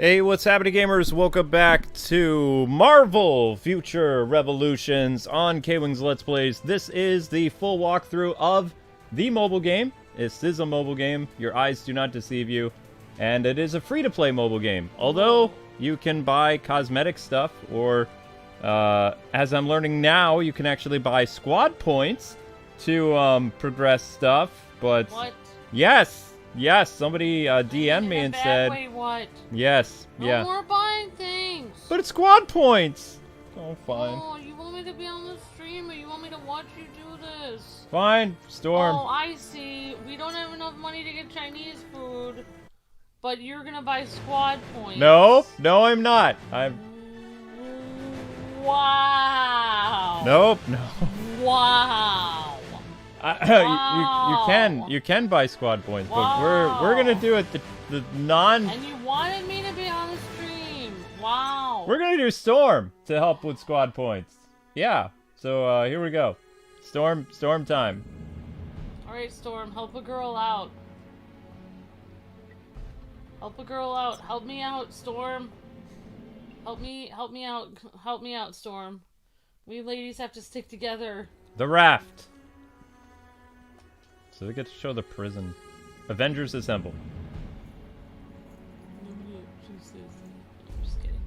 Hey, what's happening, gamers? Welcome back to Marvel Future Revolutions on Kwingsletsplays. This is the full walkthrough of the mobile game. This is a mobile game. Your eyes do not deceive you. And it is a free-to-play mobile game. Although, you can buy cosmetic stuff, or, as I'm learning now, you can actually buy squad points to, progress stuff. But, what? Yes! Yes, somebody DM'd me and said... Wait, what? Yes, yeah. No more buying things! But it's squad points! Oh, fine. Oh, you want me to be on the stream, or you want me to watch you do this? Fine, Storm. Oh, I see. We don't have enough money to get Chinese food, but you're gonna buy squad points. No, I'm not. Wow. Nope, no. Wow. Wow. You can buy squad points, wow. but we're gonna do it the non. And you wanted me to be on the stream. Wow. We're gonna do Storm to help with squad points. Yeah. So here we go. Storm time. All right, Storm, help a girl out. Help a girl out. Help me out, Storm. Help me out. Help me out, Storm. We ladies have to stick together. The raft. So we get to show the prison. Avengers assemble. Nobody actually says that. I'm just kidding.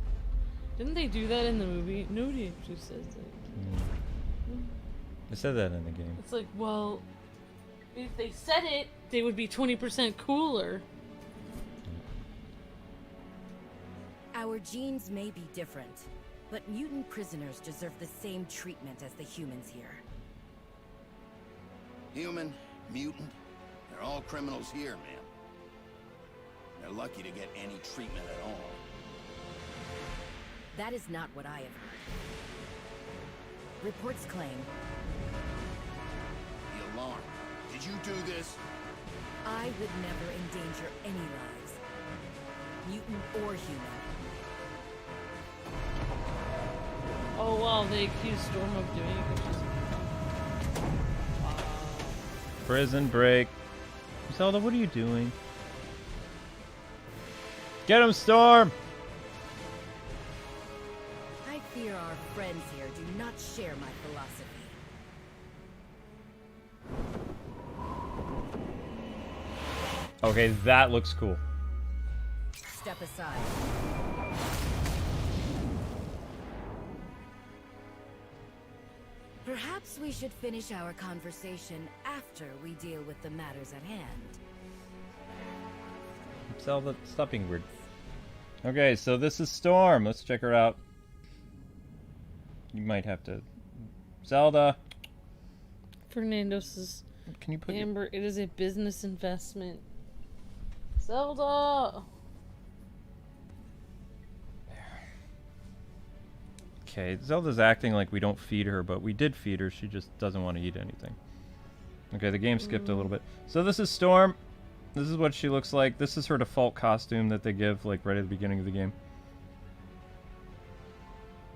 Didn't they do that in the movie? Nobody actually says that. I said that in the game. It's like, well, if they said it, they would be 20% cooler. Our genes may be different, but mutant prisoners deserve the same treatment as the humans here. Human, mutant, they're all criminals here, man. They're lucky to get any treatment at all. That is not what I have heard. Reports claim... The alarm. Did you do this? I would never endanger any lives. Mutant or human. Oh wow, they accused Storm of doing it. Prison break. Zelda, what are you doing? Get him, Storm! I fear our friends here do not share my philosophy. Okay, that looks cool. Step aside. Perhaps we should finish our conversation after we deal with the matters at hand. Zelda, stop being weird. Okay, so this is Storm. Let's check her out. You might have to... Zelda! Fernando says, Can you put Amber, it is a business investment. Zelda! Okay, Zelda's acting like we don't feed her, but we did feed her. She just doesn't want to eat anything. Okay, the game skipped a little bit. So this is Storm. This is what she looks like. This is her default costume that they give, like, right at the beginning of the game.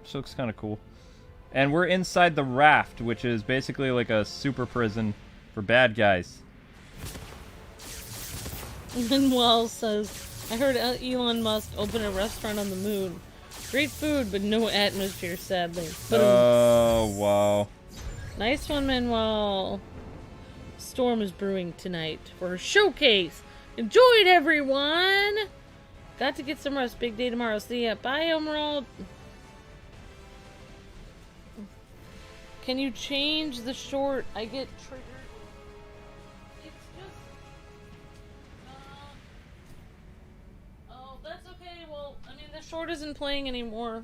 She looks kind of cool. And we're inside the raft, which is basically like a super prison for bad guys. Manuel says, I heard Elon Musk open a restaurant on the moon. Great food, but no atmosphere, sadly. Oh, wow. Nice one, Manuel. Storm is brewing tonight for her showcase. Enjoy it, everyone! Got to get some rest. Big day tomorrow. See ya. Bye, Emerald. Can you change the short? I get triggered. It's just... Oh, that's okay. Well, I mean, the short isn't playing anymore.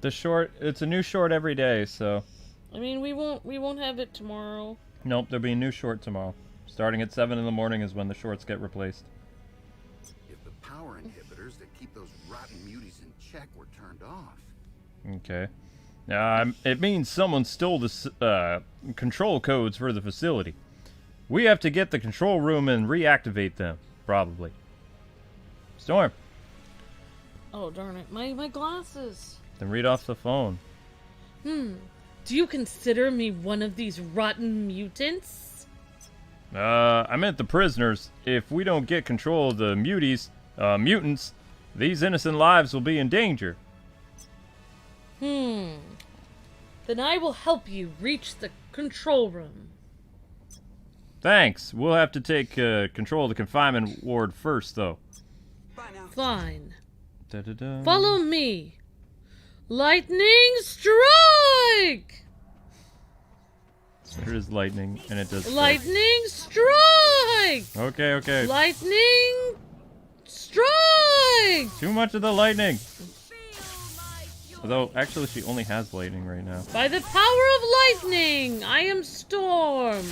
The short, it's a new short every day, so... I mean, we won't have it tomorrow. Nope, there'll be a new short tomorrow. Starting at 7 in the morning is when the shorts get replaced. If the power inhibitors that keep those rotten muties in check were turned off. Okay. It means someone stole the control codes for the facility. We have to get the control room and reactivate them, probably. Storm. Oh, darn it. My glasses. Then read off the phone. Do you consider me one of these rotten mutants? I meant the prisoners. If we don't get control of the mutants, These innocent lives will be in danger. Then I will help you reach the control room. Thanks. We'll have to take control of the confinement ward first, though. Fine. Da-da-da. Follow me. Lightning strike! There is lightning, and it does. Lightning strike! Okay, okay. Lightning strike! Too much of the lightning. Although, actually, she only has lightning right now. By the power of lightning, I am Storm.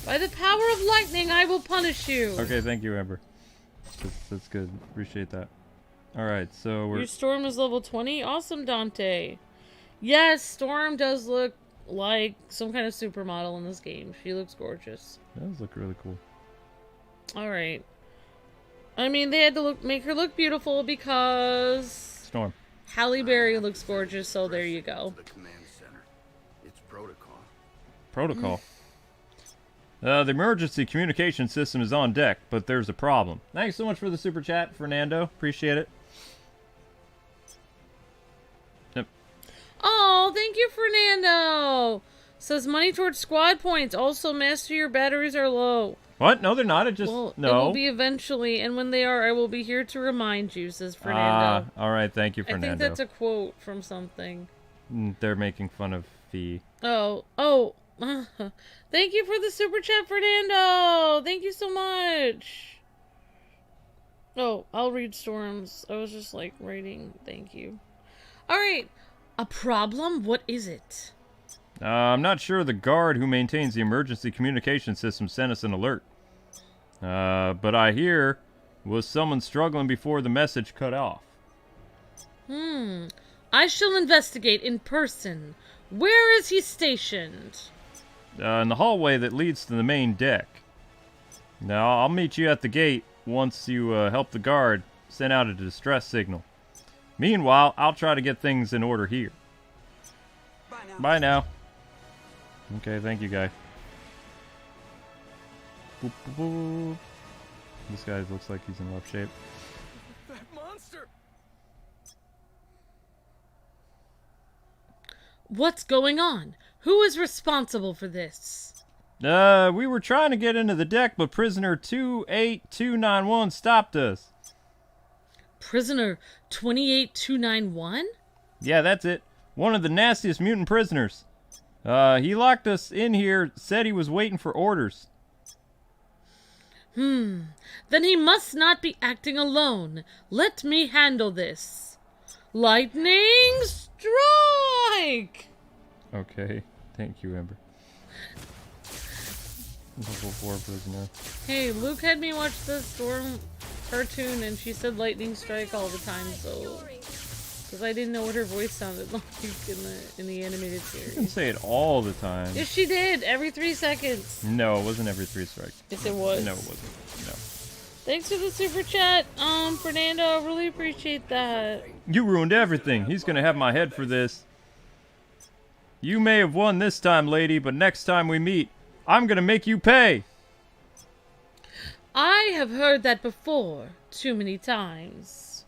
By the power of lightning, I will punish you. Okay, thank you, Ember. That's good. Appreciate that. Alright, so we're... Your Storm is level 20? Awesome, Dante. Yes, Storm does look like some kind of supermodel in this game. She looks gorgeous. That does look really cool. Alright. I mean, they had to make her look beautiful because... Storm. Halle Berry looks gorgeous, so there you go. The command center. It's protocol. Protocol. The emergency communication system is on deck, but there's a problem. Thanks so much for the super chat, Fernando. Appreciate it. Yep. Oh, thank you, Fernando. Says money towards squad points. Also, master your batteries are low. What? No, they're not. It just... Well, no. it will be eventually, and when they are, I will be here to remind you, says Fernando. Alright, thank you, I Fernando. think that's a quote from something. They're making fun of Fee. Oh. Thank you for the super chat, Fernando. Thank you so much. Oh, I'll read Storms. I was just like writing. Thank you. Alright. A problem? What is it? I'm not sure the guard who maintains the emergency communication system sent us an alert. But I hear was someone struggling before the message cut off. I shall investigate in person. Where is he stationed? In the hallway that leads to the main deck. Now, I'll meet you at the gate once you help the guard send out a distress signal. Meanwhile, I'll try to get things in order here. Bye now. Okay, thank you, guy. Boop, boop, boop. This guy looks like he's in rough shape. That monster! What's going on? Who is responsible for this? We were trying to get into the deck, but prisoner 28291 stopped us. Prisoner 28291? Yeah, that's it. One of the nastiest mutant prisoners. He locked us in here, said he was waiting for orders. Then he must not be acting alone. Let me handle this. Lightning strike! Okay, thank you, Ember. Level 4 prisoner. Hey, Luke had me watch the Storm cartoon and she said lightning strike all the time, so... Because I didn't know what her voice sounded like in the animated You can series. say it all the time. Yes, she did! Every 3 seconds! No, it wasn't every 3 strikes. Yes, it was. No, it wasn't. No. Thanks for the super chat, Fernando. I really appreciate that. You ruined everything. He's gonna have my head for this. You may have won this time, lady, but next time we meet, I'm gonna make you pay. I have heard that before, too many times.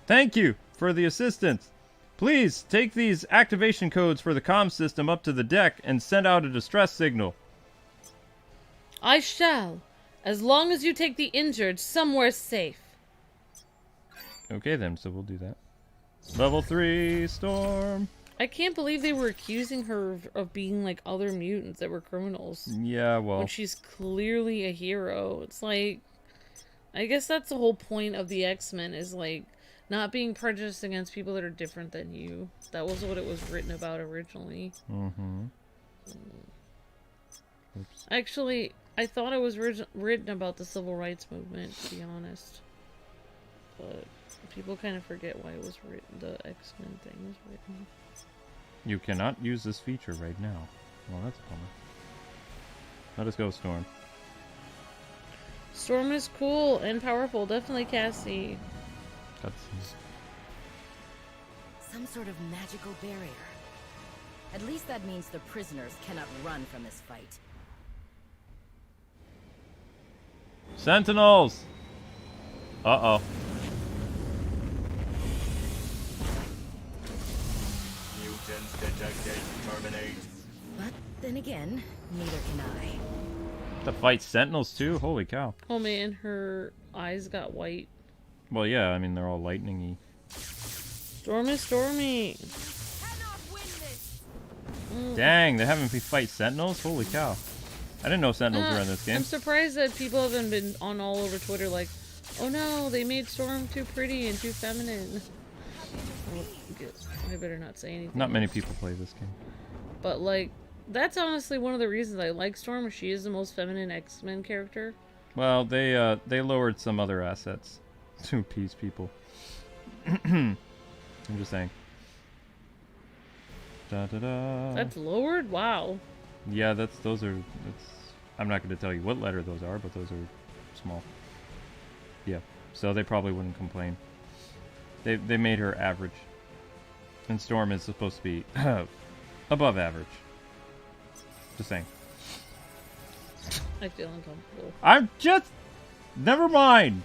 Thank you for the assistance. Please take these activation codes for the comm system up to the deck and send out a distress signal. I shall, as long as you take the injured somewhere safe. Okay then, so we'll do that. Level 3, Storm. I can't believe they were accusing her of being like other mutants that were criminals. Yeah, well. When she's clearly a hero. It's like, I guess that's the whole point of the X-Men, is like, not being prejudiced against people that are different than you. That was what it was written about originally. Mm-hmm. Oops. Actually, I thought it was written about the civil rights movement, to be honest. But people kind of forget why it was written. The X-Men thing was written. You cannot use this feature right now. Well, that's a bummer. Let us go, Storm. Storm is cool and powerful. Definitely Cassie. Cutscenes. Some sort of magical barrier. At least that means the prisoners cannot run from this fight. Sentinels! Uh-oh. But then again, neither can I. To fight sentinels too? Holy cow. Oh man, her eyes got white. Well, yeah, I mean, they're all lightning-y. Stormy, stormy. Dang, they're having me fight sentinels? Holy cow. I didn't know sentinels were in this game. I'm surprised that people haven't been on all over Twitter like, oh no, they made Storm too pretty and too feminine. Well, I better not say anything. Not many people play this game. But like, that's honestly one of the reasons I like Storm. She is the most feminine X-Men character. Well, they lowered some other assets to appease people. I'm just saying. Da, da, da. That's lowered? Wow. Yeah, I'm not going to tell you what letter those are, but those are small. Yeah, so they probably wouldn't complain. They made her average. And Storm is supposed to be above average. Just saying. I feel uncomfortable. I'm just... Never mind!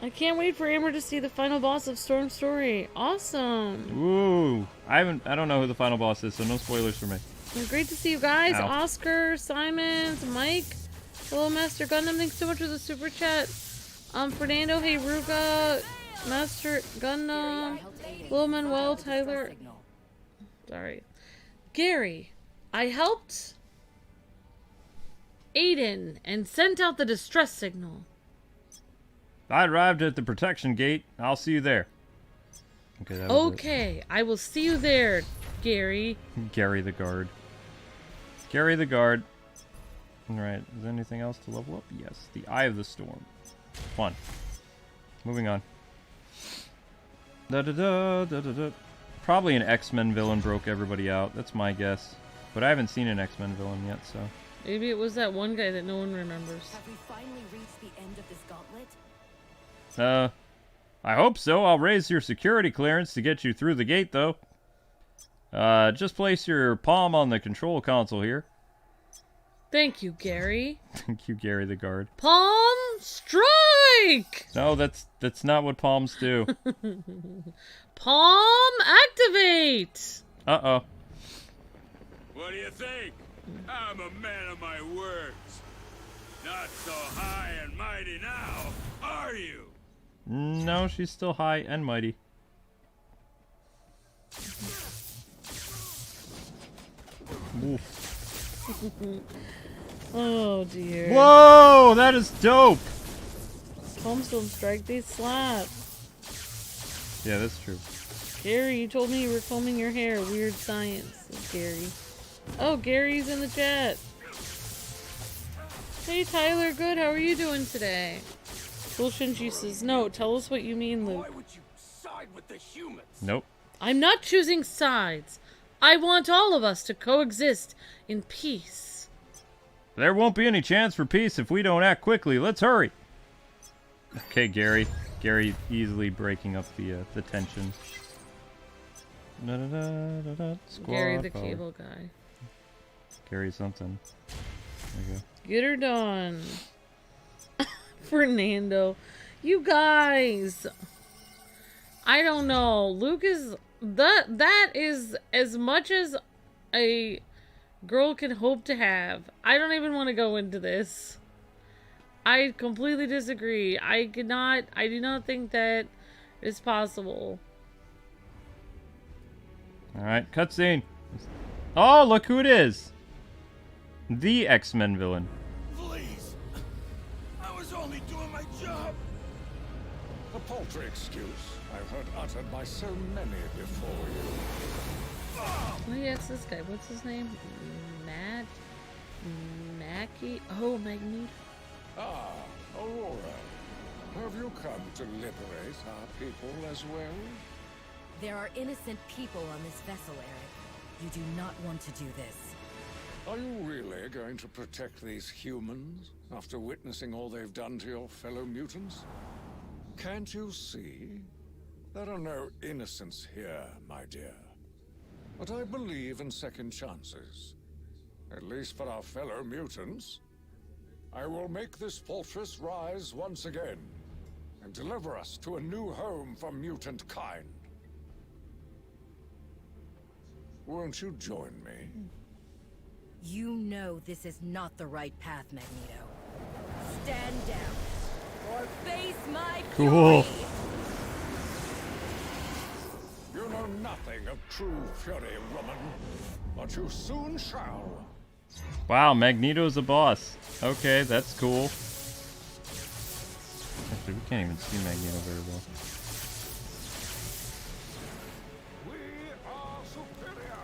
I can't wait for Amber to see the final boss of Storm's story. Awesome. Ooh. I don't know who the final boss is, so no spoilers for me. Well, great to see you guys. Ow. Oscar, Simons, Mike. Hello, Master Gundam. Thanks so much for the super chat. Fernando, hey, Ruga, Master Gundam, Lil Manuel, Tyler. Sorry. Gary, I helped Aiden and sent out the distress signal. I arrived at the protection gate. I'll see you there. Okay, that was Okay, I will see you there, Gary. it. Gary the guard. Gary the guard. Alright, is there anything else to level up? Yes, the Eye of the Storm. Fun. Moving on. Da-da-da, probably an X-Men villain broke everybody out. That's my guess. But I haven't seen an X-Men villain yet, so... Maybe it was that one guy that no one remembers. Have we finally reached the end of this gauntlet? I hope so. I'll raise your security clearance to get you through the gate, though. Just place your palm on the control console here. Thank you, Gary. Thank you, Gary the guard. Palm strike! No, that's not what palms do. Palm activate! Uh-oh. What do you think? I'm a man of my words. Not so high and mighty now, are you? No, she's still high and mighty. Oof. Oh dear. Whoa, that is dope! Palms don't strike, they slap. Yeah, that's true. Gary, you told me you were combing your hair. Weird science, says Gary. Oh, Gary's in the chat. Hey Tyler, good. How are you doing today? Shinji says, no, tell us what you mean, Luke. Why would you side with the humans? Nope. I'm not choosing sides. I want all of us to coexist in peace. There won't be any chance for peace if we don't act quickly. Let's hurry. Okay, Gary. Gary easily breaking up the tension. Squad Gary the power. cable guy. Gary something. There you go. Get her done. Fernando. You guys. I don't know. Luke is... That is as much as a girl can hope to have. I don't even want to go into this. I completely disagree. I do not think that is possible. Alright, cutscene. Oh, look who it is. The X-Men villain. Please. I was only doing my job. A paltry excuse I've heard uttered by so many before you. Oh yeah, it's this guy. What's his name? Mackie? Oh, Magneto. Ah, Aurora. Have you come to liberate our people as well? There are innocent people on this vessel, Eric. You do not want to do this. Are you really going to protect these humans after witnessing all they've done to your fellow mutants? Can't you see? There are no innocents here, my dear. But I believe in second chances. At least for our fellow mutants. I will make this fortress rise once again, and deliver us to a new home for mutant kind. Won't you join me? You know this is not the right path, Magneto. Stand down, or face my Cool. fury! You know nothing of true fury, woman, but you soon shall. Wow, Magneto's a boss. Okay, that's cool. Actually, we can't even see Magneto very well. We are superior.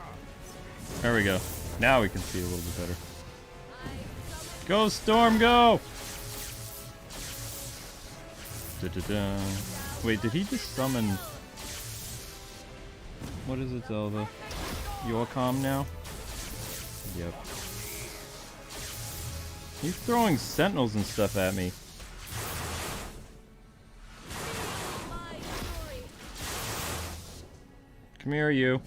There we go. Now we can see a little bit better. Go, Storm, go! Da-da-da. Wait, did he just summon... What is it, Zelda? You're calm now? Yep. He's throwing sentinels and stuff at me. Come here, you.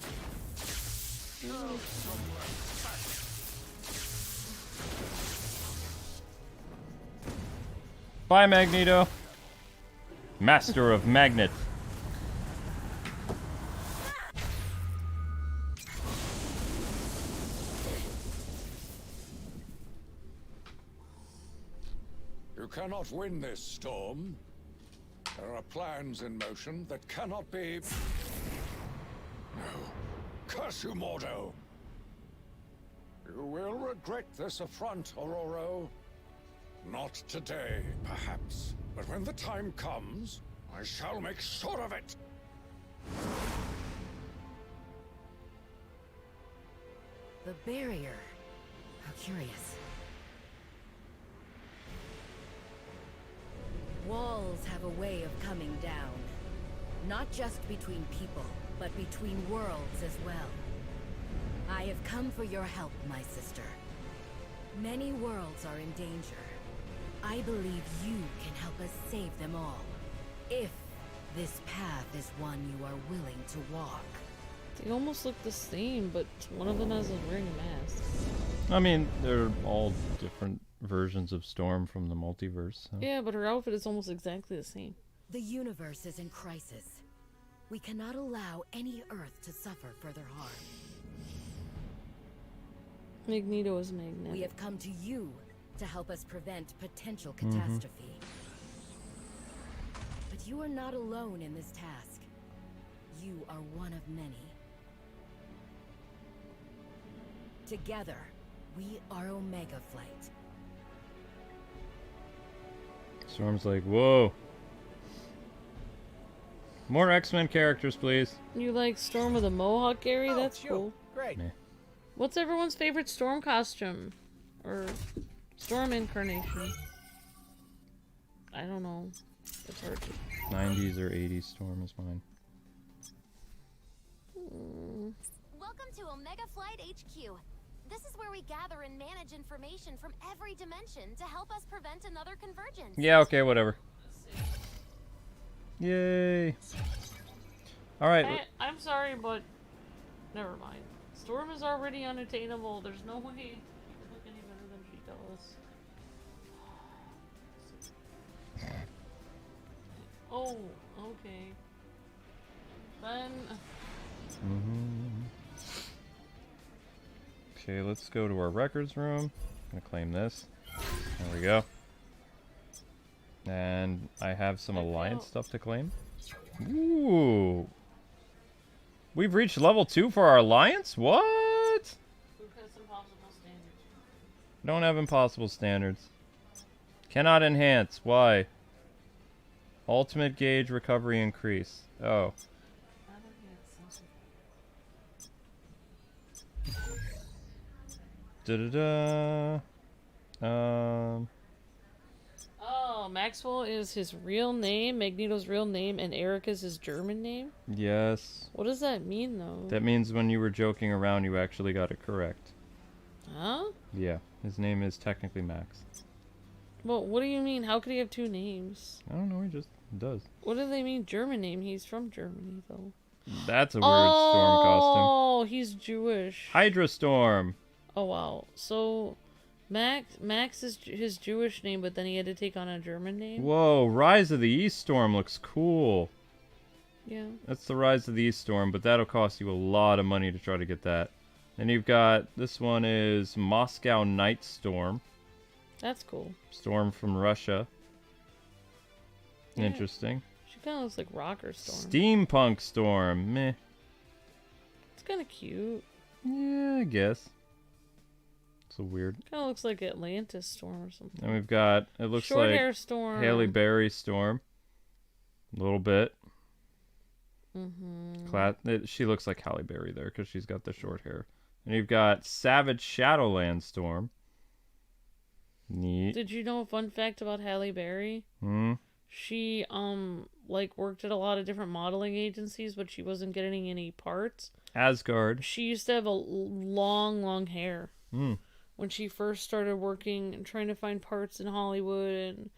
Bye, Magneto. Master of Magnet. You cannot win this, Storm. There are plans in motion that cannot be... No. Curse you, Mordo! You will regret this affront, Aurora. Not today, perhaps. But when the time comes, I shall make sure of it! The barrier. How curious. Walls have a way of coming down. Not just between people, but between worlds as well. I have come for your help, my sister. Many worlds are in danger. I believe you can help us save them all. If this path is one you are willing to walk. They almost look the same, but one of them has a wearing a mask. I mean, they're all different versions of Storm from the multiverse. So. Yeah, but her outfit is almost exactly the same. The universe is in crisis. We cannot allow any Earth to suffer further harm. Magneto is magnetic. We have come to you to help us prevent potential catastrophe. But you are not alone in this task. You are one of many. Together, we are Omega Flight. Storm's like, whoa. More X-Men characters, please. You like Storm with a mohawk, Gary? That's cool. Great. Meh. What's everyone's favorite Storm costume? Or Storm incarnation? I don't know. It's hard to... 90s or 80s Storm is mine. Welcome to Omega Flight HQ. This is where we gather and manage information from every dimension to help us prevent another convergence. Yeah, okay, whatever. Yay. Alright. I'm sorry, but never mind. Storm is already unattainable. There's no way she can look any better than she does. Oh, okay. Then... Okay, let's go to our records room. I'm gonna claim this. There we go. And I have some alliance stuff to claim. Ooh. We've reached level 2 for our alliance? What? Who has impossible standards? Don't have impossible standards. Cannot enhance. Why? Ultimate gauge recovery increase. Oh. Da-da-da. Oh, Maxwell is his real name, Magneto's real name, and Erica's his German name? Yes. What does that mean, though? That means when you were joking around, you actually got it correct. Huh? Yeah. His name is technically Max. Well, what do you mean? How could he have two names? I don't know, he just does. What do they mean, German name? He's from Germany, though. That's a weird Storm costume. Oh, he's Jewish. Hydra Storm. Oh, wow. So, Max is his Jewish name, but then he had to take on a German name? Whoa, Rise of the East Storm looks cool. Yeah. That's the Rise of the East Storm, but that'll cost you a lot of money to try to get that. Then you've got, this one is Moscow Night Storm. That's cool. Storm from Russia. Yeah. Interesting. She kind of looks like Rocker Storm. Steampunk Storm. Meh. It's kind of cute. Yeah, I guess. It's a weird. Kind of looks like Atlantis Storm or something. And we've got, it looks Short like Hair Storm. Halle Berry Storm. A little bit. She looks like Halle Berry there because she's got the short hair. And you've got Savage Shadowland Storm. Neat. Did you know a fun fact about Halle Berry? Hmm. She like worked at a lot of different modeling agencies, but she wasn't getting any parts. Asgard. She used to have a long hair. Hmm. When she first started working and trying to find parts in Hollywood and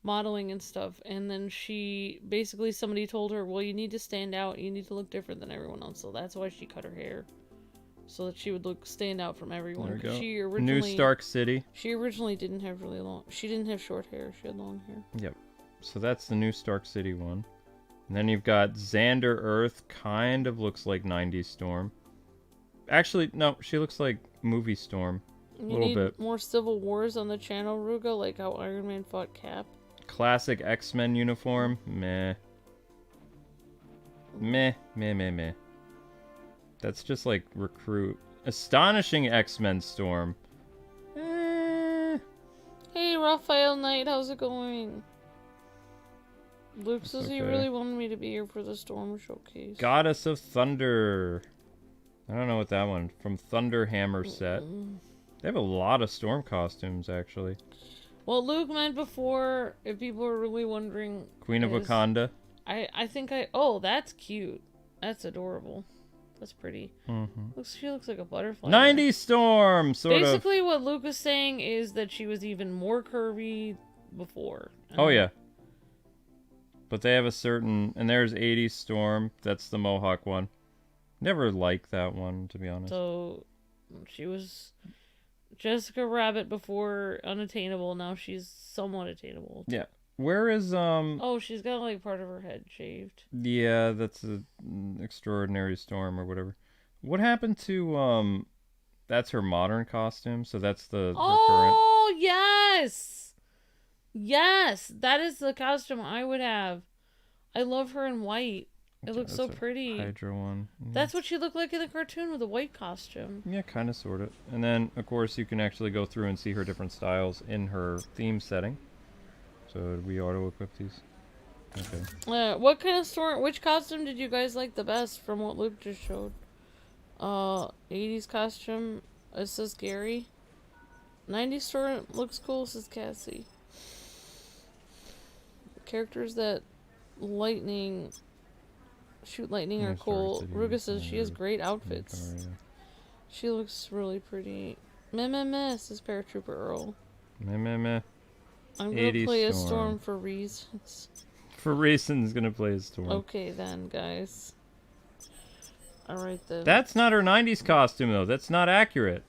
modeling and stuff, and then somebody told her, well, you need to stand out, you need to look different than everyone else, so that's why she cut her hair, so that she would stand out from everyone. There we go. She originally, New Stark City. She originally didn't have she didn't have short hair, she had long hair. Yep. So that's the New Stark City one. And then you've got Xander Earth, kind of looks like 90s Storm. Actually, no, she looks like movie Storm. A little bit. More Civil Wars on the channel, Ruga, like how Iron Man fought Cap. Classic X-Men uniform. Meh. Meh. Meh, meh, meh. That's just like recruit. Astonishing X-Men Storm. Eh. Hey, Raphael Knight, how's it going? Luke says he really wanted me to be here for the Storm showcase. Goddess of Thunder. I don't know what that one. From Thunder Hammer set. They have a lot of Storm costumes, actually. What Luke meant before, if people are really wondering... Queen of Wakanda. I think oh, that's cute. That's adorable. That's pretty. Mm-hmm. She looks like a butterfly. 90 Storm, Basically, what Luke is saying is that she was even more curvy before. Oh, yeah. But they have a certain... And there's 80 Storm. That's the Mohawk one. Never liked that one, to be honest. So, she was Jessica Rabbit before unattainable. Now she's somewhat attainable. Yeah. Where is, Oh, she's got, like, part of her head shaved. Yeah, that's an Extraordinary Storm or whatever. What happened to, That's her modern costume, so that's her current... Oh, yes! Yes! That is the costume I would have. I love her in white. It looks so pretty. Hydra one. That's what she looked like in the cartoon with a white costume. Yeah, kind of, sort of. And then, of course, you can actually go through and see her different styles in her theme setting. So, did we auto-equip these? Okay. What kind of storm? Which costume did you guys like the best from what Luke just showed? 80s costume. It says Gary. 90s storm looks cool, says Cassie. Characters that shoot lightning are cool. Ruga says she has great outfits. She looks really pretty. Meh, says Paratrooper Earl. Meh. I'm gonna play a storm for reasons. For reasons, gonna play a Storm. Okay then, guys. Alright then. That's not her 90s costume, though. That's not accurate.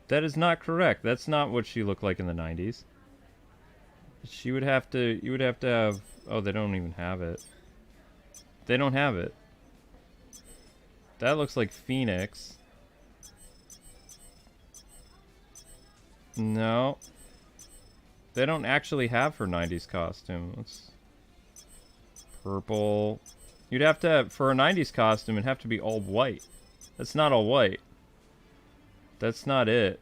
That is not correct. That's not what she looked like in the 90s. She would have to... You would have to have... Oh, they don't even have it. They don't have it. That looks like Phoenix. No. They don't actually have her 90s costume. Let's... Purple. You'd have to have, for a 90s costume, it'd have to be all white. That's not all white. That's not it.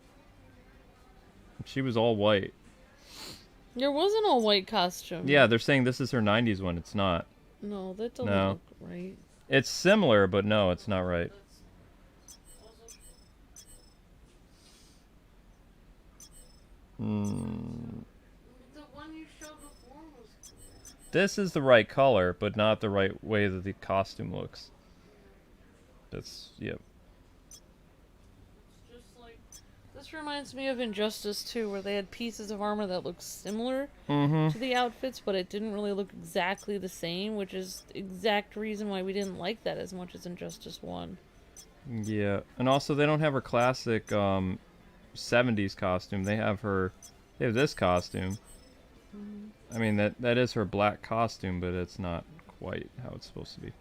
She was all white. There was an all white costume. Yeah, they're saying this is her 90s one. It's not. No, that doesn't look right. It's similar, but no, it's not right. The one you showed before was cool. This is the right color, but not the right way that the costume looks. That's, yep. It's just like, this reminds me of Injustice 2, where they had pieces of armor that looked similar to the outfits, but it didn't really look exactly the same, which is the exact reason why we didn't like that as much as Injustice 1. Yeah, and also they don't have her classic 70s costume. They have this costume. I mean, that is her black costume, but it's not quite how it's supposed to be.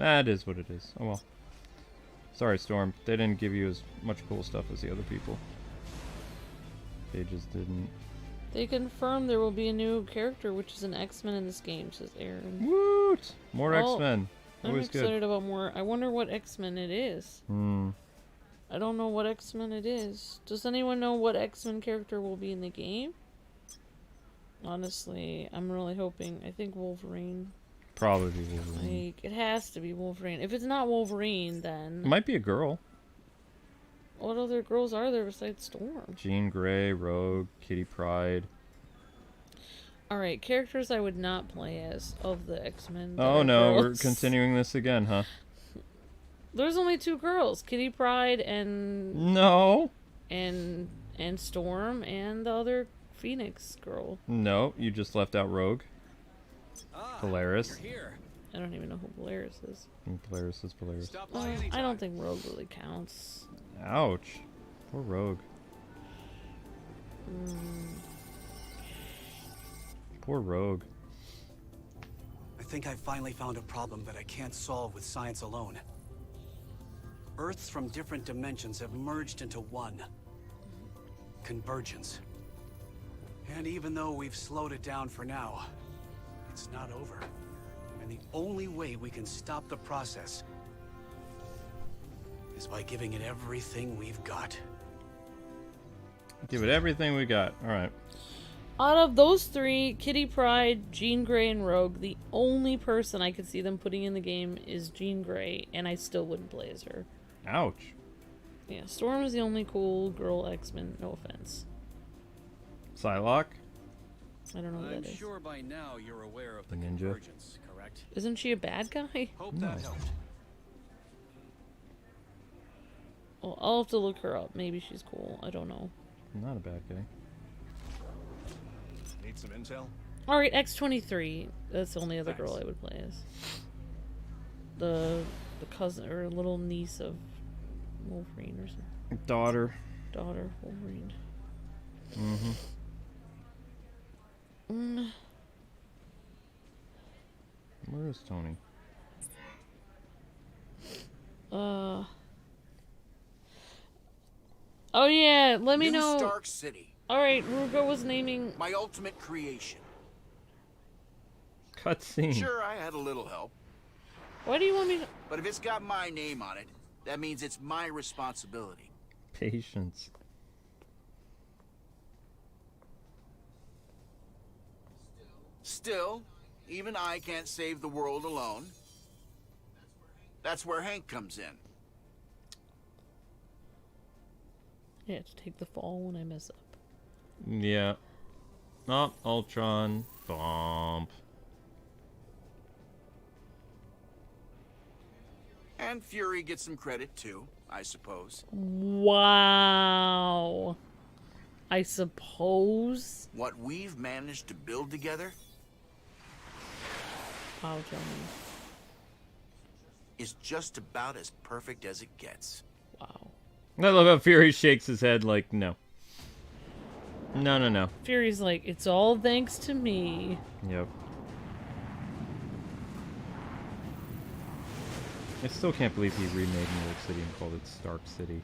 That is what it is. Oh well. Sorry, Storm. They didn't give you as much cool stuff as the other people. They just didn't. They confirmed there will be a new character, which is an X-Men in this game, says Aaron. Woot! More Well, X-Men. I'm Always excited good. about more. I wonder what X-Men it is. I don't know what X-Men it is. Does anyone know what X-Men character will be in the game? Honestly, I'm really hoping. I think Wolverine. Probably Wolverine. Like, it has to be Wolverine. If it's not Wolverine, It then... might be a girl. What other girls are there besides Storm? Jean Grey, Rogue, Kitty Pryde. Alright, characters I would not play as of the X-Men. that Oh are no, we're girls. continuing this again, huh? There's only 2 girls. Kitty Pryde and... No. And Storm and the other Phoenix girl. No, you just left out Rogue. Polaris. I don't even know who Polaris is. Polaris is Polaris. I don't think Rogue really counts. Ouch. Poor Rogue. Poor Rogue. I think I finally found a problem that I can't solve with science alone. Earths from different dimensions have merged into one. Convergence. And even though we've slowed it down for now, it's not over. And the only way we can stop the process is by giving it everything we've got. Give it everything we got. Alright. Out of those 3, Kitty Pryde, Jean Grey, and Rogue, the only person I could see them putting in the game is Jean Grey, and I still wouldn't play as her. Ouch. Yeah, Storm is the only cool girl X-Men, no offense. Psylocke? I don't know who I'm that is. sure by now you're aware of the Ninja. Convergence, correct? Isn't she a bad guy? Hope that helped. Well, I'll have to look her up. Maybe she's cool. I don't know. Not a bad guy. Need some intel? Alright, X-23. That's the only other girl I would play as. The cousin, or little niece of Wolverine or something. Daughter. Daughter, Wolverine. Where is Tony? Oh yeah, let me New know. Stark City, Alright, Rugo was naming... my ultimate creation. Cutscene. Sure, I had a little help, Why do you want me to... but if it's got my name on it, that means it's my responsibility. Patience. Still, even I can't save the world alone. That's where Hank comes in. Yeah, to take the fall when I mess up. Yeah. Oh, Ultron. Bump. And Fury gets some credit too, I suppose. Wow. I suppose? What we've managed to build together Wow, Johnny. is just about as perfect as it gets. Wow. I love how Fury shakes his head like, no. No, no, no. Fury's like, it's all thanks to me. Yep. I still can't believe he remade New York City and called it Stark City.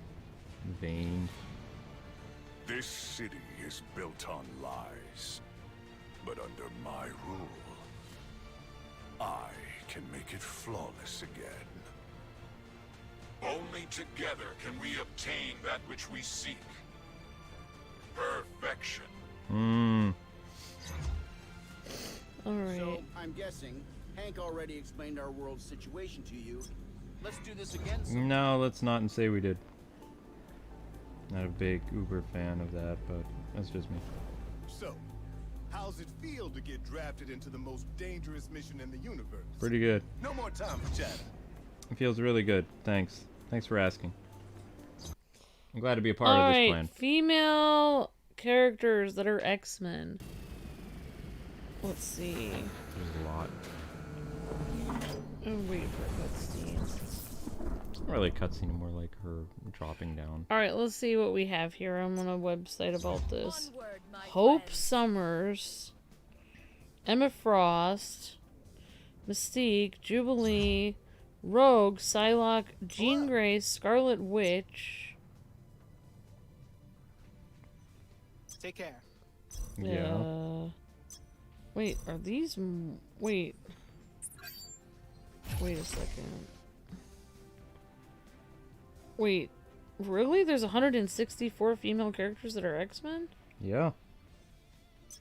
Vain. This city is built on lies, but under my rule, I can make it flawless again. Only together can we obtain that which we seek. Perfection. Alright. So, I'm guessing Hank already explained our world's situation to you. Let's do this again sometime. No, let's not and say we did. Not a big Uber fan of that, but that's just me. So, how's it feel to get drafted into the most dangerous mission in the universe? Pretty good. No more time for chatter. It feels really good. Thanks. Thanks for asking. I'm glad to be a part of this plan. Female characters that are X-Men. Let's see. There's a lot. I'm waiting for a cutscene. It's not really a cutscene, more like her dropping down. Alright, let's see what we have here. I'm on a website about this. Onward, my Hope friends. Summers, Emma Frost, Mystique, Jubilee, Rogue, Psylocke, Jean Grey, Scarlet Witch. Take care. Yeah. Wait, are these... Wait. Wait a second. Wait, really? There's 164 female characters that are X-Men? Yeah.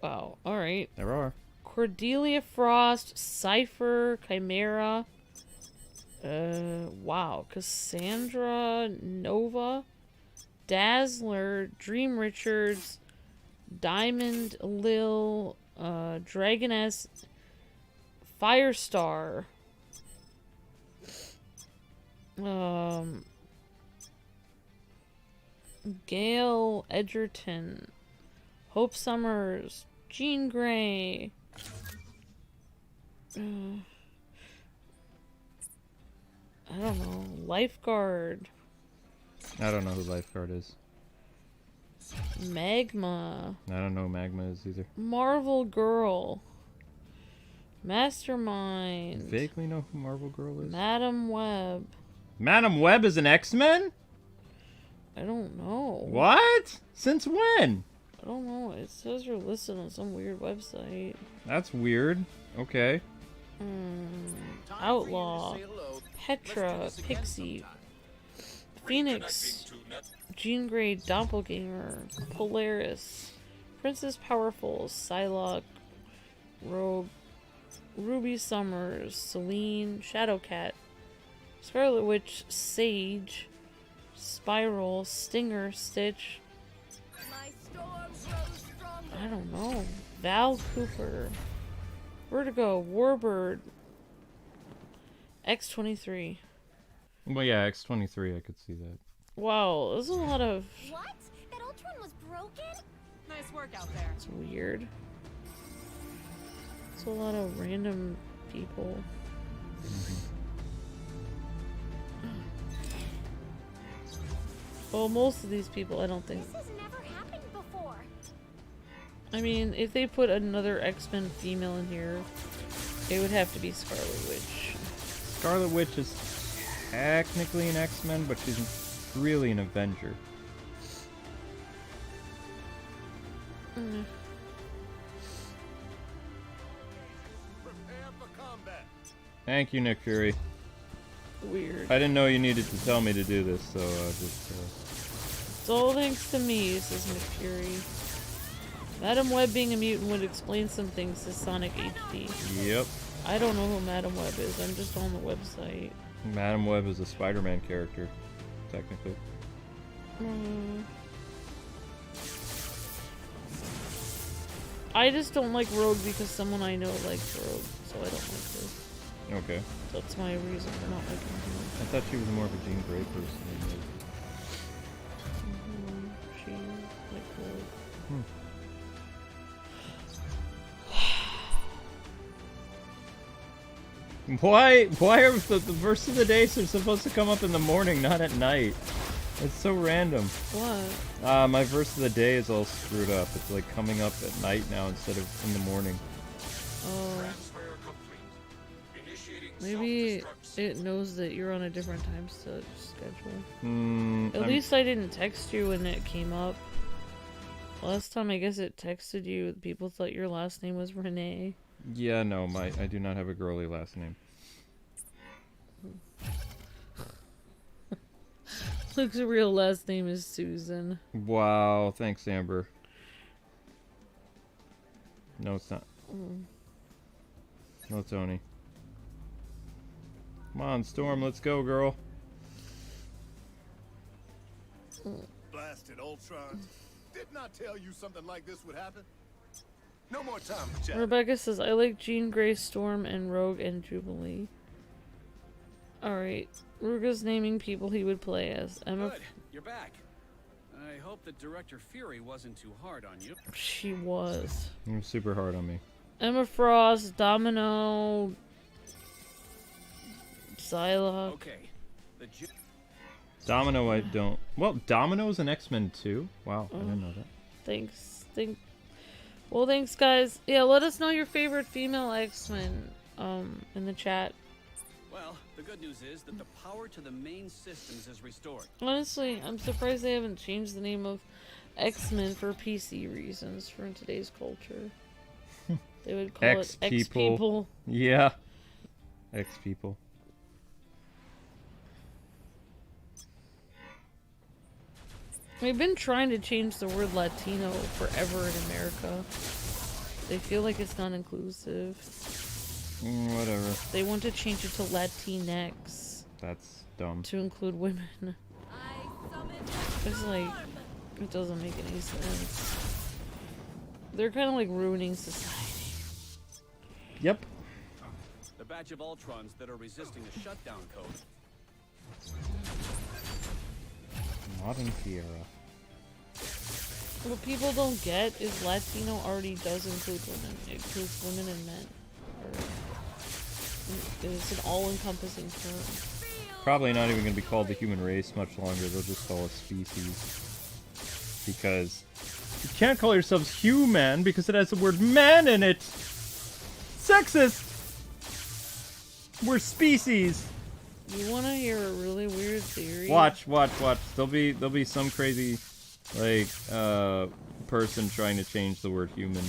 Wow, alright. There are. Cordelia Frost, Cypher, Chimera. Wow. Cassandra, Nova, Dazzler, Dream Richards, Diamond Lil, Dragoness, Firestar, Gail Edgerton, Hope Summers, Jean Grey, I don't know, Lifeguard, I don't know who Lifeguard is. Magma, I don't know who Magma is either. Marvel Girl, Mastermind, Vaguely know who Marvel Girl is. Madam Web. Madam Web is an X-Men? I don't know. What? Since when? I don't know. It says you're listed on some weird website. That's weird. Okay. Outlaw, Petra, Pixie, Phoenix, Jean Grey, Doppelganger, Polaris, Princess Powerful, Psylocke, Rogue, Ruby Summers, Celine, Shadowcat, Scarlet Witch, Sage, Spiral, Stinger, Stitch. I don't know. Val Cooper, Vertigo, Warbird, X-23. Well, yeah, X-23, I could see that. Wow, there's a lot of... What? That Ultron was broken? Nice work out there. It's weird. It's a lot of random people. Well, most of these people, I don't think... This has never happened before. I mean, if they put another X-Men female in here, it would have to be Scarlet Witch. Scarlet Witch is technically an X-Men, but she's really an Avenger. Prepare for combat. Thank you, Nick Fury. Weird. I didn't know you needed to tell me to do this, so just... It's all thanks to me, says Nick Fury. Madam Web being a mutant would explain some things to Sonic HD. Yep. I don't know who Madam Web is, I'm just on the website. Madam Web is a Spider-Man character, technically. I just don't like Rogue because someone I know likes Rogue, so I don't like her. Okay. That's my reason for not liking her. I thought she was more of a Jean Grey person. She like Rogue. Why are the verse of the day supposed to come up in the morning, not at night? It's so random. What? My verse of the day is all screwed up. It's like coming up at night now instead of in the morning. Oh. Maybe it knows that you're on a different time schedule. At least I didn't text you when it came up. Last time I guess it texted you, people thought your last name was Renee. Yeah, no, I do not have a girly last name. Luke's real last name is Susan. Wow, thanks, Amber. No, it's not. No, Tony. Come on, Storm, let's go, girl. Blasted Ultron. Didn't I tell you something like this would happen? No more time for chat. Rebecca says, I like Jean Grey, Storm, and Rogue and Jubilee. Alright. Ruga's naming people he would play as. Emma. Good. You're back. I hope that Director Fury wasn't too hard on you. She was. You're super hard on me. Emma Frost, Domino, Psylocke. Okay. Domino, I don't. Well, Domino's an X-Men too. Wow, I didn't know that. Thanks. Well, thanks, guys. Yeah, let us know your favorite female X-Men in the chat. Well, The good news is that the power to the main systems is restored. Honestly, I'm surprised they haven't changed the name of X-Men for PC reasons for in today's culture. They would call it X-People. Yeah. X-People. We've been trying to change the word Latino forever in America. They feel like it's not inclusive. Whatever. They want to change it to Latinx. That's dumb. To include women. It's like, it doesn't make any sense. They're kind of like ruining society. Yep. The batch of Ultrons that are resisting the shutdown code. Modern Tierra. What people don't get is Latino already does include women. It includes women and men. It's an all-encompassing term. Probably not even going to be called the human race much longer. They'll just call us species. Because you can't call yourselves human because it has the word man in it. Sexist. We're species. You want to hear a really weird theory? Watch. There'll be some crazy, like, person trying to change the word human.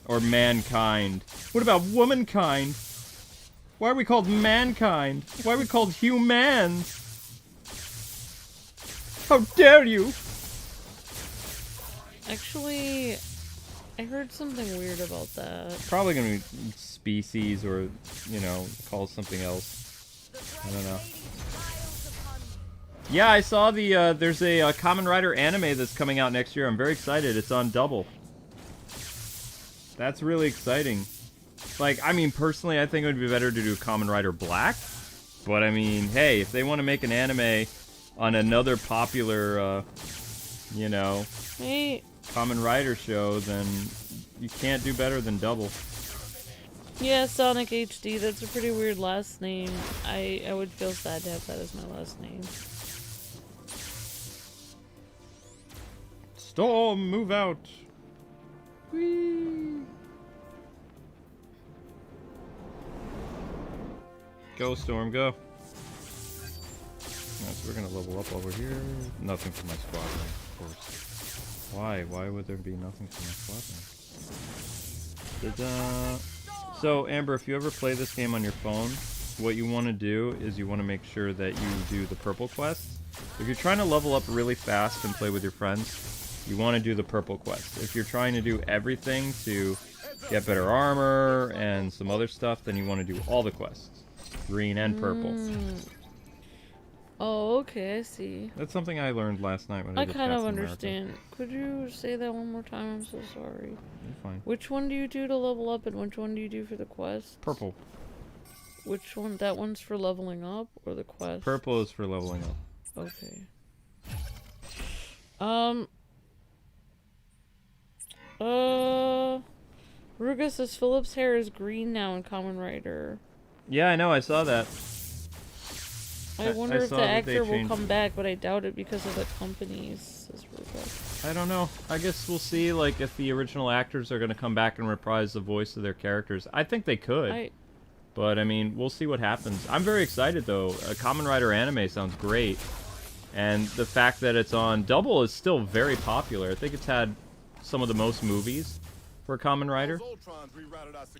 Or mankind. What about womankind? Why are we called mankind? Why are we called humans? How dare you! Actually, I heard something weird about that. Probably gonna be species or, you know, called something else. I don't know. Yeah, I saw there's a Kamen Rider anime that's coming out next year. I'm very excited. It's on Double. That's really exciting. Like, I mean, personally, I think it would be better to do Kamen Rider Black. But, I mean, hey, if they want to make an anime on another popular, you know, hey, Kamen Rider show, then you can't do better than Double. Yeah, Sonic HD, that's a pretty weird last name. I would feel sad to have that as my last name. Storm, move out! Whee! Go, Storm, go. Alright, so we're gonna level up over here. Nothing for my squadron, of course. Why? Why would there be nothing for my squadron? Ta-da! So, Amber, if you ever play this game on your phone, what you want to do is you want to make sure that you do the purple quests. If you're trying to level up really fast and play with your friends, you want to do the purple quest. If you're trying to do everything to get better armor and some other stuff, then you want to do all the quests. Green and purple. Oh, okay, I see. That's something I learned last night when I did kind of Captain understand. America. Could you say that one more time? I'm so sorry. You're fine. Which one do you do to level up and which one do you do for the quest? Purple. Which one? That one's for leveling up or the quest? Purple is for leveling up. Okay. Ruga says Philip's hair is green now in Kamen Rider. Yeah, I know, I saw that. I wonder if the actor will come back, but I doubt it because of the companies, says Ruga. I don't know. I guess we'll see, like, if the original actors are going to come back and reprise the voice of their characters. I think they could. But, I mean, we'll see what happens. I'm very excited, though. A Kamen Rider anime sounds great. And the fact that it's on Double is still very popular. I think it's had some of the most movies for Kamen Rider.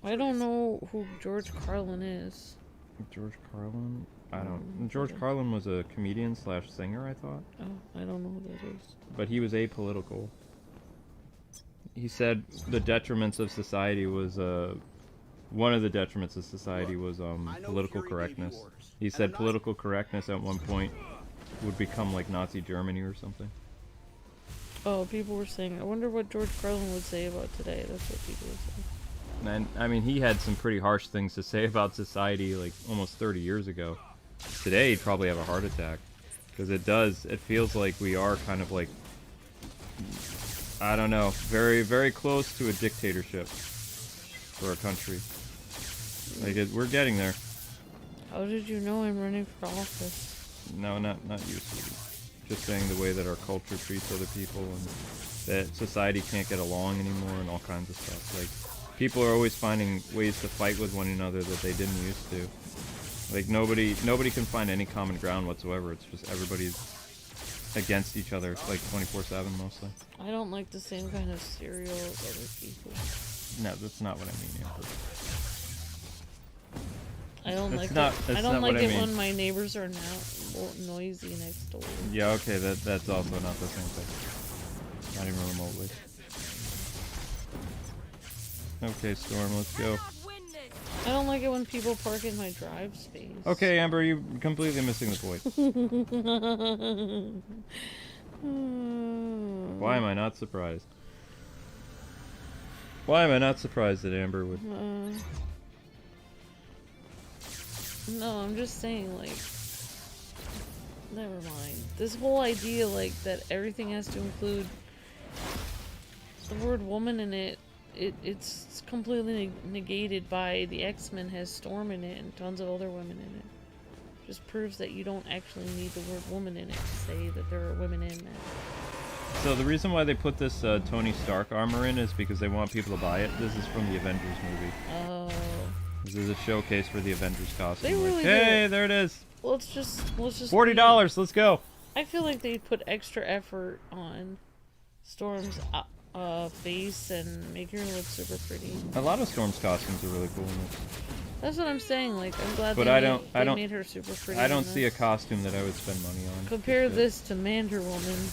I don't know who George Carlin is. George Carlin? I don't... George Carlin was a comedian slash singer, I thought. Oh, I don't know who that is. But he was apolitical. He said the detriments of society was, one of the detriments of society was, political correctness. He said political correctness at one point would become like Nazi Germany or something. Oh, people were saying, I wonder what George Carlin would say about today. That's what people were saying. And, I mean, he had some pretty harsh things to say about society, like, almost 30 years ago. Today, he'd probably have a heart attack. Because it feels like we are kind of like, I don't know, very, very close to a dictatorship for a country. Like, we're getting there. How did you know I'm running for office? No, not you, sweetie. Just saying the way that our culture treats other people and that society can't get along anymore and all kinds of stuff. Like, people are always finding ways to fight with one another that they didn't used to. Like nobody can find any common ground whatsoever. It's just everybody's against each other, like 24/7 mostly. I don't like the same kind of cereal as other people. No, that's not what I mean, Amber. I don't That's like not- it. that's I don't not like what I it mean. when my neighbors are now noisy next door. Yeah, okay, that's also not the same thing. Not even remotely. Okay, Storm, let's go. I don't like it when people park in my drive space. Okay, Amber, you're completely missing the point. Why am I not surprised? Why am I not surprised that Amber would... No, I'm just saying, like... Never mind. This whole idea, like, that everything has to include the word woman in it, it's completely negated by the X-Men has Storm in it and tons of other women in it. Just proves that you don't actually need the word woman in it to say that there are women in it. So the reason why they put this Tony Stark armor in is because they want people to buy it. This is from the Avengers movie. Oh. This is a showcase for the Avengers costume. They really hey, did. there it is. Let's just $40. Let's go. I feel like they put extra effort on Storm's face and make her look super pretty. A lot of Storm's costumes are really cool in this. That's what I'm saying. Like, I'm glad But they made her super pretty. I don't see a costume that I would spend money on. Compare this to Mandarin Woman.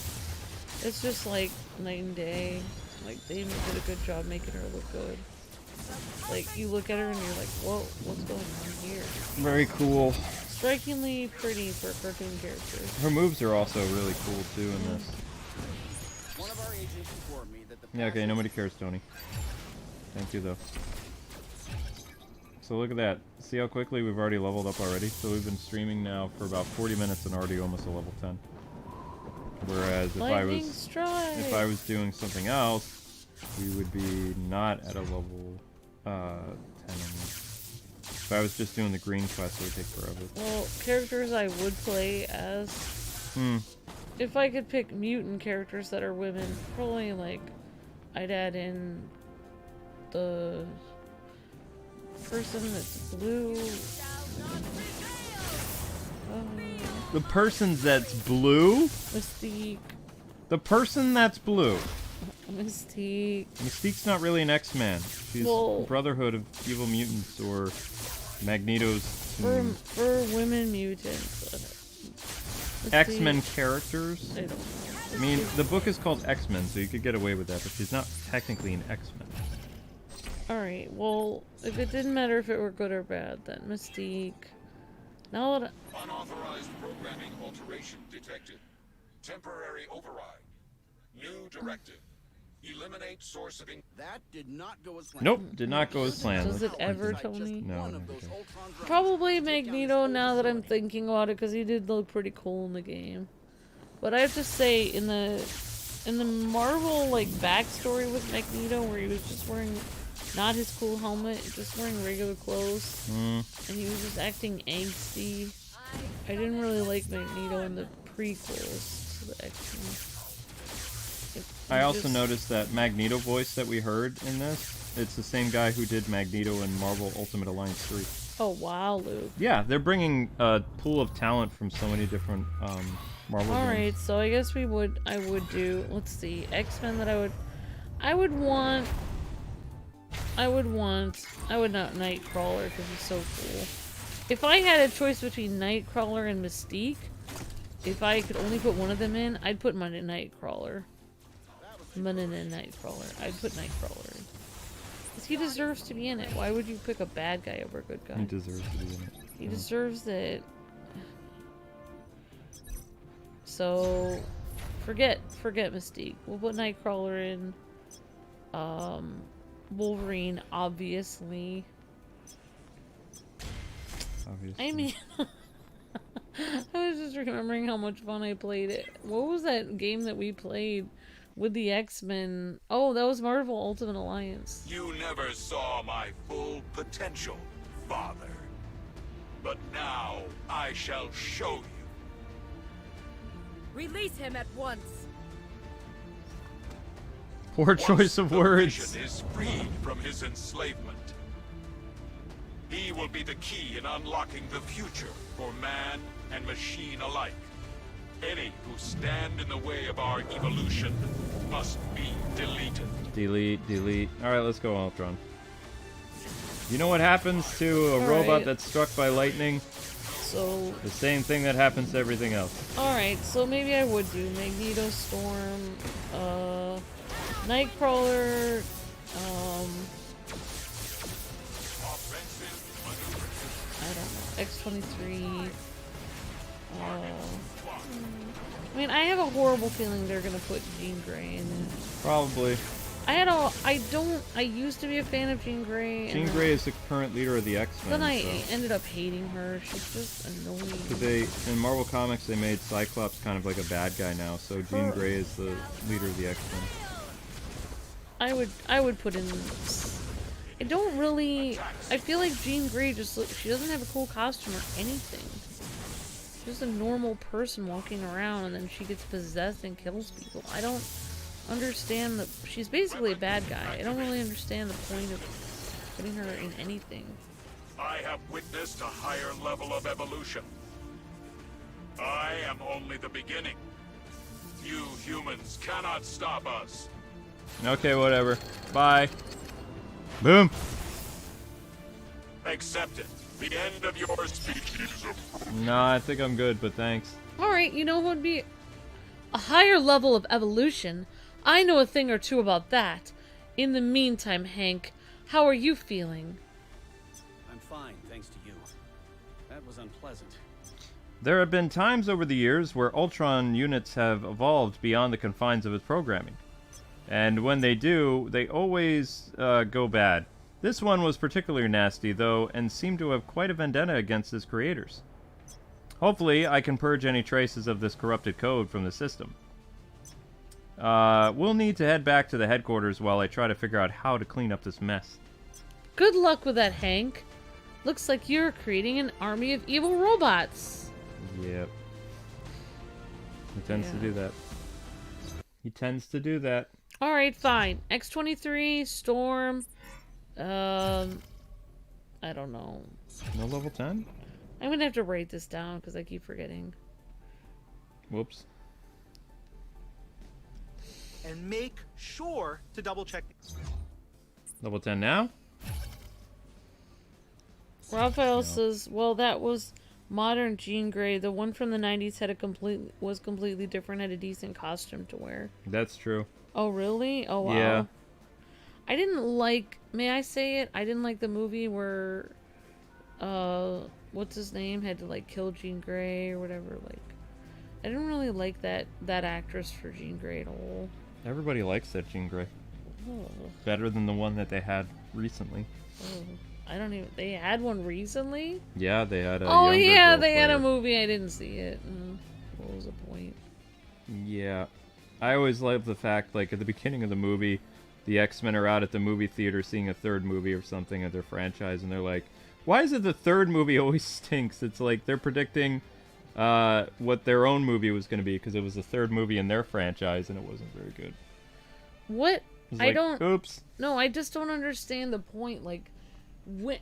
It's just like night and day. Like, they did a good job making her look good. Like, you look at her and you're like, whoa, what's going on here? Very cool. Strikingly pretty for a cartoon character. Her moves are also really cool too in this. One of our agents informed me that the Yeah, okay, nobody cares, Tony. Thank you, though. So look at that. See how quickly we've already leveled up already? So we've been streaming now for about 40 minutes and already almost a level 10. Whereas if I was doing something else, we would be not at a level 10 anymore. If I was just doing the green quest, it would take forever. Well, characters I would play as... If I could pick mutant characters that are women, probably, like, I'd add in the person that's blue. The person that's blue? Mystique. The person that's blue. Mystique. Mystique's not really an X-Man. She's Brotherhood of Evil Mutants or Magneto's team. For women mutants. X-Men characters? I don't know. I mean, the book is called X-Men, so you could get away with that, but she's not technically an X-Men. Alright, well, if it didn't matter if it were good or bad, then Mystique. Now that Unauthorized programming alteration detected. Temporary override. New directive. Eliminate source of... That did not go as planned. Nope, did not go as planned. Does it ever, Tony? No, no. Probably Magneto now that I'm thinking about it, because he did look pretty cool in the game. But I have to say, in the Marvel like backstory with Magneto, where he was just wearing not his cool helmet, just wearing regular clothes, and he was just acting angsty. I didn't really like Magneto in the prequels to the X-Men. I also noticed that Magneto voice that we heard in this, it's the same guy who did Magneto in Marvel Ultimate Alliance 3. Oh wow, Luke. Yeah, they're bringing a pool of talent from so many different Marvel games. Alright, so I guess I would do, let's see, X-Men that I would not Nightcrawler because he's so cool. If I had a choice between Nightcrawler and Mystique, if I could only put one of them in, I'd put my Nightcrawler. Nightcrawler. I'd put Nightcrawler in. Because he deserves to be in it. Why would you pick a bad guy over a good guy? He deserves to be in it. He deserves it. So, forget Mystique. We'll put Nightcrawler in. Wolverine, obviously. I mean, I was just remembering how much fun I played it. What was that game that we played with the X-Men? Oh, that was Marvel Ultimate Alliance. You never saw my full potential, Father. But now I shall show you. Release him at once. Poor choice of words. Is freed from his enslavement. He will be the key in unlocking the future for man and machine alike. Any who stand in the way of our evolution must be deleted. Delete, delete. Alright, let's go, Ultron. You know what happens to a robot that's struck by lightning? So... The same thing that happens to everything else. Alright, so maybe I would do Magneto, Storm, Nightcrawler, I don't know, X-23, I mean, I have a horrible feeling they're gonna put Jean Grey in it. Probably. I used to be a fan of Jean Grey. Jean Grey is the current leader of the X-Men. Then I ended up hating her. She's just annoying. Because in Marvel Comics, they made Cyclops kind of like a bad guy now, so Jean Grey is the leader of the X-Men. I would put in... I don't really... I feel like Jean Grey she doesn't have a cool costume or anything. She's just a normal person walking around, and then she gets possessed and kills people. I don't understand she's basically a bad guy. I don't really understand the point of putting her in anything. I have witnessed a higher level of evolution. I am only the beginning. You humans cannot stop us. Okay, whatever. Bye. Boom. Accept it. The end of your species. Nah, I think I'm good, but thanks. Alright, you know what would be a higher level of evolution? I know a thing or two about that. In the meantime, Hank, how are you feeling? I'm fine, thanks to you. That was unpleasant. There have been times over the years where Ultron units have evolved beyond the confines of its programming. And when they do, they always go bad. This one was particularly nasty, though, and seemed to have quite a vendetta against its creators. Hopefully, I can purge any traces of this corrupted code from the system. We'll need to head back to the headquarters while I try to figure out how to clean up this mess. Good luck with that, Hank. Looks like you're creating an army of evil robots. Yep. He tends to do that. He tends to do that. Alright, fine. X-23, Storm, I don't know. No level 10? I'm gonna have to write this down because I keep forgetting. Whoops. And make sure to double check. Level 10 now? Raphael says, well, that was modern Jean Grey. The one from the 90s was completely different, had a decent costume to wear. That's true. Oh, really? Oh, wow. Yeah. I didn't like, may I say it? I didn't like the movie where, what's his name? Had to, like, kill Jean Grey or whatever. Like, I didn't really like that actress for Jean Grey at all. Everybody likes that Jean Grey. Oh. Better than the one that they had recently. Oh. I don't even, they had one recently? Yeah, they had a Oh, younger yeah, girl they had a player. movie. I didn't see it. What was the point? Yeah. I always love the fact, like, at the beginning of the movie, the X-Men are out at the movie theater seeing a third movie or something of their franchise, and they're like, why is it the third movie always stinks? It's like they're predicting what their own movie was going to be, because it was the third movie in their franchise, and it wasn't very good. What? I don't... Oops. No, I just don't understand the point. Like,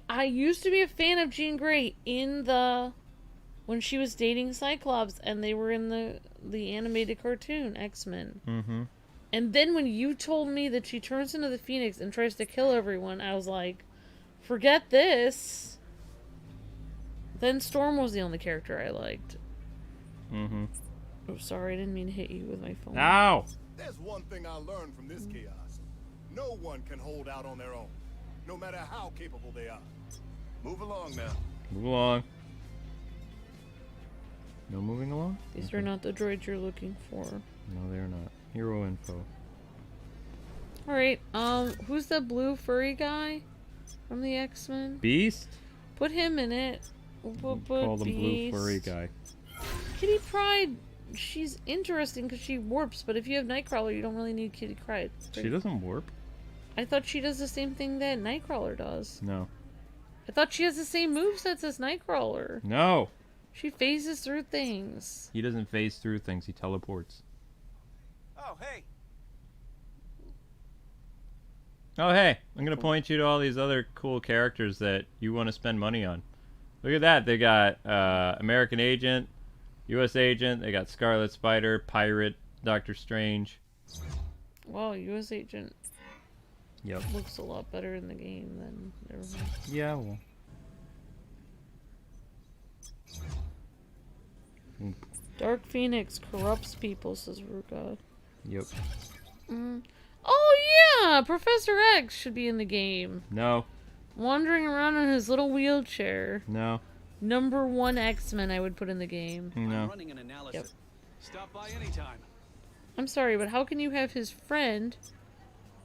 I used to be a fan of Jean Grey when she was dating Cyclops, and they were in the animated cartoon, X-Men. Mm-hmm. And then when you told me that she turns into the Phoenix and tries to kill everyone, I was like, forget this. Then Storm was the only character I liked. Mm-hmm. Oh, sorry, I didn't mean to hit you with my phone. Ow! There's one thing I learned from this chaos. No one can hold out on their own, no matter how capable they are. Move along now. Move along. No moving along? These are not the droids you're looking for. No, they're not. Hero info. Alright, who's the blue furry guy from the X-Men? Beast? Put him in it. Call the blue furry guy. Kitty Pryde, she's interesting because she warps, but if you have Nightcrawler, you don't really need Kitty Pryde. She doesn't warp. I thought she does the same thing that Nightcrawler does. No. I thought she has the same movesets as Nightcrawler. No. She phases through things. He doesn't phase through things, he teleports. Oh, hey. Oh, hey, I'm going to point you to all these other cool characters that you want to spend money on. Look at that. They got American Agent, U.S. Agent. They got Scarlet Spider, Pirate, Doctor Strange. Wow, U.S. Agent Yep. looks a lot better in the game than everyone. Yeah, well. Dark Phoenix corrupts people, says Ruka. Yep. Oh yeah, Professor X should be in the game. No. Wandering around in his little wheelchair. No. Number 1 X-Men I would put in the game. No. I'm running an analysis. Yep. Stop by anytime. I'm sorry, but how can you have his friend,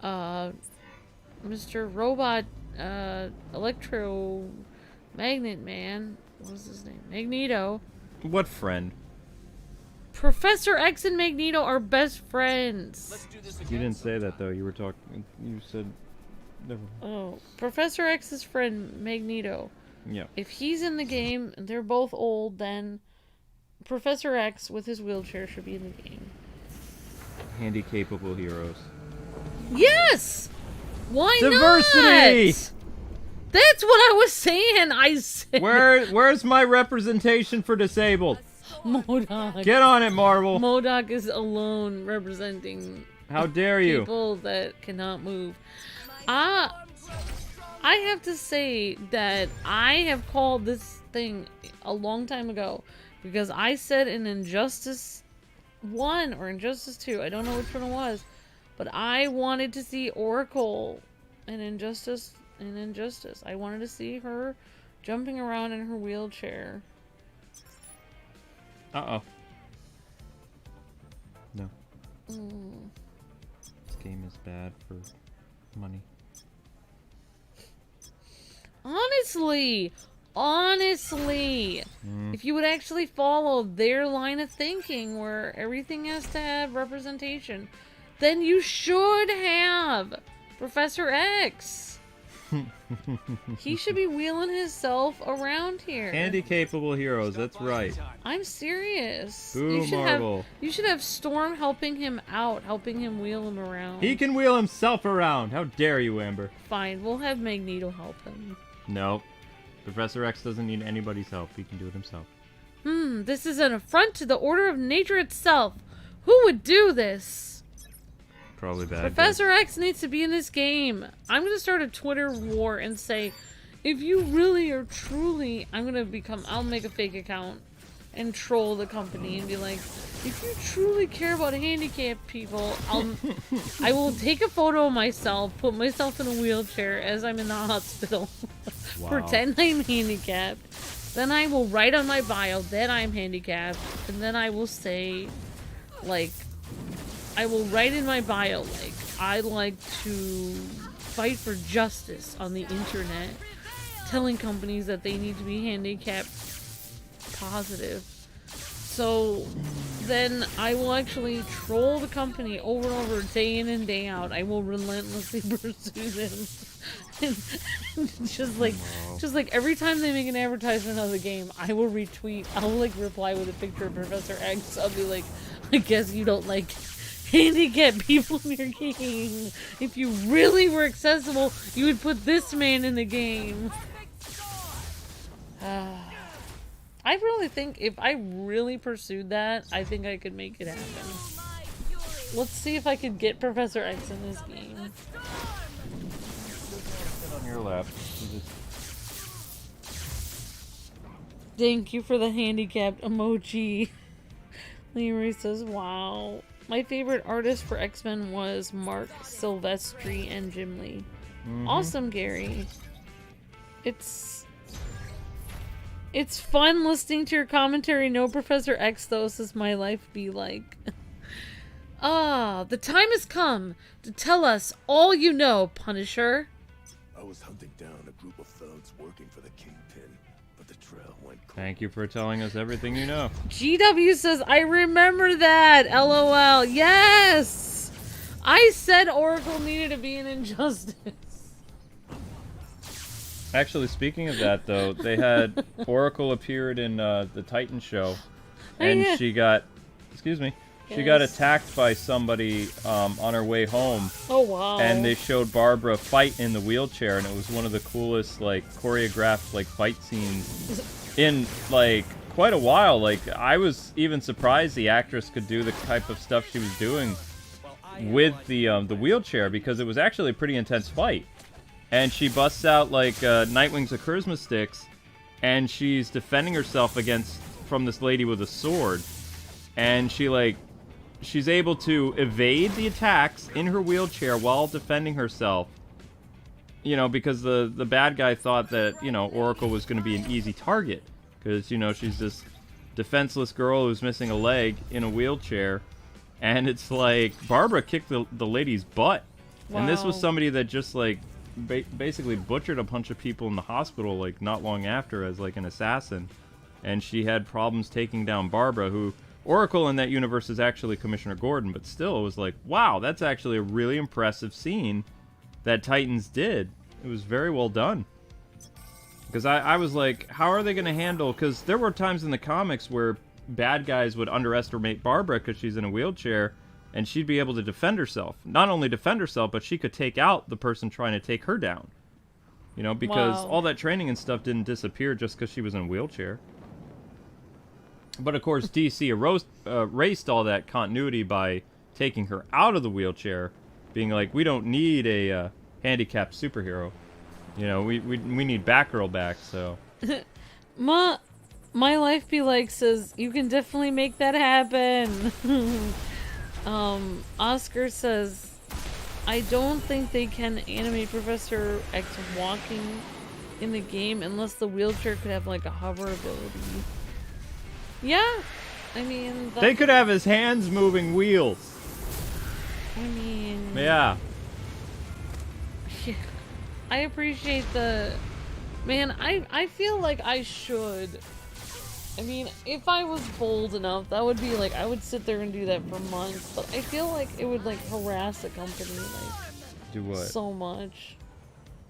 Mr. Robot, Electro Magnet Man, what was his name? Magneto. What friend? Professor X and Magneto are best friends. Let's do this You again. didn't say that, though. You were talking... You said... Never. Oh, Professor X's friend, Magneto. Yeah. If he's in the game and they're both old, then Professor X with his wheelchair should be in the game. Handy-capable heroes. Yes! Why Diversity! not? That's what I was saying. I said... Where's my representation for disabled? MODOK. Get on it, Marvel. MODOK is alone representing How dare you? people that cannot move. I have to say that I have called this thing a long time ago because I said in Injustice 1 or Injustice 2, I don't know which one it was, but I wanted to see Oracle in Injustice. I wanted to see her jumping around in her wheelchair. Uh-oh. No. This game is bad for money. Honestly, if you would actually follow their line of thinking where everything has to have representation, then you should have Professor X. He should be wheeling himself around here. Handy-capable heroes, that's right. I'm serious. Boo, Marvel. You should have Storm helping him out, helping him wheel him around. He can wheel himself around. How dare you, Amber? Fine, we'll have Magneto help him. No. Professor X doesn't need anybody's help. He can do it himself. This is an affront to the order of nature itself. Who would do this? Probably bad. Professor X needs to be in this game. I'm gonna start a Twitter war and say, if you really are truly, I'll make a fake account and troll the company and be like, if you truly care about handicapped people, I will take a photo of myself, put myself in a wheelchair as I'm in the hospital, pretend I'm handicapped, then I will write on my bio that I'm handicapped, and then I will say, like, I will write in my bio, like, I like to fight for justice on the internet, telling companies that they need to be handicapped positive. So then I will actually troll the company over and over, day in and day out. I will relentlessly pursue them. And just like every time they make an advertisement of the game, I will retweet. I'll like reply with a picture of Professor X. I'll be like, I guess you don't like handicapped people in your game. If you really were accessible, you would put this man in the game. I really think if I really pursued that, I think I could make it happen. Let's see if I could get Professor X in this game. Sit on your lap. Thank you for the handicapped emoji. Leroy says, wow. My favorite artist for X-Men was Mark Silvestri and Jim Lee. Awesome, Gary. It's fun listening to your commentary. No Professor X, though, says my life be like. The time has come to tell us all you know, Punisher. I was hunting down a group of thugs working for the Kingpin, but the trail went cold. Thank you for telling us everything you know. GW says, I remember that. LOL. Yes! I said Oracle needed to be an Injustice. Actually, speaking of that, though, they had Oracle appeared in the Titan show, and she got, excuse me, She got Yes. attacked by somebody on her way home. Oh, wow. And they showed Barbara fight in the wheelchair, and it was one of the coolest, like, choreographed, like, fight scenes in, like, quite a while. Like, I was even surprised the actress could do the type of stuff she was doing with the wheelchair, because it was actually a pretty intense fight. And she busts out, like, Nightwing's charisma sticks, and she's defending herself from this lady with a sword. And she's able to evade the attacks in her wheelchair while defending herself. You know, because the bad guy thought that, you know, Oracle was going to be an easy target. Because, you know, she's this defenseless girl who's missing a leg in a wheelchair. And it's like, Barbara kicked the lady's butt. Wow. And this was somebody that just, like, basically butchered a bunch of people in the hospital, like, not long after as, like, an assassin. And she had problems taking down Barbara, who... Oracle in that universe is actually Commissioner Gordon, but still, it was like, wow, that's actually a really impressive scene that Titans did. It was very well done. Because I was like, how are they going to handle... Because there were times in the comics where bad guys would underestimate Barbara because she's in a wheelchair, and she'd be able to defend herself. Not only defend herself, but she could take out the person trying to take her down. You know, because all that training and stuff didn't disappear just because she was in a wheelchair. But, of course, DC erased all that continuity by taking her out of the wheelchair, being like, we don't need a handicapped superhero. You know, we need Batgirl back, so... My Life Be Like says, you can definitely make that happen. Oscar says, I don't think they can animate Professor X walking in the game unless the wheelchair could have, like, a hover ability. Yeah, I mean... They could have his hands moving wheels. I mean... Yeah. I appreciate the... Man, I feel like I should... I mean, if I was bold enough, that would be like... I would sit there and do that for months, but I feel like it would, like, harass a company, like... Do what? So much.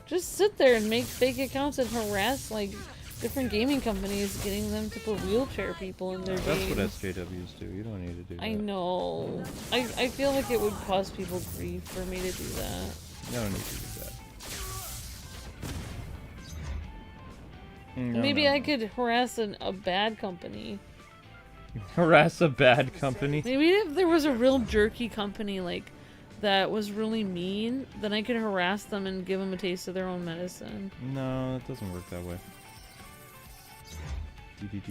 Just sit there and make fake accounts and harass, like... different gaming companies, getting them to put wheelchair people in their games. That's what SJWs do. You don't need to do that. I know. I feel like it would cause people grief for me to do that. You don't need to do that. Maybe I could harass a bad company. Harass a bad company? Maybe if there was a real jerky company, like, that was really mean, then I could harass them and give them a taste of their own medicine. No, it doesn't work that way.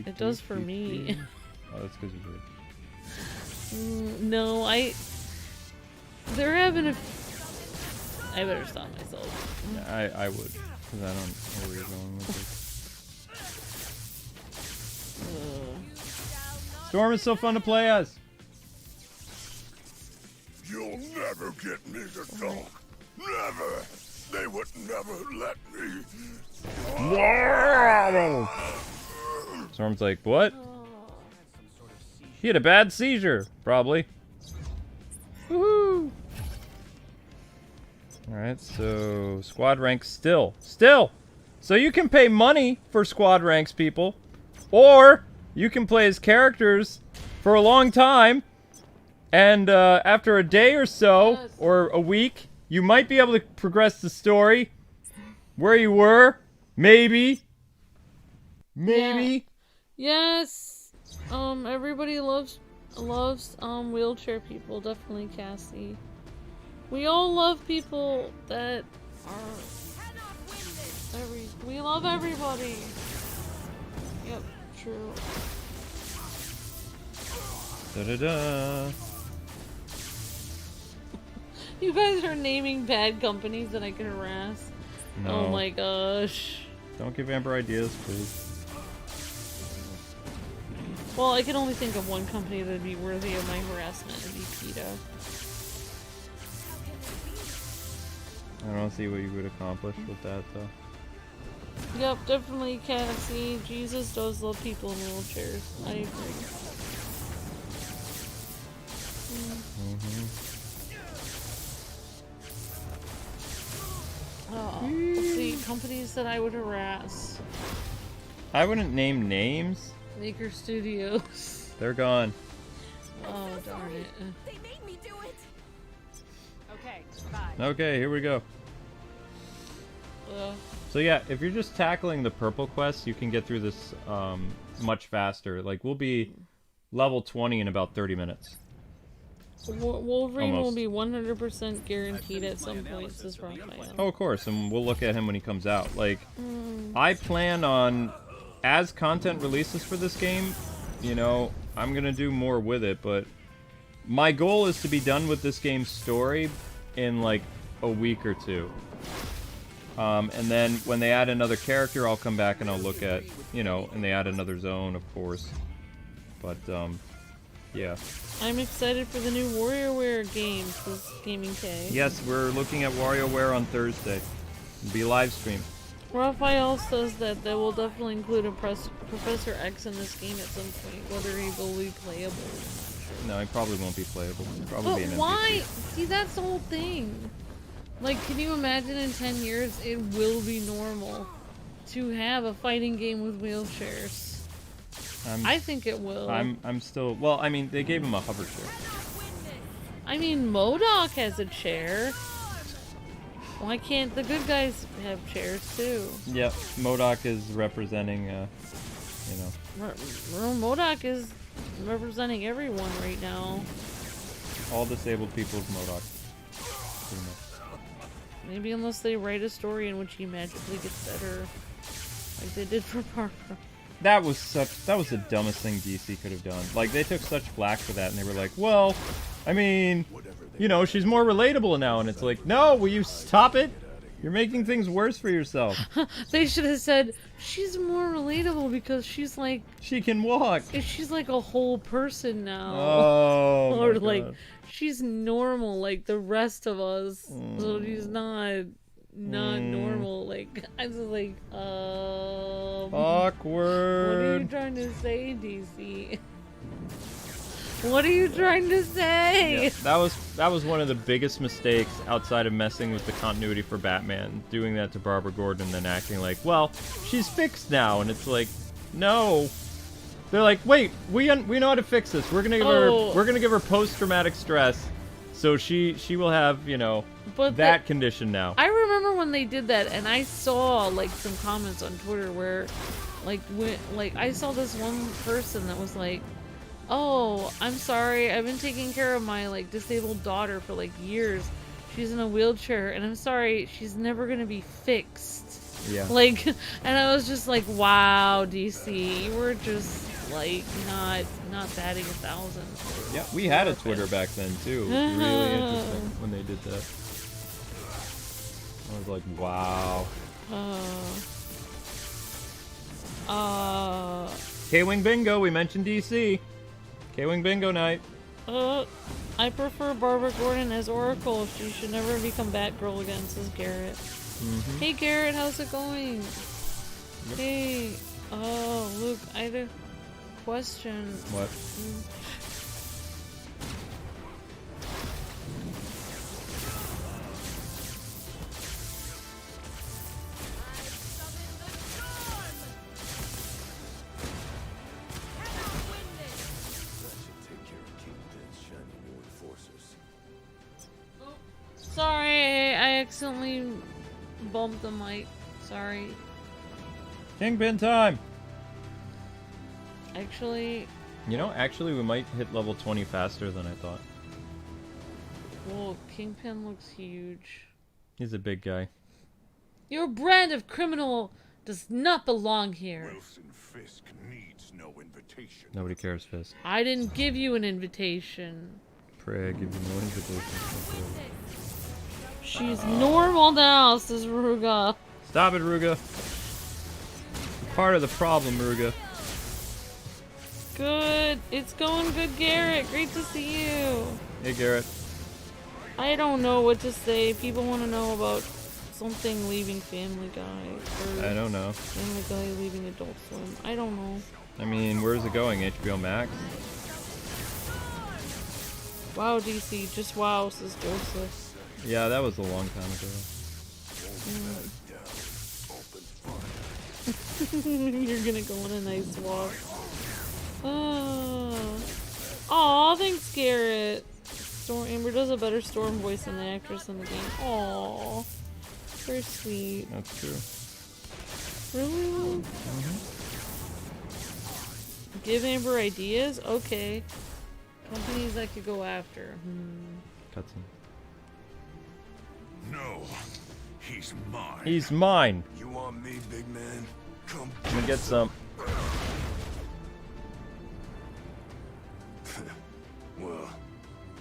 It does for me. Oh, that's because you're good. No, they're having a... I better stop myself. Yeah, I would. Because I don't know where you're going with this. Storm is so fun to play as. You'll never get me to talk. Never. They would never let me. Storm's like, what? He had a bad seizure, probably. Woohoo! Alright, so squad ranks still. So you can pay money for squad ranks, people. Or you can play as characters for a long time. And after a day or so, or a week, you might be able to progress the story where you were. Maybe. Yeah. Yes. Everybody loves wheelchair people. Definitely, Cassie. We all love people that are... We love everybody. Yep, true. Da-da-da. You guys are naming bad companies that I can harass. No. Oh my gosh. Don't give Amber ideas, please. Well, I can only think of one company that would be worthy of my harassment. It'd be PETA. I don't see what you would accomplish with that, though. Yep, definitely Cassie. Jesus does love people in wheelchairs. I agree. Oh, let's see. Companies that I would harass. I wouldn't name names. Maker Studios. They're gone. Oh, darn it. They made me do it. Okay, bye. Okay, here we go. Ugh. So yeah, if you're just tackling the purple quests, you can get through this much faster. Like, we'll be level 20 in about 30 minutes. Wolverine will Almost. be 100% guaranteed at some point, says Raphael. Oh, of course, and we'll look at him when he comes out. Like, I plan on, as content releases for this game, you know, I'm gonna do more with it, but my goal is to be done with this game's story in, like, a week or two. And then when they add another character, I'll come back and I'll look at, you know, and they add another zone, of course. But, yeah. I'm excited for the new WarioWare game, says Gaming K. Yes, we're looking at WarioWare on Thursday. It'll be live stream. Raphael says that they will definitely include a Professor X in this game at some point, whether he will be playable. No, he probably won't be playable. Probably But be an why? NPC. See, that's the whole thing. Like, can you imagine in 10 years it will be normal to have a fighting game with wheelchairs? I think it will. I'm still. Well, I mean, they gave him a hover chair. I mean, MODOK has a chair. Why can't the good guys have chairs too? Yep, MODOK is representing, you know, MODOK is representing everyone right now. all disabled people of MODOK. Pretty much. Maybe unless they write a story in which he magically gets better, like they did for Parker. That was the dumbest thing DC could have done. Like, they took such flack for that, and they were like, well, I mean, you know, she's more relatable now, and it's like, no, will you stop it? You're making things worse for yourself. They should have said, she's more relatable because she's like... She can walk. She's like a whole person now. Oh, or my like, God. she's normal like the rest of us. So she's not normal. Like, I was like, Awkward. What are you trying to say, DC? What are you trying to say? Yeah, that was one of the biggest mistakes outside of messing with the continuity for Batman, doing that to Barbara Gordon and then acting like, well, she's fixed now, and it's like, no. They're like, wait, we know how to fix this. We're gonna give her post-traumatic stress, so she will have, you know, that condition now. I remember when they did that, and I saw like some comments on Twitter where, like, I saw this one person that was like, oh, I'm sorry, I've been taking care of my, like, disabled daughter for, like, years. She's in a wheelchair, and I'm sorry, she's never gonna be fixed. Yeah. Like, and I was just like, wow, DC, you were just, like, not batting 1,000. Yeah, we had a Twitter back then, too. It was really interesting when they did that. I was like, wow. K-Wing Bingo, we mentioned DC. K-Wing Bingo night. I prefer Barbara Gordon as Oracle. She should never become Batgirl again, says Garrett. Mm-hmm. Hey Garrett, how's it going? Yep. Hey, oh look, I had a question. What? Sorry, I accidentally bumped the mic. Sorry. Kingpin time! Actually... You know, actually we might hit level 20 faster than I thought. Whoa, Kingpin looks huge. He's a big guy. Your brand of criminal does not belong here. Wilson Fisk needs no invitation. Nobody cares, Fist. I didn't give you an invitation. Pray I give you no invitation. She's normal now, says Ruga. Stop it, Ruga. You're part of the problem, Ruga. Good. It's going good, Garrett. Great to see you. Hey, Garrett. I don't know what to say. People want to know about something leaving Family Guy. Or I don't know. Family Guy leaving Adult Swim. I don't know. I mean, where's it going? HBO Max? Wow, DC. Just wow, says Joseph. Yeah, that was a long time ago. You're gonna go on a nice walk. Oh. Aw, thanks, Garrett. Amber does a better Storm voice than the actress in the game. Aw, very sweet. That's true. Really? Give Amber ideas? Okay. Companies I could go after. Cutscene. No, he's mine. He's mine. You want me, big man? Come. Let me get some. Well,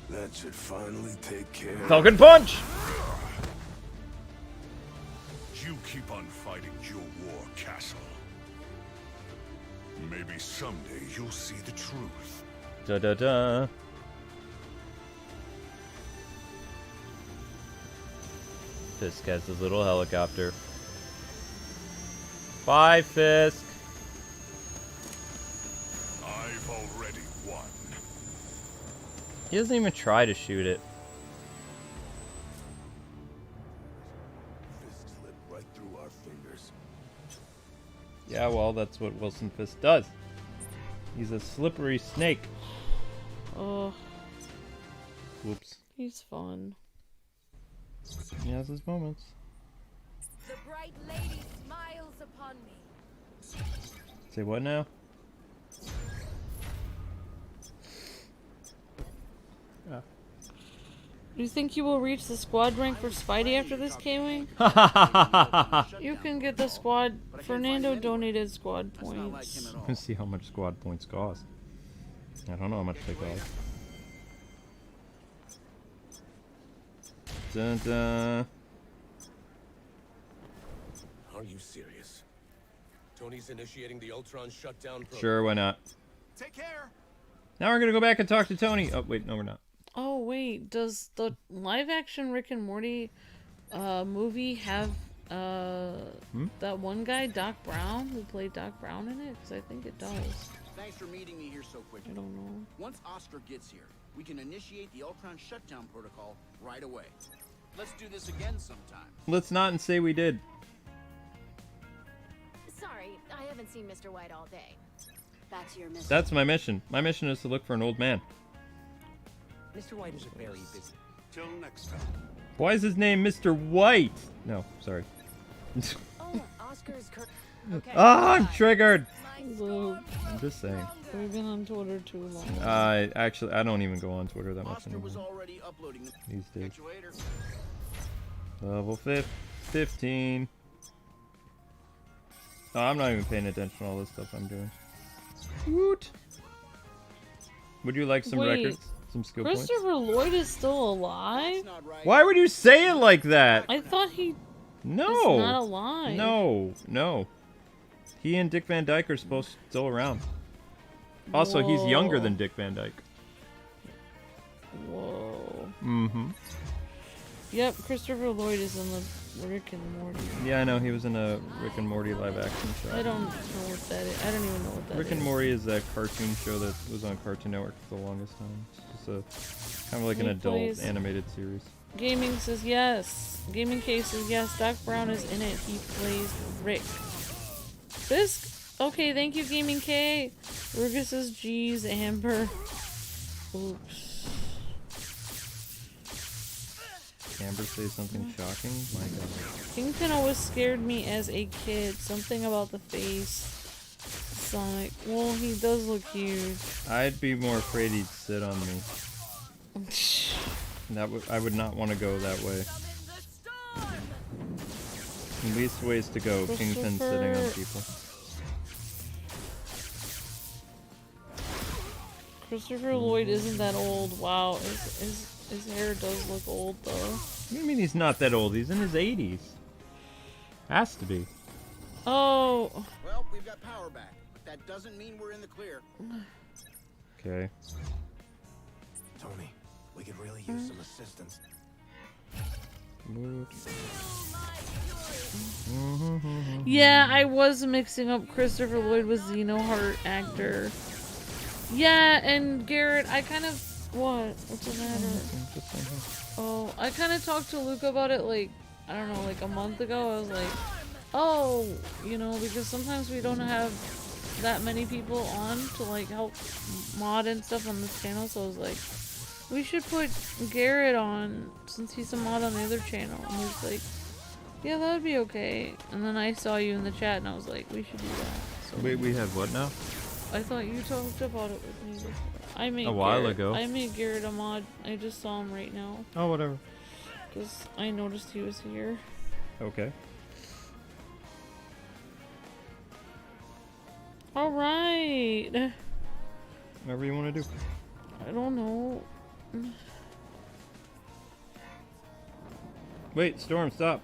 that should finally take care of... Falcon Punch! You keep on fighting your war, Castle. Maybe someday you'll see the truth. Da da da. Fisk has his little helicopter. Bye, Fisk. I've already won. He doesn't even try to shoot it. Fist slipped right through our fingers. Yeah, well, that's what Wilson Fisk does. He's a slippery snake. Oh, Whoops. he's fun. He has his moments. The bright lady smiles upon me. Say what now? Do you think you will reach the squad rank for Spidey after this, K-Wing? You can get the squad. Fernando donated squad points. Let's see how much squad points cost. I don't know how much they cost. Dun, dun. Are you serious? Tony's initiating the Ultron shutdown program. Sure, why not? Take care. Now we're gonna go back and talk to Tony. Oh, wait, no, we're not. Oh wait, does the live-action Rick and Morty movie have that one guy, Doc Brown, who played Doc Brown in it? Because I think it does. Thanks for meeting me here so quickly. I don't know. Once Oscar gets here, we can initiate the Ultron shutdown protocol right away. Let's do this again sometime. Let's not and say we did. Sorry, I haven't seen Mr. White all day. Back to your mission. That's my mission. My mission is to look for an old man. Mr. White is very busy. Till next time. Why is his name Mr. White? No, sorry. Oh, Oscar's okay. I'm triggered! Luke, I'm just saying. we've been on Twitter too long. Actually, I don't even go on Twitter that much Oscar anymore was already uploading these days. Catch you later. Level 15. Oh, I'm not even paying attention to all this stuff I'm doing. Woot! Would you like some Wait, records? Some skill points? Christopher Lloyd is still alive? Why would you say it like that? I thought he No! is not alive. No. He and Dick Van Dyke are supposed to still around. Also, he's younger than Dick Van Dyke. Whoa. Mm-hmm. Yep, Christopher Lloyd is in the Rick and Morty. Yeah, I know. He was in a Rick and Morty live-action show. I don't know what that is. I don't even know what that is. Rick and Morty is that cartoon show that was on Cartoon Network for the longest time. It's a kind of like an adult animated series. Gaming says yes. Gaming Case says yes. Doc Brown is in it. He plays Rick. Fisk? Okay, thank you, Gaming K. Rugus says geez, Amber. Oops. Amber say something shocking? My god. Kingpin always scared me as a kid. Something about the face. Sonic. Well, he does look huge. I'd be more afraid he'd sit on me. I would not want to go that way. Least ways to go. Kingpin sitting on people. Christopher Lloyd isn't that old. Wow, his hair does look old though. What do you mean he's not that old? He's in his 80s. Has to be. Oh. Well, we've got power back, but that doesn't mean we're in the clear. Okay. Tony, we could really use some assistance. Yeah, I was mixing up Christopher Lloyd with Xenoheart actor. Yeah, and Garrett, I kind of... What? What's the matter? Oh, I kind of talked to Luke about it, like, I don't know, like a month ago. I was like, oh, you know, because sometimes we don't have that many people on to like help mod and stuff on this channel, so I was like, we should put Garrett on since he's a mod on the other channel. And he was like, yeah, that would be okay. And then I saw you in the chat and I was like, we should do that. So Wait, we have what now? I thought you talked about it with me before. I made A while Garrett, ago. I made Garrett a mod. I just saw him right now. Oh, whatever. Because I noticed he was here. Okay. Alright. Whatever you want to do. I don't know. Wait, Storm, stop.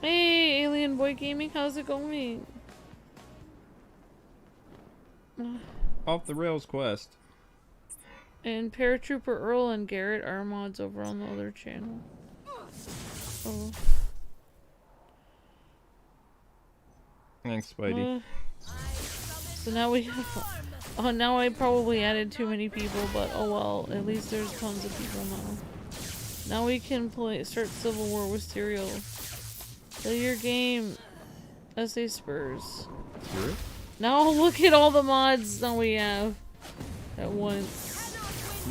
Hey, Alien Boy Gaming, how's it going? Off the Rails quest. And Paratrooper Earl and Garrett are mods over on the other channel. Oh. Thanks, Spidey. So now we have... Oh, now I probably added too many people, but oh well. At least there's tons of people now. Now we can start Civil War with Serial. Play your game. SA Spurs. Sure. Now look at all the mods that we have at once.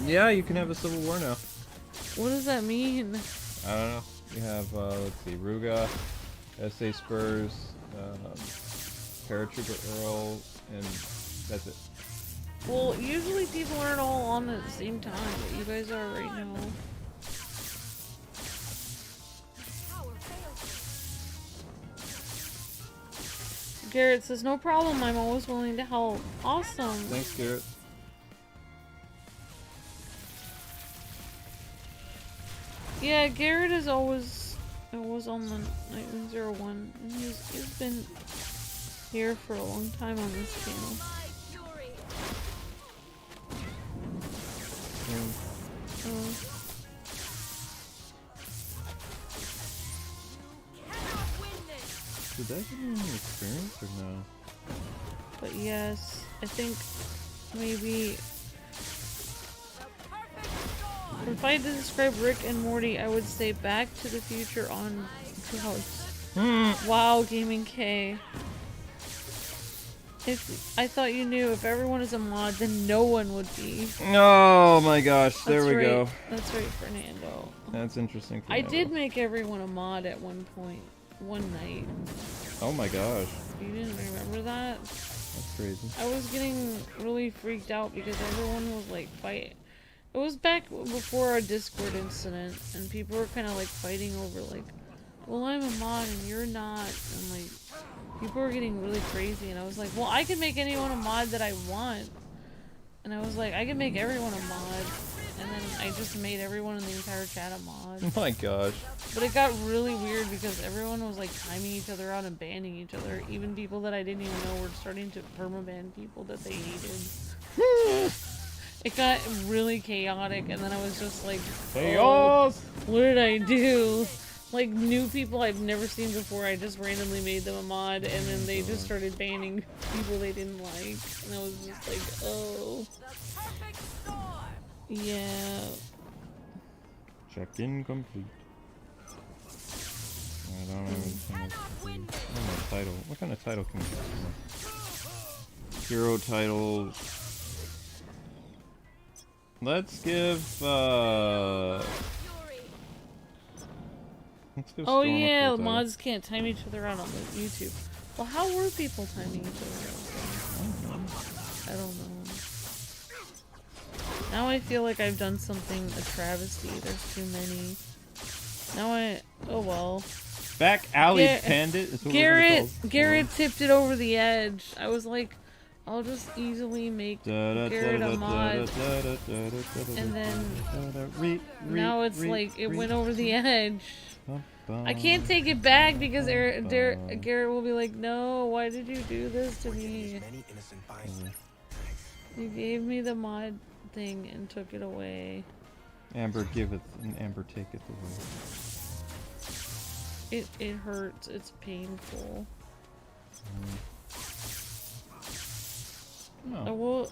Yeah, you can have a Civil War now. What does that mean? I don't know. You have, let's see, Ruga, SA Spurs, Paratrooper Earl, and that's it. Well, usually people aren't all on at the same time, but you guys are right now. Garrett says, no problem, I'm always willing to help. Awesome. Thanks, Garrett. Yeah, Garrett is always on the Nightwing 01, and he's been here for a long time on this channel. Did that give me any experience or no? But yes, I think maybe if I had to describe Rick and Morty, I would say Back to the Future on drugs. Wow, Gaming K. I thought you knew if everyone is a mod, then no one would be. Oh my gosh, there we go. That's right, Fernando. That's interesting. I did make everyone a mod at one point, one night. Oh my gosh. You didn't remember that? That's crazy. I was getting really freaked out because everyone was like fighting. It was back before our Discord incident, and people were kind of like fighting over like, well, I'm a mod and you're not, and like people were getting really crazy, and I was like, well, I can make anyone a mod that I want, and I was like, I can make everyone a mod, and then I just made everyone in the entire chat a mod. Oh my gosh. But it got really weird because everyone was like timing each other out and banning each other. Even people that I didn't even know were starting to permaban people that they hated. It got really chaotic, and then I was just like, chaos! Oh, what did I do? Like, new people I've never seen before, I just randomly made them a mod, and then they just started banning people they didn't like. And I was just like, oh. Yeah. Check-in complete. I don't know what title. What kind of title can we get? Hero title. Let's give Oh Storm yeah, a cool mods can't time each other out on YouTube. Well, how were people timing each other out? I don't know. Now I feel like I've done something a travesty. There's too many. Now oh well. Back alley Pandit is what Garrett tipped it over the edge. I was like, I'll just easily make Garrett a mod, and then now it's like it went over the edge. I can't take it back because Garrett will be like, no, why did you do this to me? You gave me the mod thing and took it away. Amber giveth and Amber taketh away. It hurts. It's painful. No.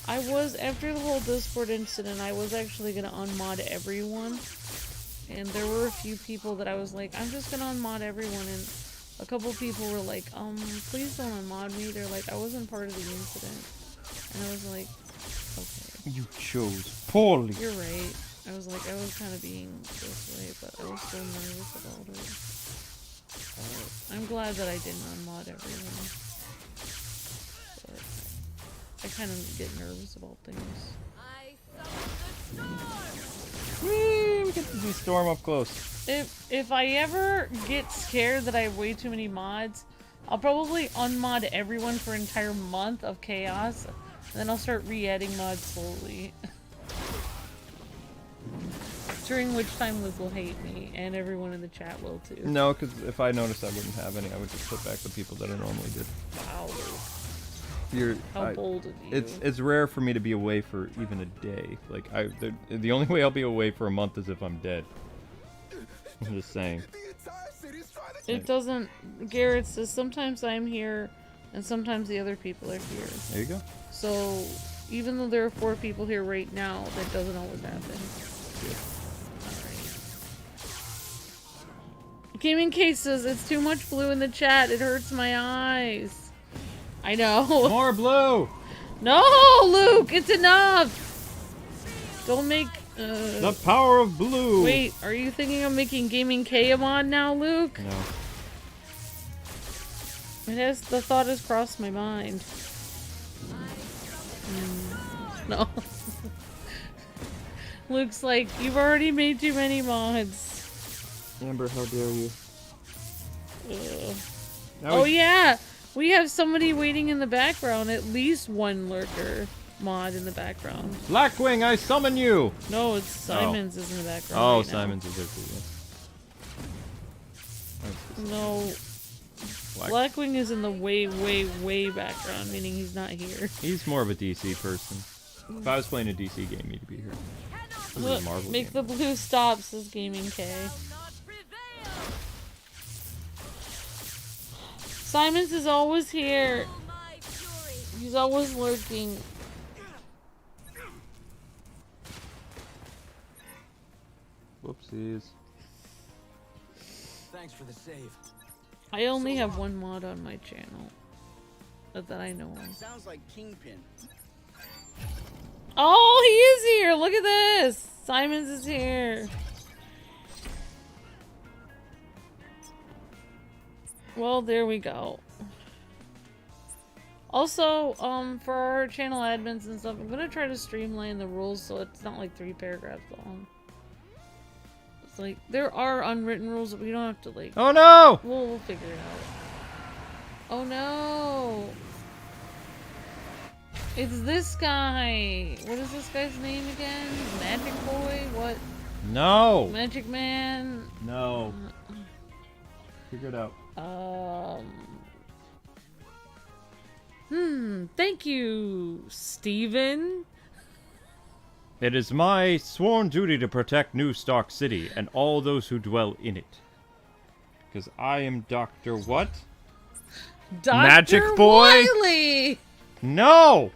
I was after the whole Discord incident. I was actually gonna unmod everyone, and there were a few people that I was like, I'm just gonna unmod everyone, and a couple people were like, please don't unmod me. They're like, I wasn't part of the incident. And I was like, okay. You chose poorly. You're right. I was like, I was kind of being this way, but I was still nervous about it. I'm glad that I didn't unmod everyone. But I kind of get nervous about things. Whee! We get to see Storm up close. If I ever get scared that I have way too many mods, I'll probably unmod everyone for an entire month of chaos, and then I'll start re-adding mods slowly. During which time Luke will hate me, and everyone in the chat will too. No, because if I noticed I wouldn't have any, I would just put back the people that I normally did. Wow. How bold of you. It's rare for me to be away for even a day. Like the only way I'll be away for a month is if I'm dead. I'm just saying. It doesn't. Garrett says sometimes I'm here, and sometimes the other people are here. There you go. So even though there are 4 people here right now, that doesn't always happen. Yeah. Gaming Case says it's too much blue in the chat. It hurts my eyes. I know. More blue. No, Luke, it's enough. Don't make. The power of blue. Wait, are you thinking of making Gaming K a mod now, Luke? No. The thought has crossed my mind. No. Luke's like, you've already made too many mods. Amber, how dare you? Oh yeah, we have somebody waiting in the background. At least one lurker mod in the background. Blackwing, I summon you. No, it's Simon's is in the background. Oh, right now. Simon's is there too. Yeah. No, Blackwing is in the way background, meaning he's not here. He's more of a DC person. If I was playing a DC game, he'd be here. This is a Marvel Make game. the blue stop, says Gaming K. Simon's is always here. He's always lurking. Whoopsies. Thanks for the save. I only have one mod on my channel that I know of. Sounds like Kingpin. Oh, he is here! Look at this! Simon's is here. Well, there we go. Also, for our channel admins and stuff, I'm gonna try to streamline the rules so it's not like 3 paragraphs long. It's like, there are unwritten rules that we don't have to like... Oh no! We'll figure it out. Oh no! It's this guy! What is this guy's name again? Magic Boy? What? No! Magic Man? No. Figure it out. Thank you, Steven. It is my sworn duty to protect New Stark City and all those who dwell in it. Because I am Dr. what? Dr. Magic Boy? Wiley! No!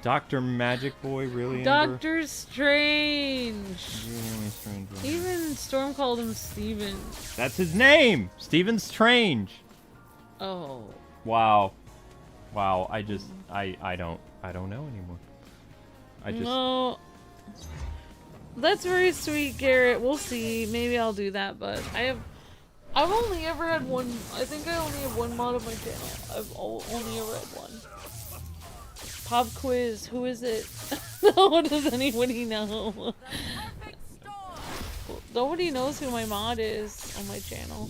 Dr. Magic Boy, really, Amber? Doctor Strange. Really strange. Even Storm called him Steven. That's his name! Stephen Strange. Oh. Wow. Wow, I don't know anymore. No. That's very sweet, Garrett. We'll see. Maybe I'll do that, but I've only ever had one. I think I only have one mod on my channel. I've only ever had one. Pop quiz. Who is it? No, does anybody know? Nobody knows who my mod is on my channel.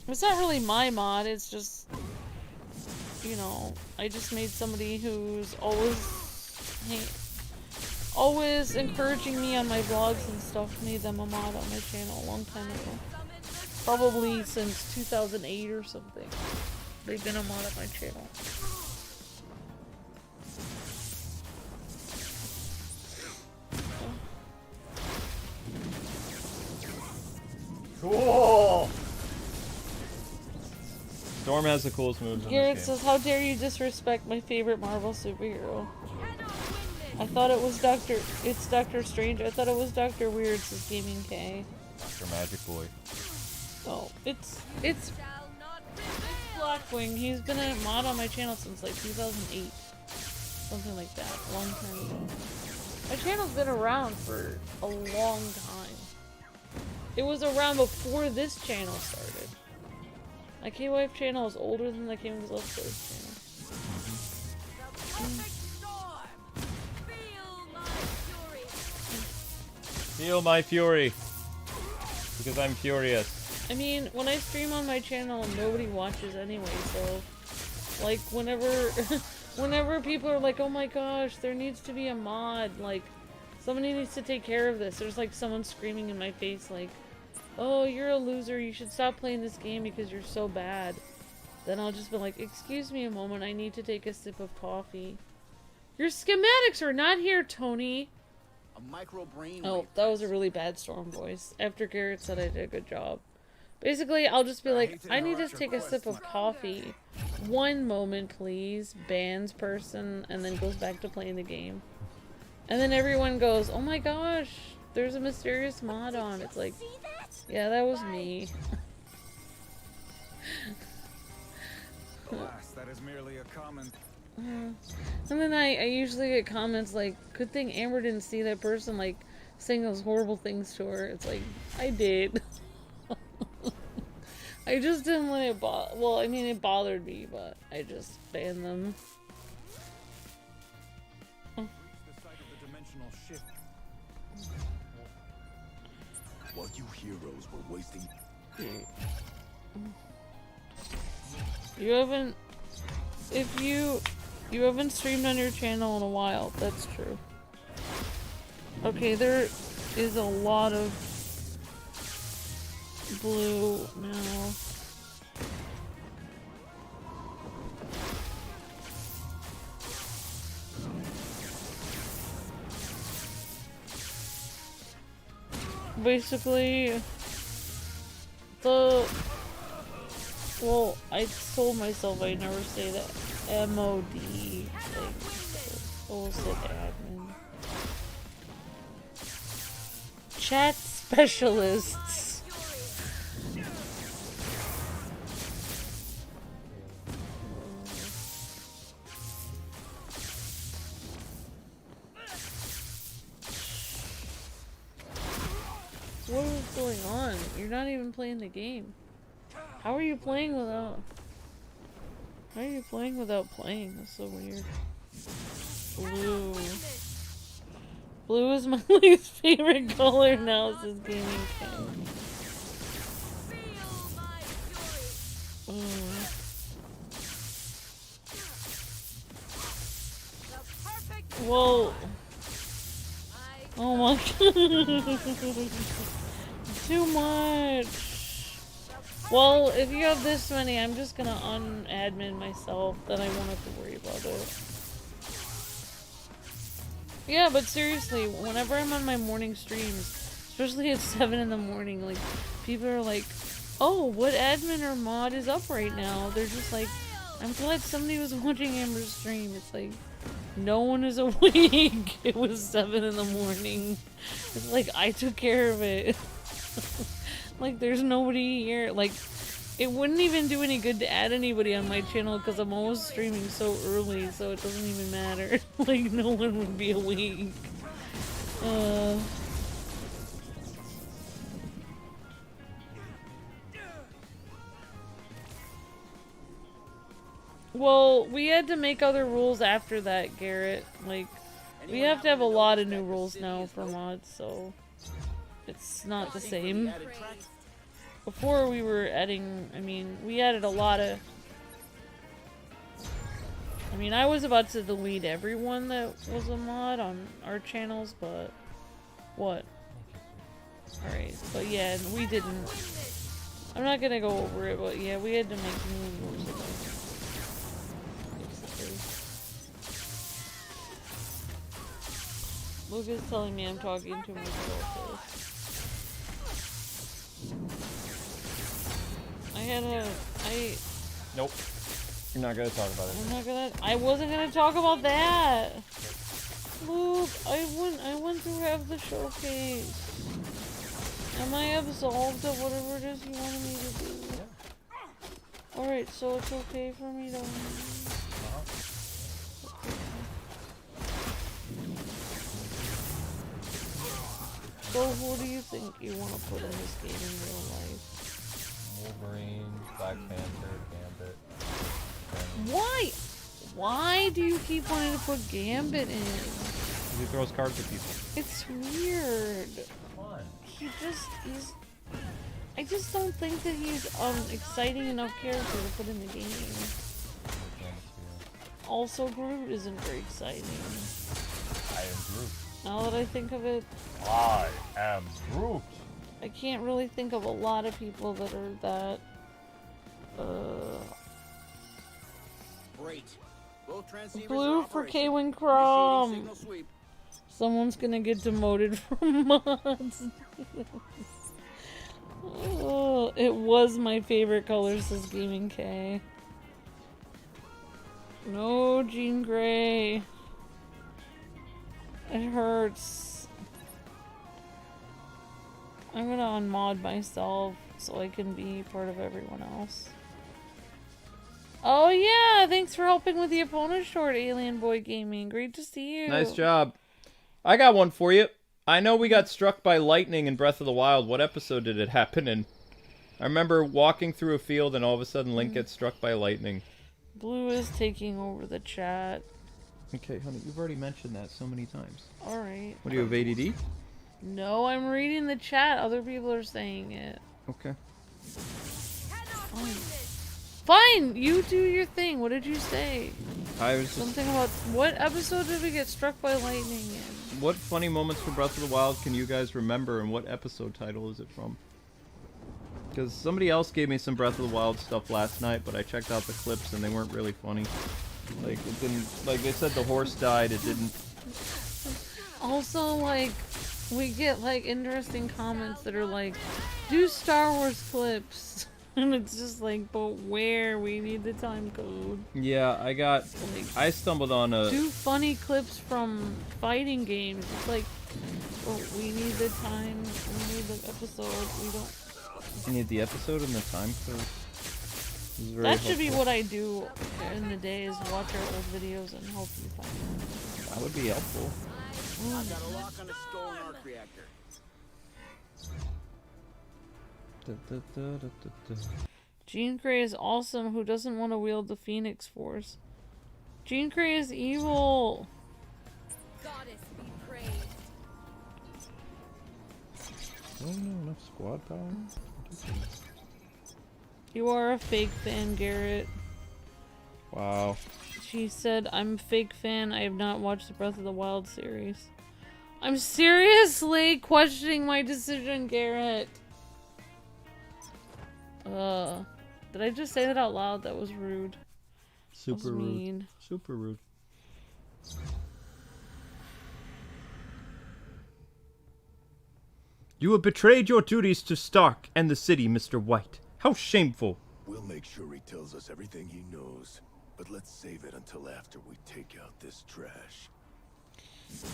It's not really my mod. It's just, you know, I just made somebody who's always encouraging me on my vlogs and stuff. Made them a mod on my channel a long time ago. Probably since 2008 or something. They've been a mod on my channel. Cool! Storm has the coolest moves in Garrett this game. says, how dare you disrespect my favorite Marvel superhero? I thought it was Doctor Strange. I thought it was Dr. Weird, says Gaming K. Dr. Magic Boy. Oh, it's Blackwing. He's been a mod on my channel since like 2008. Something like that. A long time ago. My channel's been around for a long time. It was around before this channel started. My K-Wife channel is older than the Kwingsletsplays channel. Feel my fury. Because I'm furious. I mean, when I stream on my channel, nobody watches anyway, so... Like, whenever people are like, oh my gosh, there needs to be a mod, like, somebody needs to take care of this. There's like someone screaming in my face like, oh, you're a loser, you should stop playing this game because you're so bad. Then I'll just be like, excuse me a moment, I need to take a sip of coffee. Your schematics are not here, Tony! A micro brain. Oh, that was a really bad Storm voice. After Garrett said I did a good job. Basically, I'll just be like, I need to take a sip of coffee. One moment, please. Bans person, and then goes back to playing the game. And then everyone goes, oh my gosh, there's a mysterious mod on. It's like, yeah, that was me. Alas, that is merely a comment. And then I usually get comments like, good thing Amber didn't see that person like saying those horrible things to her. It's like, I did. I just didn't let it well, I mean, it bothered me, but I just banned them. Oh. While you heroes were wasting. You haven't, if you haven't streamed on your channel in a while, that's true. Okay, there is a lot of blue now. Basically, well, I told myself I'd never say that MOD, like, bullshit admin. Chat specialists. What is going on? You're not even playing the game. How are you playing without... How are you playing without playing? That's so weird. Blue. Blue is my least favorite color now, says Gaming King. Whoa. Oh my god. Too much. Well, if you have this many, I'm just gonna unadmin myself, then I won't have to worry about it. Yeah, but seriously, whenever I'm on my morning streams, especially at 7 in the morning, like, people are like, oh, what admin or mod is up right now? They're just like, I'm glad somebody was watching Amber's stream. It's like, no one is awake. It was 7 in the morning. It's like, I took care of it. Like, there's nobody here. Like, it wouldn't even do any good to add anybody on my channel because I'm always streaming so early, so it doesn't even matter. Like, no one would be awake. Well, we had to make other rules after that, Garrett. Like, we have to have a lot of new rules now for mods, so it's not the same. Before we were adding, I mean, we added a lot of... I mean, I was about to delete everyone that was a mod on our channels, but... What? Alright, but yeah, we didn't... I'm not gonna go over it, but yeah, we had to make new rules about it. Luke is telling me I'm talking too much about this. Nope. You're not gonna talk about it. I wasn't gonna talk about that! Luke, I went through half the showcase. Am I absolved of whatever it is you wanted me to do? Yeah. Alright, so it's okay for me to... So who do you think you want to put in this game in real life? Wolverine, Black Panther, Gambit. Why? Why do you keep wanting to put Gambit in? He throws cards at people. It's weird. Come on. He's... I just don't think that he's exciting enough character to put in the game. Also, Groot isn't very exciting. I am Groot. Now that I think of it, I am Groot. I can't really think of a lot of people that are that. Great. Both transceivers Blue are for operational. Kwing Initiating Crom. signal sweep. Someone's gonna get demoted from mods. Oh, it was my favorite color, says Gaming K. No, Jean Grey. It hurts. I'm gonna unmod myself so I can be part of everyone else. Oh yeah, thanks for helping with the opponent short, Alien Boy Gaming. Great to see you. Nice job. I got one for you. I know we got struck by lightning in Breath of the Wild. What episode did it happen in? I remember walking through a field and all of a sudden Link gets struck by lightning. Blue is taking over the chat. Okay, honey, you've already mentioned that so many times. Alright. What do you have, ADD? No, I'm reading the chat. Other people are saying it. Okay. Fine, you do your thing. What did you say? I was just... Something about... What episode did we get struck by lightning in? What funny moments from Breath of the Wild can you guys remember, and what episode title is it from? Because somebody else gave me some Breath of the Wild stuff last night, but I checked out the clips and they weren't really funny. Like, it didn't... Like, they said the horse died, it didn't... Also, like, we get, like, interesting comments that are like, do Star Wars clips. And it's just like, but where? We need the time code. Yeah, I got... Like, I stumbled on a... do funny clips from fighting games. It's like, well, we need the time, we need the episode, we don't... You need the episode and the time code? That should be what I do in the day, is watch our old videos and help you find them. That would be helpful. I've got a lock on a stolen arc reactor. Jean Grey is awesome. Who doesn't want to wield the Phoenix Force? Jean Grey is evil. Goddess be praised. Oh no, enough squad power? You are a fake fan, Garrett. Wow. She said, I'm a fake fan. I have not watched the Breath of the Wild series. I'm seriously questioning my decision, Garrett. Did I just say that out loud? That was rude. Super That was rude. mean. Super rude. You have betrayed your duties to Stark and the city, Mr. White. How shameful. We'll make sure he tells us everything he knows, but let's save it until after we take out this trash.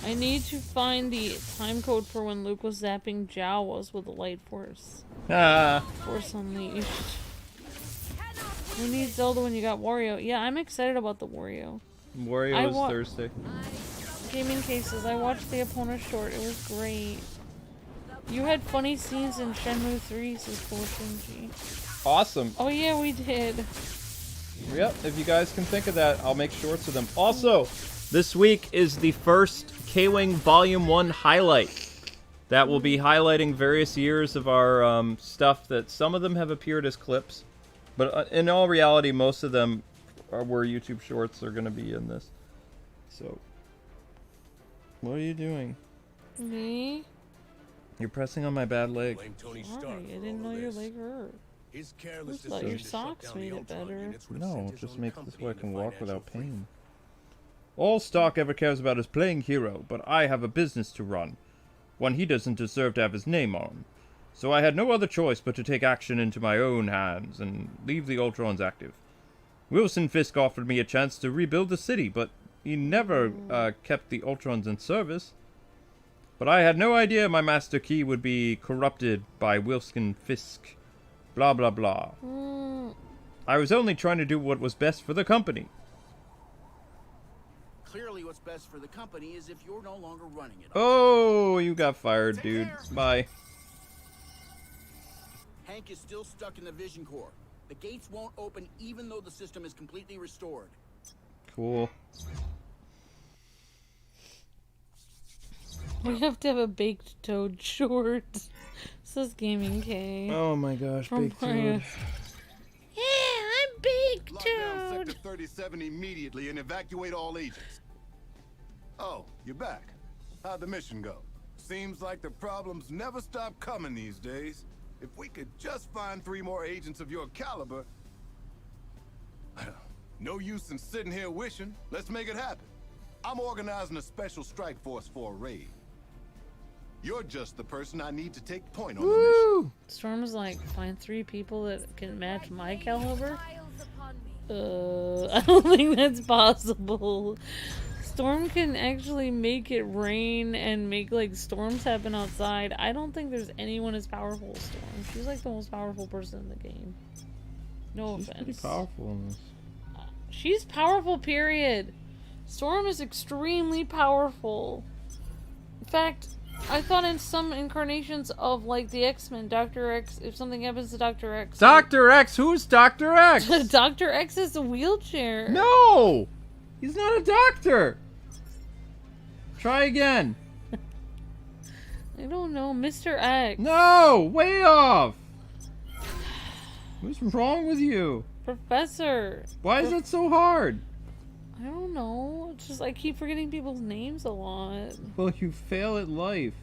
I need to find the time code for when Luke was zapping Jawas with the light force. Ah. Force Unleashed. Who needs Zelda when you got Wario? Yeah, I'm excited about the Wario. Wario is Thursday. Gaming cases. I watched the opponent short. It was great. You had funny scenes in Shenmue 3, says Shinji. Awesome. Oh yeah, we did. Yep, if you guys can think of that, I'll make shorts of them. Also, this week is the first K-Wing Volume 1 highlight. That will be highlighting various years of our stuff that some of them have appeared as clips. But in all reality, most of them were YouTube shorts are going to be in this. So, what are you doing? Me? You're pressing on my bad leg. Sorry, I didn't know your leg hurt. His I careless thought your decision to shut socks down made the it Ultron better. units would have No, sent it his just own makes this company way I into can walk financial without freedom. pain. All Stark ever cares about is playing hero, but I have a business to run. One he doesn't deserve to have his name on. So I had no other choice but to take action into my own hands and leave the Ultrons active. Wilson Fisk offered me a chance to rebuild the city, but he never kept the Ultrons in service. But I had no idea my master key would be corrupted by Wilson Fisk. Blah, blah, blah. I was only trying to do what was best for the company. Clearly what's best for the company is if you're no longer running it. Oh, you got fired, dude. Bye. Hank is still stuck in the vision core. The gates won't open even though the system is completely restored. Cool. We have to have a baked toad short. Says Gaming K. Oh my gosh, From baked Mario. toad. Yeah, I'm baked Lock down toad. Sector 37 immediately and evacuate all agents. Oh, you're back. How'd the mission go? Seems like the problems never stop coming these days. If we could just find 3 more agents of your caliber... No use in sitting here wishing. Let's make it happen. I'm organizing a special strike force for a raid. You're just the person I need to take point on the mission. Storm's like, find 3 people that can match my caliber? I don't think that's possible. Storm can actually make it rain and make like storms happen outside. I don't think there's anyone as powerful as Storm. She's like the most powerful person in the game. No She's offense. pretty powerful in this. She's powerful, period. Storm is extremely powerful. In fact, I thought in some incarnations of like the X-Men, Dr. X, if something happens to Dr. X... Dr. X? Who's Dr. X? Dr. X is a wheelchair. No! He's not a doctor! Try again. I don't know, Mr. X. No! Way off! What's wrong with you? Professor. Why is that so hard? I don't know. It's just I keep forgetting people's names a lot. Well, you fail at life.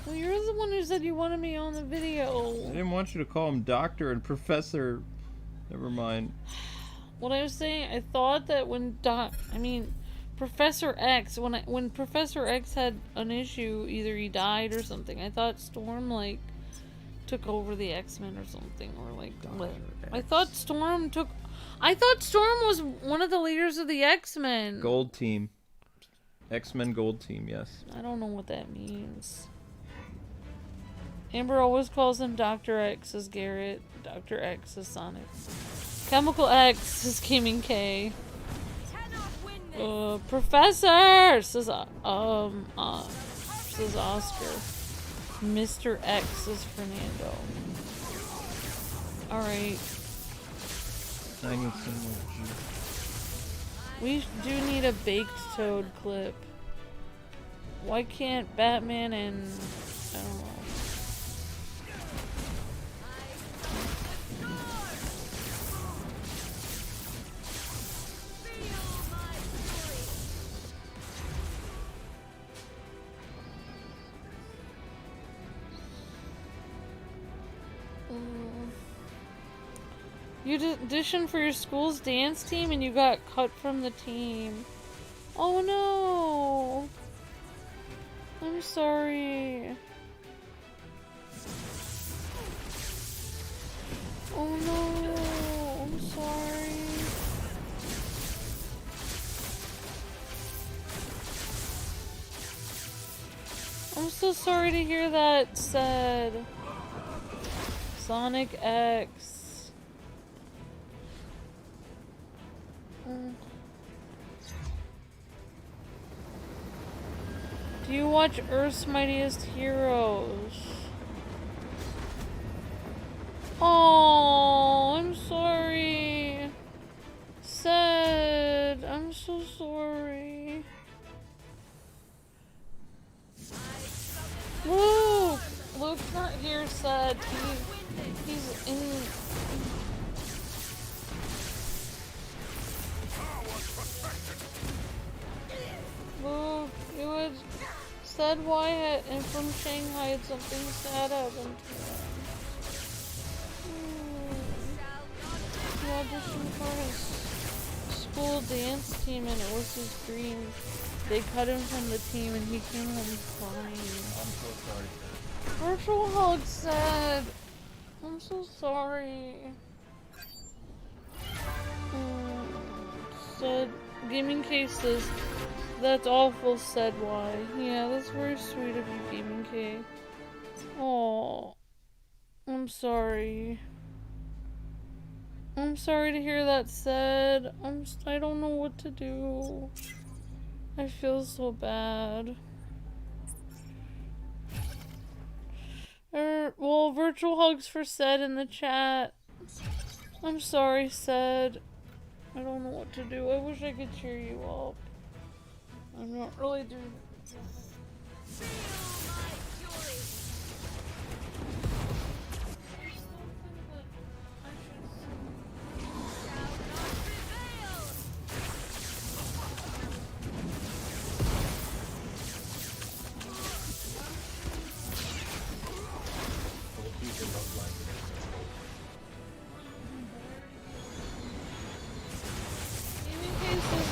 Well, you're the one who said you wanted me on the video. I didn't want you to call him Doctor and Professor. Never mind. What I was saying, I thought that when Professor X, when Professor X had an issue, either he died or something, I thought Storm like took over the X-Men or something, or like I thought Storm was one of the leaders of the X-Men. Gold team. X-Men Gold team, yes. I don't know what that means. Amber always calls him Dr. X as Garrett, Dr. X as Sonic. Chemical X is Gaming K. Professor says Oscar. Mr. X is Fernando. Alright. I need some more juice. We do need a baked toad clip. Why can't Batman and... I don't know. You auditioned for your school's dance team and you got cut from the team. Oh no! I'm sorry. Oh no! I'm sorry. I'm so sorry to hear that said. Sonic X. Do you watch Earth's Mightiest Heroes? Oh, I'm sorry. Sad. I'm so sorry. Luke's not here, sad. He's in... Luke, you had said Wyatt and from Shanghai had something sad happened to him. He auditioned for his school dance team and it was his dream. They cut him from the team and he came home crying. I'm so sorry. Virtual Hug said, I'm so sorry. Said, Gaming Case says, That's awful, said why. Yeah, that's very sweet of you, Gaming K. Oh, I'm sorry. I'm sorry to hear that said. I don't know what to do. I feel so bad. Well, virtual hugs for said in the chat. I'm sorry, said. I don't know what to do. I wish I could cheer you up. I'm not really doing it.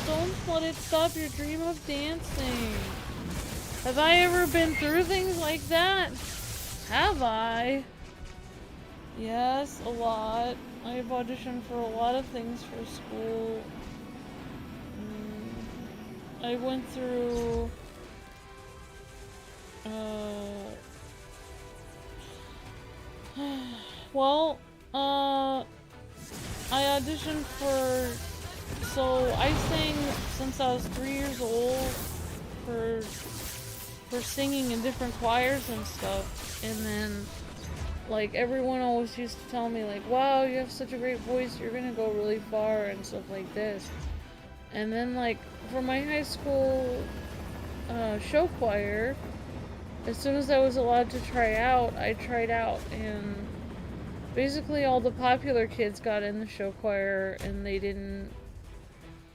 Don't let it stop your dream of dancing. Have I ever been through things like that? Have I? Yes, a lot. I've auditioned for a lot of things for school. I went through well, I auditioned for, so I sang since I was 3 years old for singing in different choirs and stuff, and then like everyone always used to tell me like, wow, you have such a great voice, you're gonna go really far and stuff like this. And then like for my high school show choir, as soon as I was allowed to try out, I tried out, and basically all the popular kids got in the show choir, and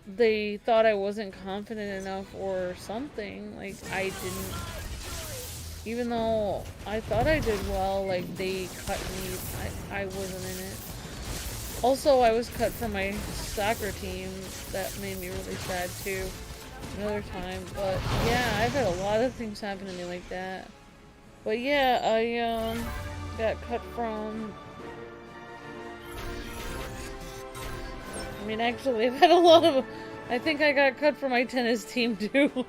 they thought I wasn't confident enough or something. Like, I didn't, even though I thought I did well, like, they cut me. I wasn't in it. Also, I was cut from my soccer team. That made me really sad too, another time. But yeah, I've had a lot of things happen to me like that. But yeah, I got cut from, I mean, actually, I've had a lot of, I think I got cut from my tennis team too.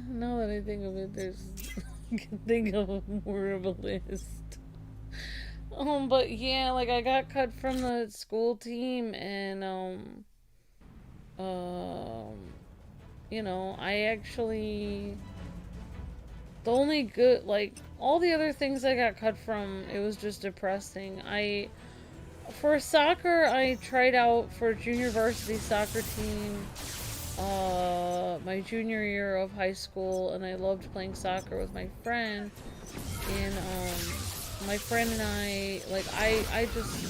Now that I think of it, I can think of more of a list. But yeah, like, I got cut from the school team, and, you know, I actually, the only good, like, all the other things I got cut from, it was just depressing. For soccer, I tried out for junior varsity soccer team, my junior year of high school, and I loved playing soccer with my friend, and, my friend and I, like, I just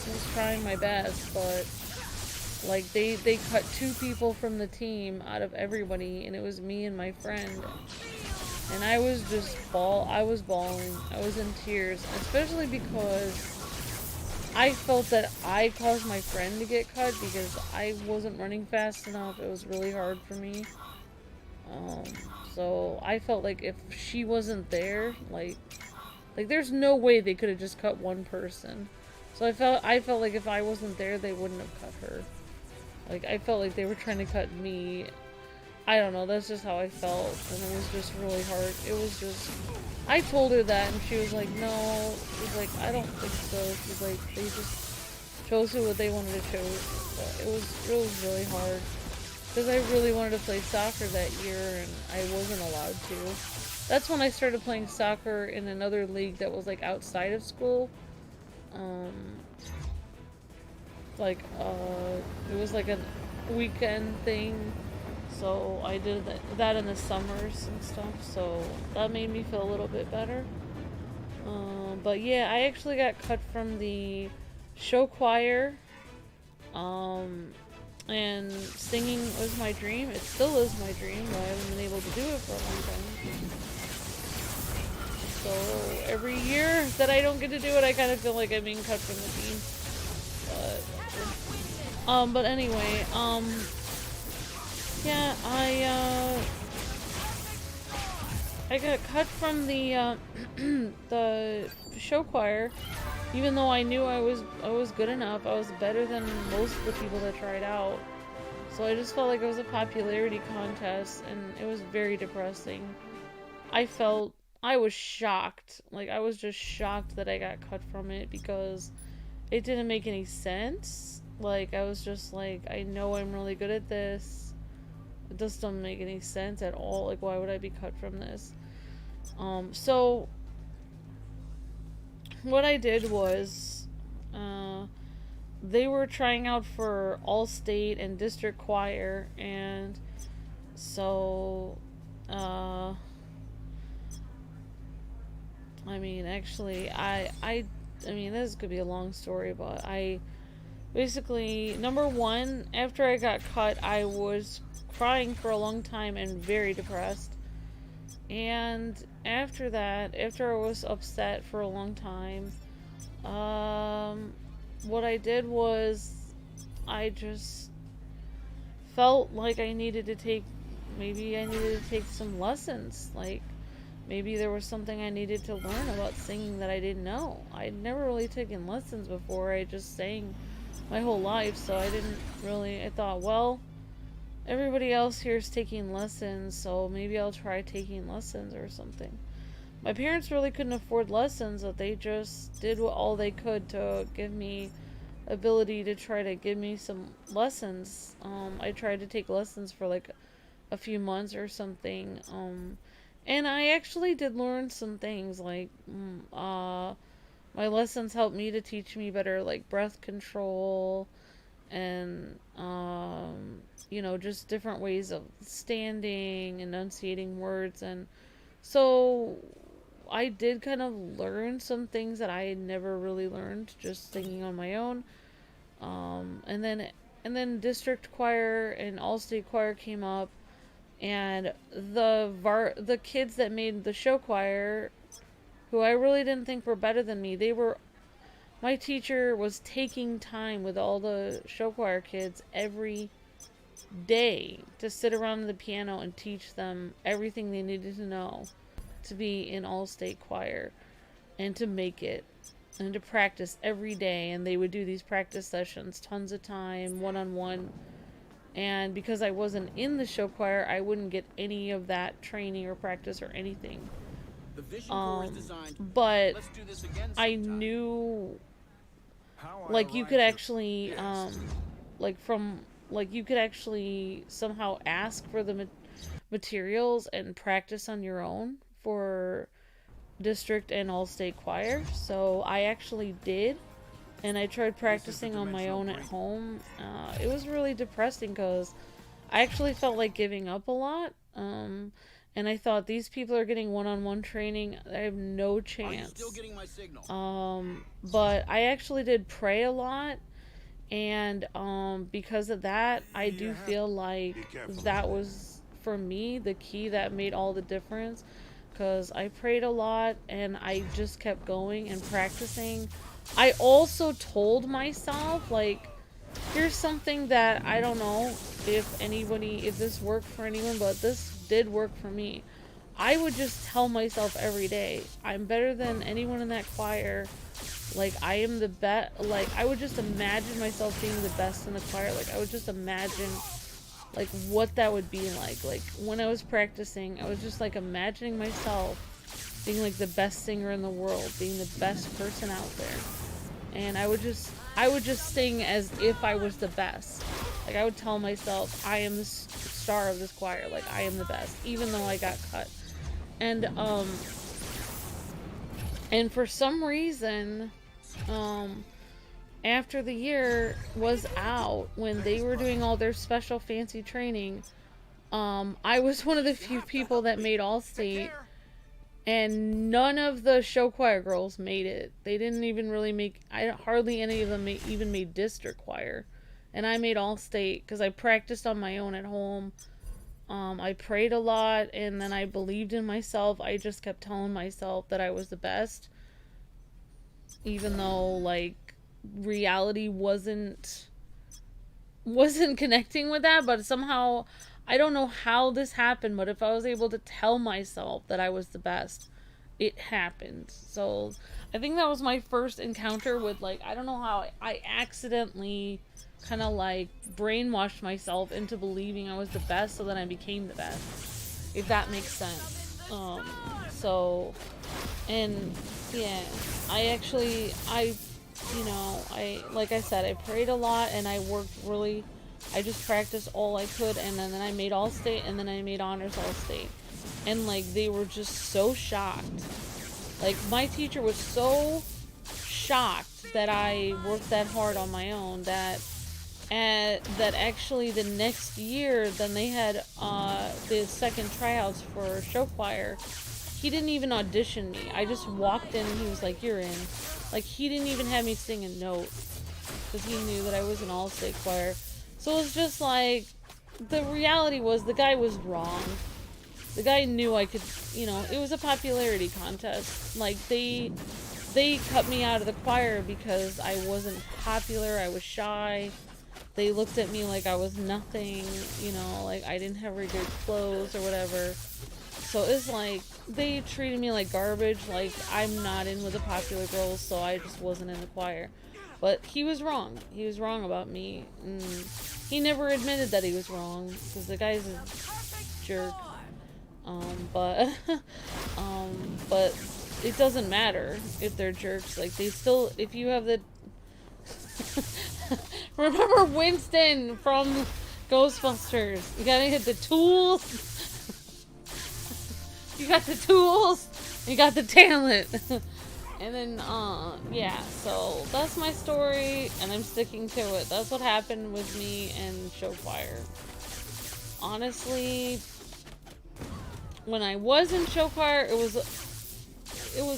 was trying my best, but, like, they cut 2 people from the team out of everybody, and it was me and my friend, and I was just I was bawling, I was in tears, especially because I felt that I caused my friend to get cut because I wasn't running fast enough. It was really hard for me, so I felt like if she wasn't there, like there's no way they could have just cut one person. So I felt like if I wasn't there, they wouldn't have cut her. Like, I felt like they were trying to cut me. I don't know, that's just how I felt, and it was just really hard. It was just, I told her that, and she was like, no, she's like, I don't think so. She's like, they just chose who they wanted to choose. But it was really hard, because I really wanted to play soccer that year, and I wasn't allowed to. That's when I started playing soccer in another league that was, like, outside of school. It was like a weekend thing, so I did that in the summers and stuff, so that made me feel a little bit better. But yeah, I actually got cut from the show choir, and singing was my dream. It still is my dream, but I haven't been able to do it for a long time. So every year that I don't get to do it, I kind of feel like I'm being cut from the team. But anyway, yeah, I got cut from the the show choir even though I knew I was good enough, I was better than most of the people that tried out. So I just felt like it was a popularity contest, and it was very depressing. I was shocked. Like, I was just shocked that I got cut from it because it didn't make any sense. Like, I was just like, I know I'm really good at this. It just doesn't make any sense at all. Like, why would I be cut from this? So what I did was, they were trying out for all-state and district choir, and so, I mean, actually, I mean, this could be a long story, but I basically, number one, after I got cut, I was crying for a long time and very depressed. And after that, after I was upset for a long time, what I did was I just felt like I needed to take, maybe I needed to take some lessons. Like, maybe there was something I needed to learn about singing that I didn't know. I'd never really taken lessons before. I just sang my whole life, so I thought, well, everybody else here is taking lessons, so maybe I'll try taking lessons or something. My parents really couldn't afford lessons, but they just did all they could to give me ability to try to give me some lessons. I tried to take lessons for like a few months or something, and I actually did learn some things. Like, my lessons helped me to teach me better, like, breath control, and, you know, just different ways of standing, enunciating words, and so I did kind of learn some things that I had never really learned just singing on my own. And then district choir and all-state choir came up, and the kids that made the show choir, who I really didn't think were better than me, my teacher was taking time with all the show choir kids every day to sit around the piano and teach them everything they needed to know to be in all-state choir and to make it and to practice every day. And they would do these practice sessions tons of time, one-on-one, and because I wasn't in the show choir, I wouldn't get any of that training or practice or anything. The vision core is designed. But Let's do this again I sometime. knew, like, you could actually, you could actually somehow ask for the materials and practice on your own for district and all-state choir. So I actually did, and I tried practicing on my own at home. It was really depressing because I actually felt like giving up a lot. And I thought, these people are getting one-on-one training. I have no chance. Are you still getting my signal? But I actually did pray a lot, and because of that, I do feel like that was, for me, the key that made all the difference. Because I prayed a lot, and I just kept going and practicing. I also told myself, like, here's something that I don't know if this worked for anyone, but this did work for me. I would just tell myself every day, I'm better than anyone in that choir. Like, I am the best. Like, I would just imagine myself being the best in the choir. Like, I would just imagine, like, what that would be like. Like, when I was practicing, I was just, like, imagining myself being, like, the best singer in the world, being the best person out there. And I would just sing as if I was the best. Like, I would tell myself, I am the star of this choir. Like, I am the best, even though I got cut. And for some reason, after the year was out, when they were doing all their special fancy training, I was one of the few people that made all-state. And none of the show choir girls made it. They didn't even really make... hardly any of them even made district choir. And I made all-state because I practiced on my own at home. I prayed a lot, and then I believed in myself. I just kept telling myself that I was the best. Even though, like, reality wasn't connecting with that. But somehow... I don't know how this happened, but if I was able to tell myself that I was the best, it happened. So I think that was my first encounter with, like, I don't know how I accidentally kind of like brainwashed myself into believing I was the best, so then I became the best, if that makes sense. So, and yeah, you know, like I said, I prayed a lot, and I just practiced all I could, and then I made All-State, and then I made Honors All-State. And, like, they were just so shocked. Like, my teacher was so shocked that I worked that hard on my own that actually the next year, then they had the second tryouts for show choir. He didn't even audition me. I just walked in and he was like, "You're in." Like, he didn't even have me sing a note because he knew that I was an all-state choir. So it was just like, the reality was the guy was wrong. The guy knew I could, you know, it was a popularity contest. Like, they cut me out of the choir because I wasn't popular, I was shy. They looked at me like I was nothing, you know, like I didn't have very good clothes or whatever. So it's like, they treated me like garbage, like I'm not in with the popular girls, so I just wasn't in the choir. But he was wrong. He was wrong about me. And he never admitted that he was wrong, because the guy's a jerk. But it doesn't matter if they're jerks. Like, they still, if you have the... Remember Winston from Ghostbusters? You gotta hit the tools. You got the tools. You got the talent. And then, yeah, so that's my story, and I'm sticking to it. That's what happened with me and show choir. Honestly, when I was in show choir, it was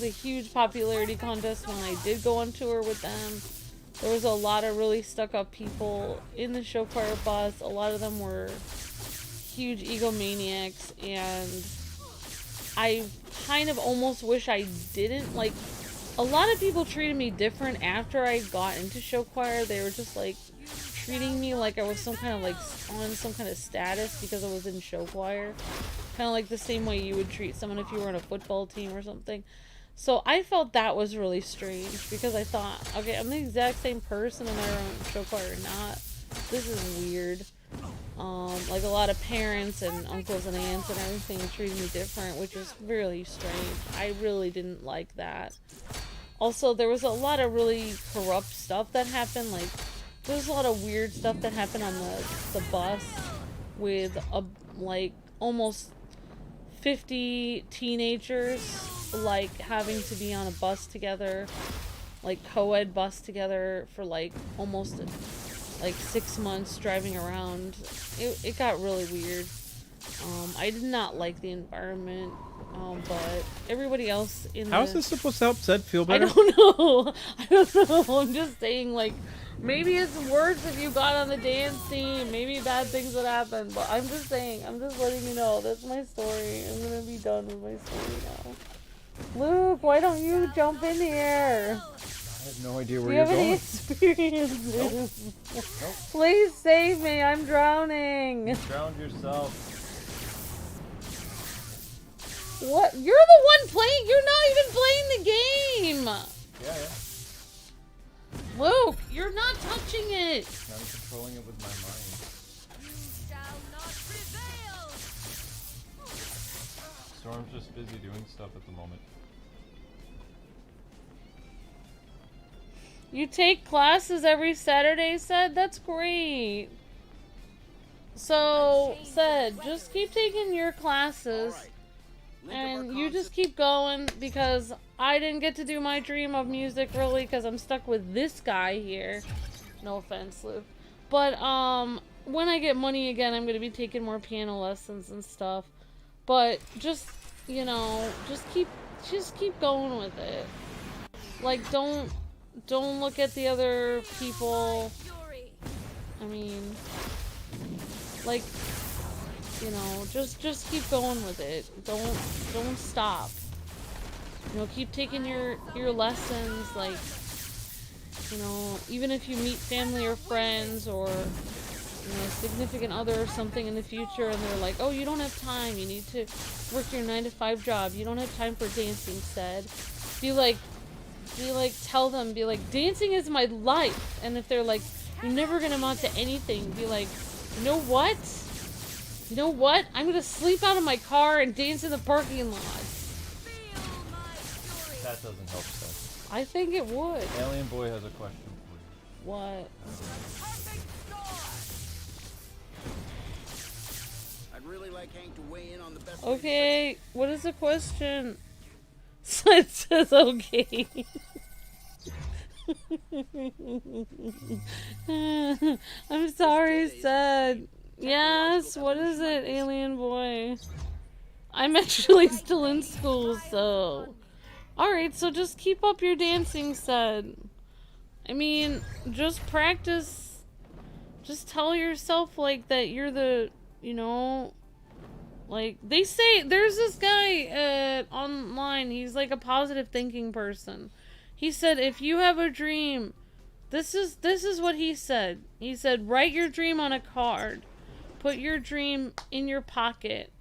a huge popularity contest when I did go on tour with them. There was a lot of really stuck-up people in the show choir bus. A lot of them were huge egomaniacs, and I kind of almost wish I didn't. Like, a lot of people treated me different after I got into show choir. They were just, like, treating me like I was some kind of, like, on some kind of status because I was in show choir. Kind of like the same way you would treat someone if you were on a football team or something. So I felt that was really strange, because I thought, okay, I'm the exact same person and I'm on show choir or not. This is weird. Like, a lot of parents and uncles and aunts and everything treated me different, which is really strange. I really didn't like that. Also, there was a lot of really corrupt stuff that happened. Like, there was a lot of weird stuff that happened on the bus with, like, almost 50 teenagers, like, having to be on a bus together, like, co-ed bus together for, like, almost, like, 6 months driving around. It got really weird. I did not like the environment, but everybody else in How is this supposed to help Zed feel better? I don't know. I don't know. I'm just saying, like, maybe it's worse if you got on the dance team. Maybe bad things would happen. But I'm just saying, I'm just letting you know. That's my story. I'm gonna be done with my story now. Luke, why don't you jump in here? I have no idea where you're going. Do you have any experiences? Nope. Please save me. I'm drowning. You drowned yourself. What? You're the one playing. You're not even playing the game. Yeah. Luke, you're not touching it. I'm controlling it with my mind. You shall not prevail. Storm's just busy doing stuff at the moment. You take classes every Saturday, Said? That's great. So, Said, just keep taking your classes. And you just keep going, because I didn't get to do my dream of music, really, because I'm stuck with this guy here. No offense, Luke. But, when I get money again, I'm going to be taking more piano lessons and stuff. But, just, you know, just keep going with it. Like, don't look at the other people. I mean, like, you know, just keep going with it. Don't stop. You know, keep taking your lessons. Like, you know, even if you meet family or friends, or you know, significant other or something in the future, and they're like, oh, you don't have time, you need to work your 9-to-5 job, you don't have time for dancing, said. Tell them, be like, dancing is my life. And if they're like, you're never gonna amount to anything, be like, you know what? You know what? I'm gonna sleep out of my car and dance in the parking lot. That doesn't help, though. I think it would. Alien Boy has a question for you. What? I'd really like Hank to weigh in on the best. Okay, what is the question? It says okay. I'm sorry, said. Yes, what is it, Alien Boy? I'm actually still in school, so... Alright, so just keep up your dancing, said. I mean, just practice. Just tell yourself, like, that you're the, you know... Like, they say, there's this guy online, he's like a positive thinking person. He said, if you have a dream, this is what he said. He said, write your dream on a card. Put your dream in your pocket.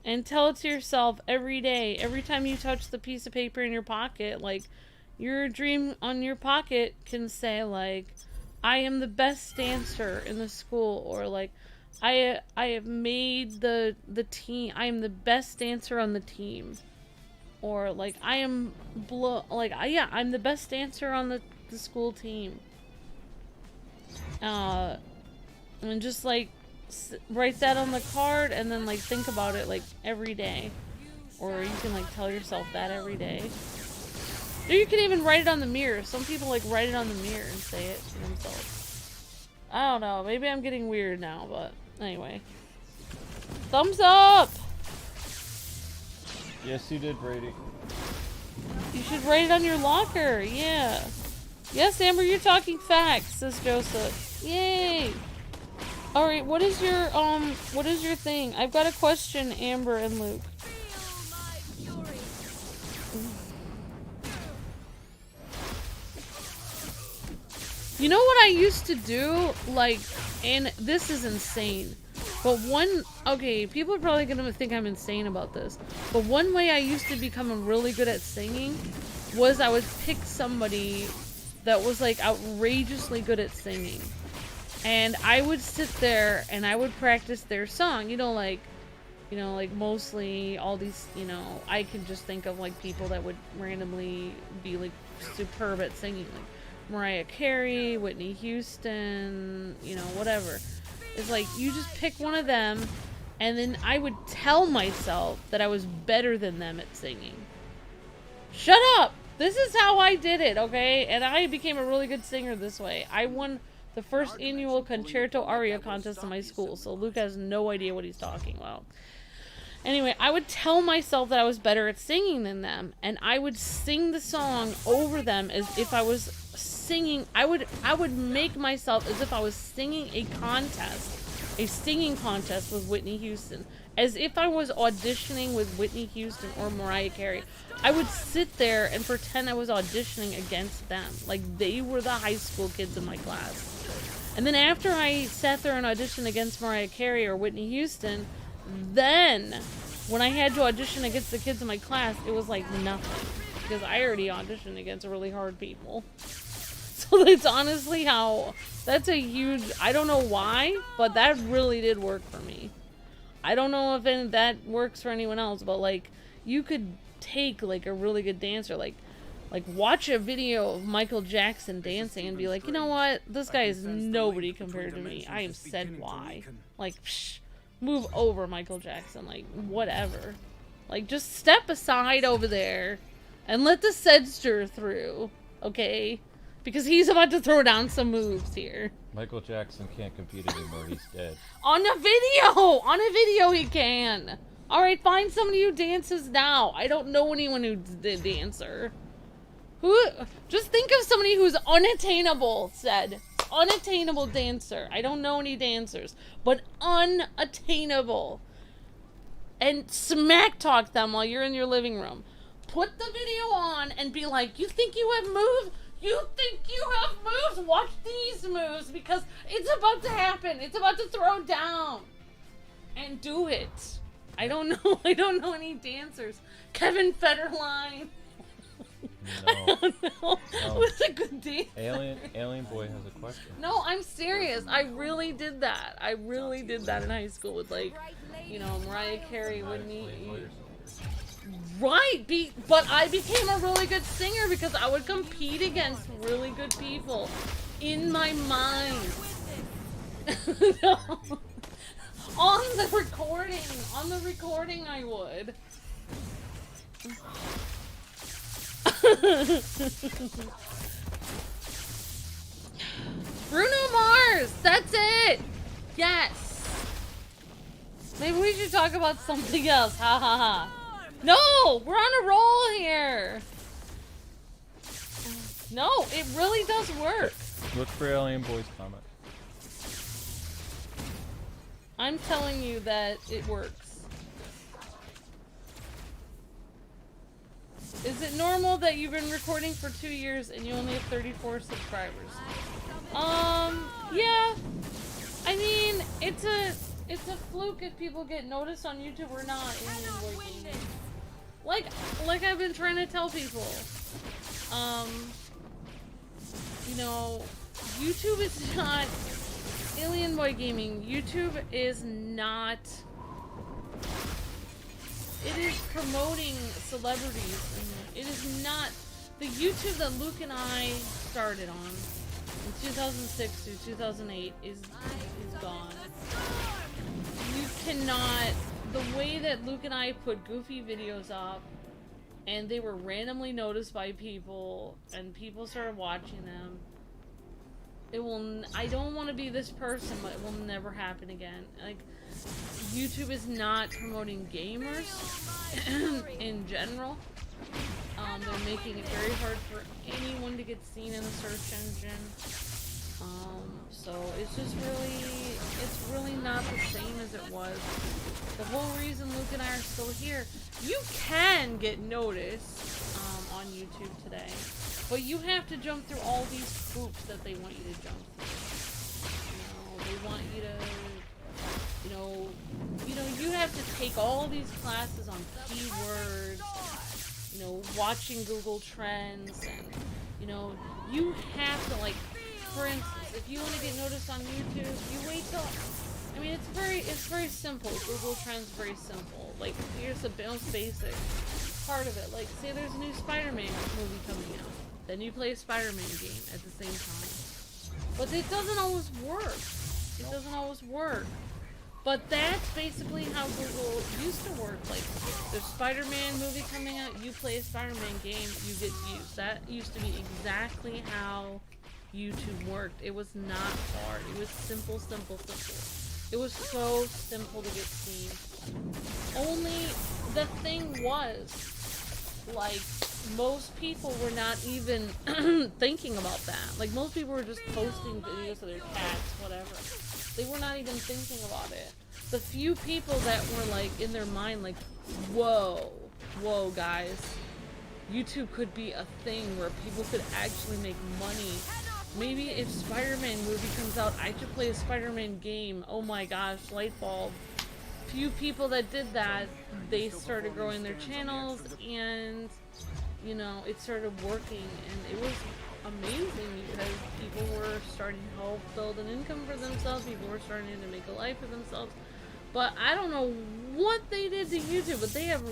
And tell it to yourself every day. Every time you touch the piece of paper in your pocket, like, your dream on your pocket can say, like, I am the best dancer in the school, or like, I have made the team. I am the best dancer on the team, or like I'm the best dancer on the school team. And just like write that on the card, and then like think about it like every day, or you can like tell yourself that every day. Or you can even write it on the mirror. Some people like write it on the mirror and say it to themselves. I don't know. Maybe I'm getting weird now, but anyway. Thumbs up! Yes, you did, Brady. You should write it on your locker. Yeah. Yes, Amber, you're talking facts, says Joseph. Yay! Alright, what is your thing? I've got a question, Amber and Luke. You know what I used to do? Like, and this is insane. But okay, people are probably gonna think I'm insane about this. But one way I used to become really good at singing was I would pick somebody that was like outrageously good at singing. And I would sit there and I would practice their song. Like mostly all these, I can just think of like people that would randomly be like superb at singing. Like Mariah Carey, Whitney Houston, whatever. It's like, you just pick one of them, and then I would tell myself that I was better than them at singing. Shut up! This is how I did it, okay? And I became a really good singer this way. I won the first annual concerto aria contest in my school, so Luke has no idea what he's talking about. Anyway, I would tell myself that I was better at singing than them, and I would sing the song over them as if I was singing. I would make myself as if I was singing a singing contest with Whitney Houston, as if I was auditioning with Whitney Houston or Mariah Carey. I would sit there and pretend I was auditioning against them, like they were the high school kids in my class. And then after I sat there and auditioned against Mariah Carey or Whitney Houston, then when I had to audition against the kids in my class, it was like nothing, because I already auditioned against really hard people. So that's honestly that's a huge, I don't know why, but that really did work for me. I don't know if that works for anyone else, but like, you could take like a really good dancer, like watch a video of Michael Jackson dancing and be like, you know what, this guy is nobody compared to me. I am said why. Like, psh, move over, Michael Jackson, like, whatever. Like, just step aside over there and let the Sedster through, okay? Because he's about to throw down some moves here. Michael Jackson can't compete anymore, he's dead. On a video he can! Alright, find somebody who dances now. I don't know anyone who's the dancer. Just think of somebody who's unattainable, said. Unattainable dancer. I don't know any dancers, but unattainable. And smack talk them while you're in your living room. Put the video on and be like, you think you have moves? You think you have moves? Watch these moves because it's about to happen. It's about to throw down. And do it. I don't know. I don't know any dancers. Kevin Federline. No. I don't know. No. Who's a good dancer? Alien Boy has a question. No, I'm serious. I really did that. I really did that in high school with, like, you know, Mariah Carey, Whitney. Right, but I became a really good singer because I would compete against really good people in my mind. No. On the recording I would. Bruno Mars! That's it! Yes! Maybe we should talk about something else. Ha ha ha. No! We're on a roll here! No, it really does work. Look for Alien Boy's comment. I'm telling you that it works. Is it normal that you've been recording for 2 years and you only have 34 subscribers? Yeah. I mean, it's a fluke if people get noticed on YouTube or not in gaming. Like I've been trying to tell people. You know, YouTube is not Alien Boy Gaming. YouTube is not. It is promoting celebrities. It is not the YouTube that Luke and I started on in 2006 through 2008 is gone. You cannot. The way that Luke and I put goofy videos up, and they were randomly noticed by people, and people started watching them. It will. I don't want to be this person, but it will never happen again. Like, YouTube is not promoting gamers in general. They're making it very hard for anyone to get seen in the search engine. So it's just really not the same as it was. The whole reason Luke and I are still here, you can get noticed on YouTube today, but you have to jump through all these hoops that they want you to jump through. You know, they want you to, you have to take all these classes on keywords, you know, watching Google Trends, and, you know, you have to, like, for instance, if you want to get noticed on YouTube, you wait till, I mean, it's very simple. Google Trends is very simple. Like, here's the most basic part of it. Like, say there's a new Spider-Man movie coming out. Then you play a Spider-Man game at the same time. But it doesn't always work. It doesn't always work. But that's basically how Google used to work. Like, there's Spider-Man movie coming out, you play a Spider-Man game, you get views. That used to be exactly how YouTube worked. It was not hard. It was simple. It was so simple to get seen. Only the thing was, like, most people were not even thinking about that. Like, most people were just posting videos of their cats, whatever. They were not even thinking about it. The few people that were, like, in their mind, like, whoa, guys, YouTube could be a thing where people could actually make money. Maybe if Spider-Man movie comes out, I should play a Spider-Man game. Oh my gosh, light bulb. Few people that did that, they started growing their channels, and, you know, it started working, and it was amazing because people were starting to help build an income for themselves. People were starting to make a life for themselves. But I don't know what they did to YouTube, but they have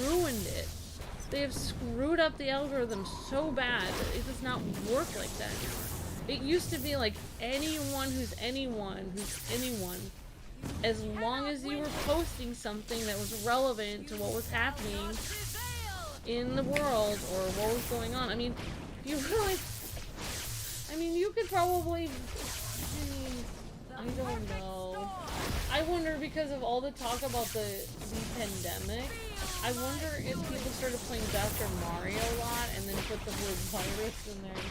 ruined it. They have screwed up the algorithm so bad that it does not work like that anymore. It used to be like anyone who's anyone, as long as you were posting something that was relevant to what was happening in the world or what was going on. I mean, if you really, you could probably, I don't know. I wonder, because of all the talk about the pandemic, I wonder if people started playing Dr. Mario a lot and then put the word virus in their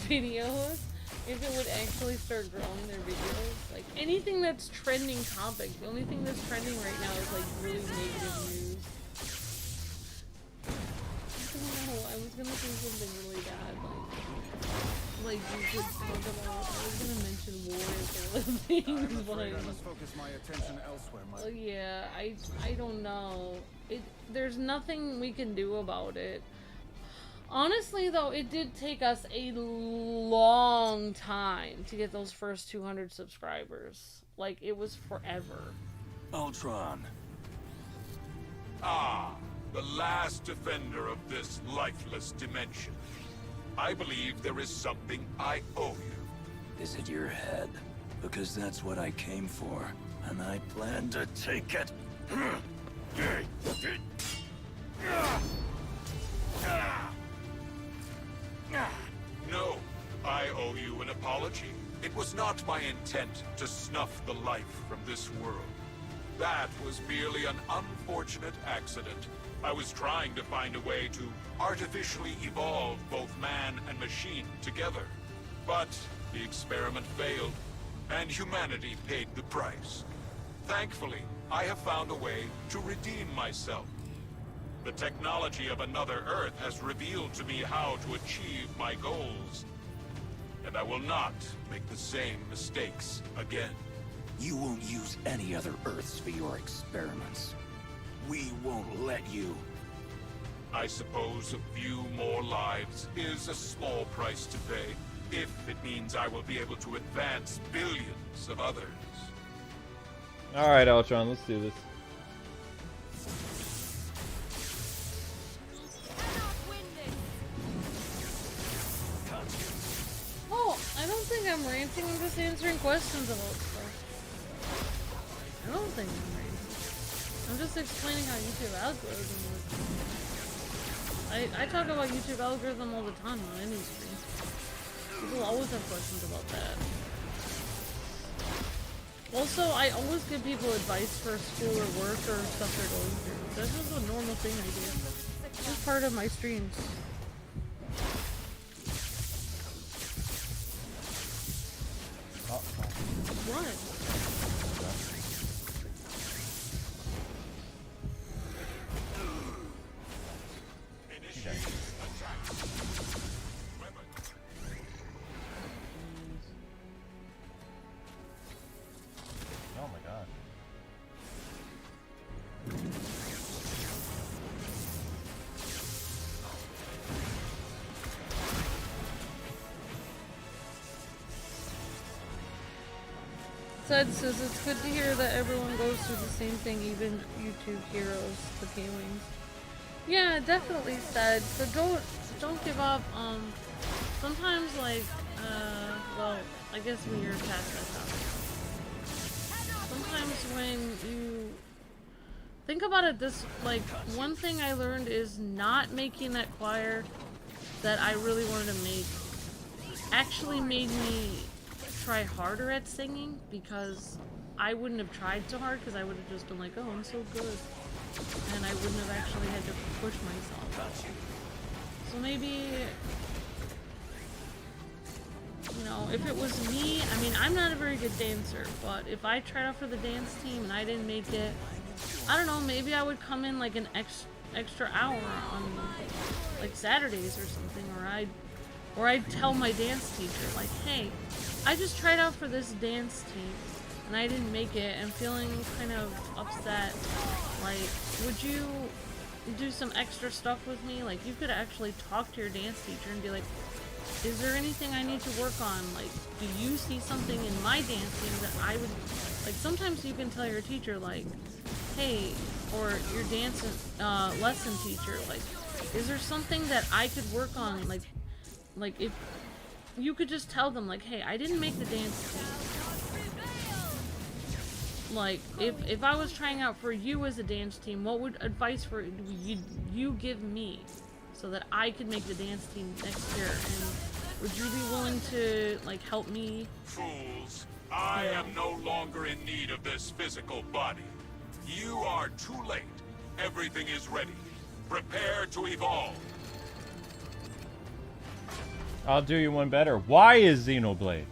videos, if it would actually start growing their videos. Like, anything that's trending topic, the only thing that's trending right now is, like, really negative news. I don't know, was gonna say something really bad, like you could talk about. I was gonna mention wars or other things, I'm but afraid I must focus my attention elsewhere, well, yeah, I don't know. There's nothing we can do about it. Honestly, though, it did take us a long time to get those first 200 subscribers. Like, it was forever. Ultron. Ah, the last defender of this lifeless dimension. I believe there is something I owe you. Is it your head? Because that's what I came for, and I plan to take it. No, I owe you an apology. It was not my intent to snuff the life from this world. That was merely an unfortunate accident. I was trying to find a way to artificially evolve both man and machine together. But the experiment failed, and humanity paid the price. Thankfully, I have found a way to redeem myself. The technology of another Earth has revealed to me how to achieve my goals. And I will not make the same mistakes again. You won't use any other Earths for your experiments. We won't let you. I suppose a few more lives is a small price to pay, if it means I will be able to advance billions of others. Alright, Ultron, let's do this. Oh, I don't think I'm ranting. I'm just answering questions about stuff. I don't think I'm ranting. I'm just explaining how YouTube algorithm works. I talk about YouTube algorithm all the time on any stream. People always have questions about that. Also, I always give people advice for school or work or stuff they're going through. That's just a normal thing I do. It's just part of my streams. What? Oh my god. Sed says it's good to hear that everyone goes through the same thing, even YouTube heroes, the K-Wings. Yeah, definitely, Sed. So don't give up. Sometimes, like, well, I guess we are past that topic. Sometimes when you think about it, this, like, one thing I learned is not making that choir that I really wanted to make actually made me try harder at singing, because I wouldn't have tried so hard, because I would have just been like, oh, I'm so good, and I wouldn't have actually had to push myself. So maybe, you know, if it was me, I mean, I'm not a very good dancer, but if I tried out for the dance team and I didn't make it, I don't know, maybe I would come in like an extra hour on like Saturdays or something, or I'd tell my dance teacher, like, hey, I just tried out for this dance team and I didn't make it, and feeling kind of upset. Like, would you do some extra stuff with me? Like, you could actually talk to your dance teacher and be like, is there anything I need to work on? Like, do you see something in my dancing that I would, like, sometimes you can tell your teacher, like, hey, or your dance lesson teacher, like, is there something that I could work on? Like if you could just tell them, like, hey, I didn't make the dance team. Like, if I was trying out for you as a dance team, what would advice would you give me so that I could make the dance team next year? And would you be willing to, like, help me? Fools, I am no longer in need of this physical body. You are too late. Everything is ready. Prepare to evolve. I'll do you one better. Why is Xenoblade?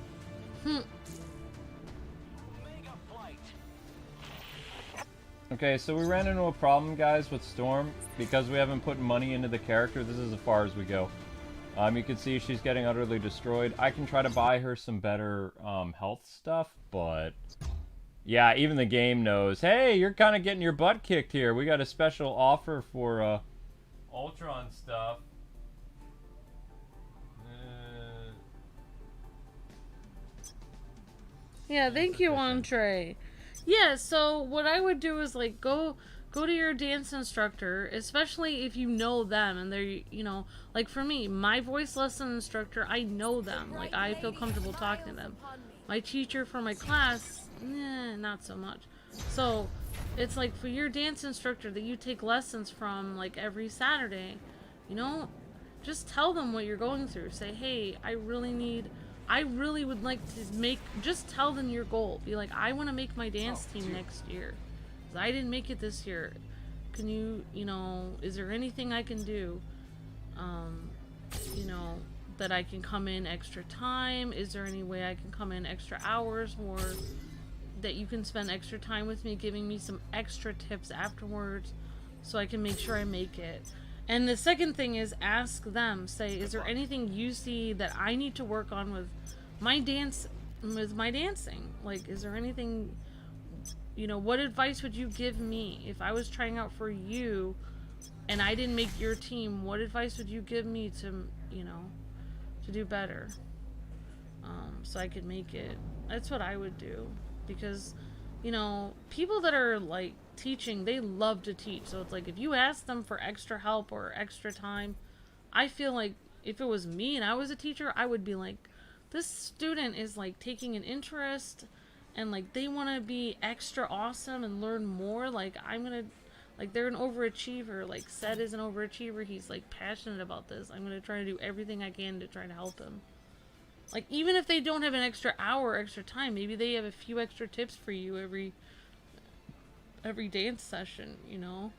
Okay, Okay, so we ran into a problem, guys, with Storm. Because we haven't put money into the character, this is as far as we go. You can see she's getting utterly destroyed. I can try to buy her some better health stuff, but... yeah, even the game knows, hey, you're kind of getting your butt kicked here. We got a special offer for Ultron stuff. Yeah, thank you, Entree. Yeah, so what I would do is, like, go to your dance instructor, especially if you know them, and they're, you know, like for me, my voice lesson instructor, I know them. Like, I feel comfortable talking to them. My teacher for my class, not so much. So, it's like for your dance instructor that you take lessons from, like, every Saturday, you know, just tell them what you're going through. Say, hey, I really would like to just tell them your goal. Be like, I want to make my dance team next year. I didn't make it this year. Can you, you know, is there anything I can do, you know, that I can come in extra time? Is there any way I can come in extra hours, or that you can spend extra time with me, giving me some extra tips afterwards so I can make sure I make it? And the second thing is, ask them, say, is there anything you see that I need to work on with my dancing? Like, is there anything, you know, what advice would you give me if I was trying out for you and I didn't make your team? What advice would you give me to, you know, to do better, so I could make it? That's what I would do, because, you know, people that are like teaching, they love to teach. So it's like, if you ask them for extra help or extra time, I feel like if it was me and I was a teacher, I would be like, this student is like taking an interest and like they want to be extra awesome and learn more. Like, I'm gonna, like, they're an overachiever. Like, Seth is an overachiever. He's like passionate about this. I'm gonna try to do everything I can to try to help him. Like, even if they don't have an extra hour or extra time, maybe they have a few extra tips for you every dance session, you know?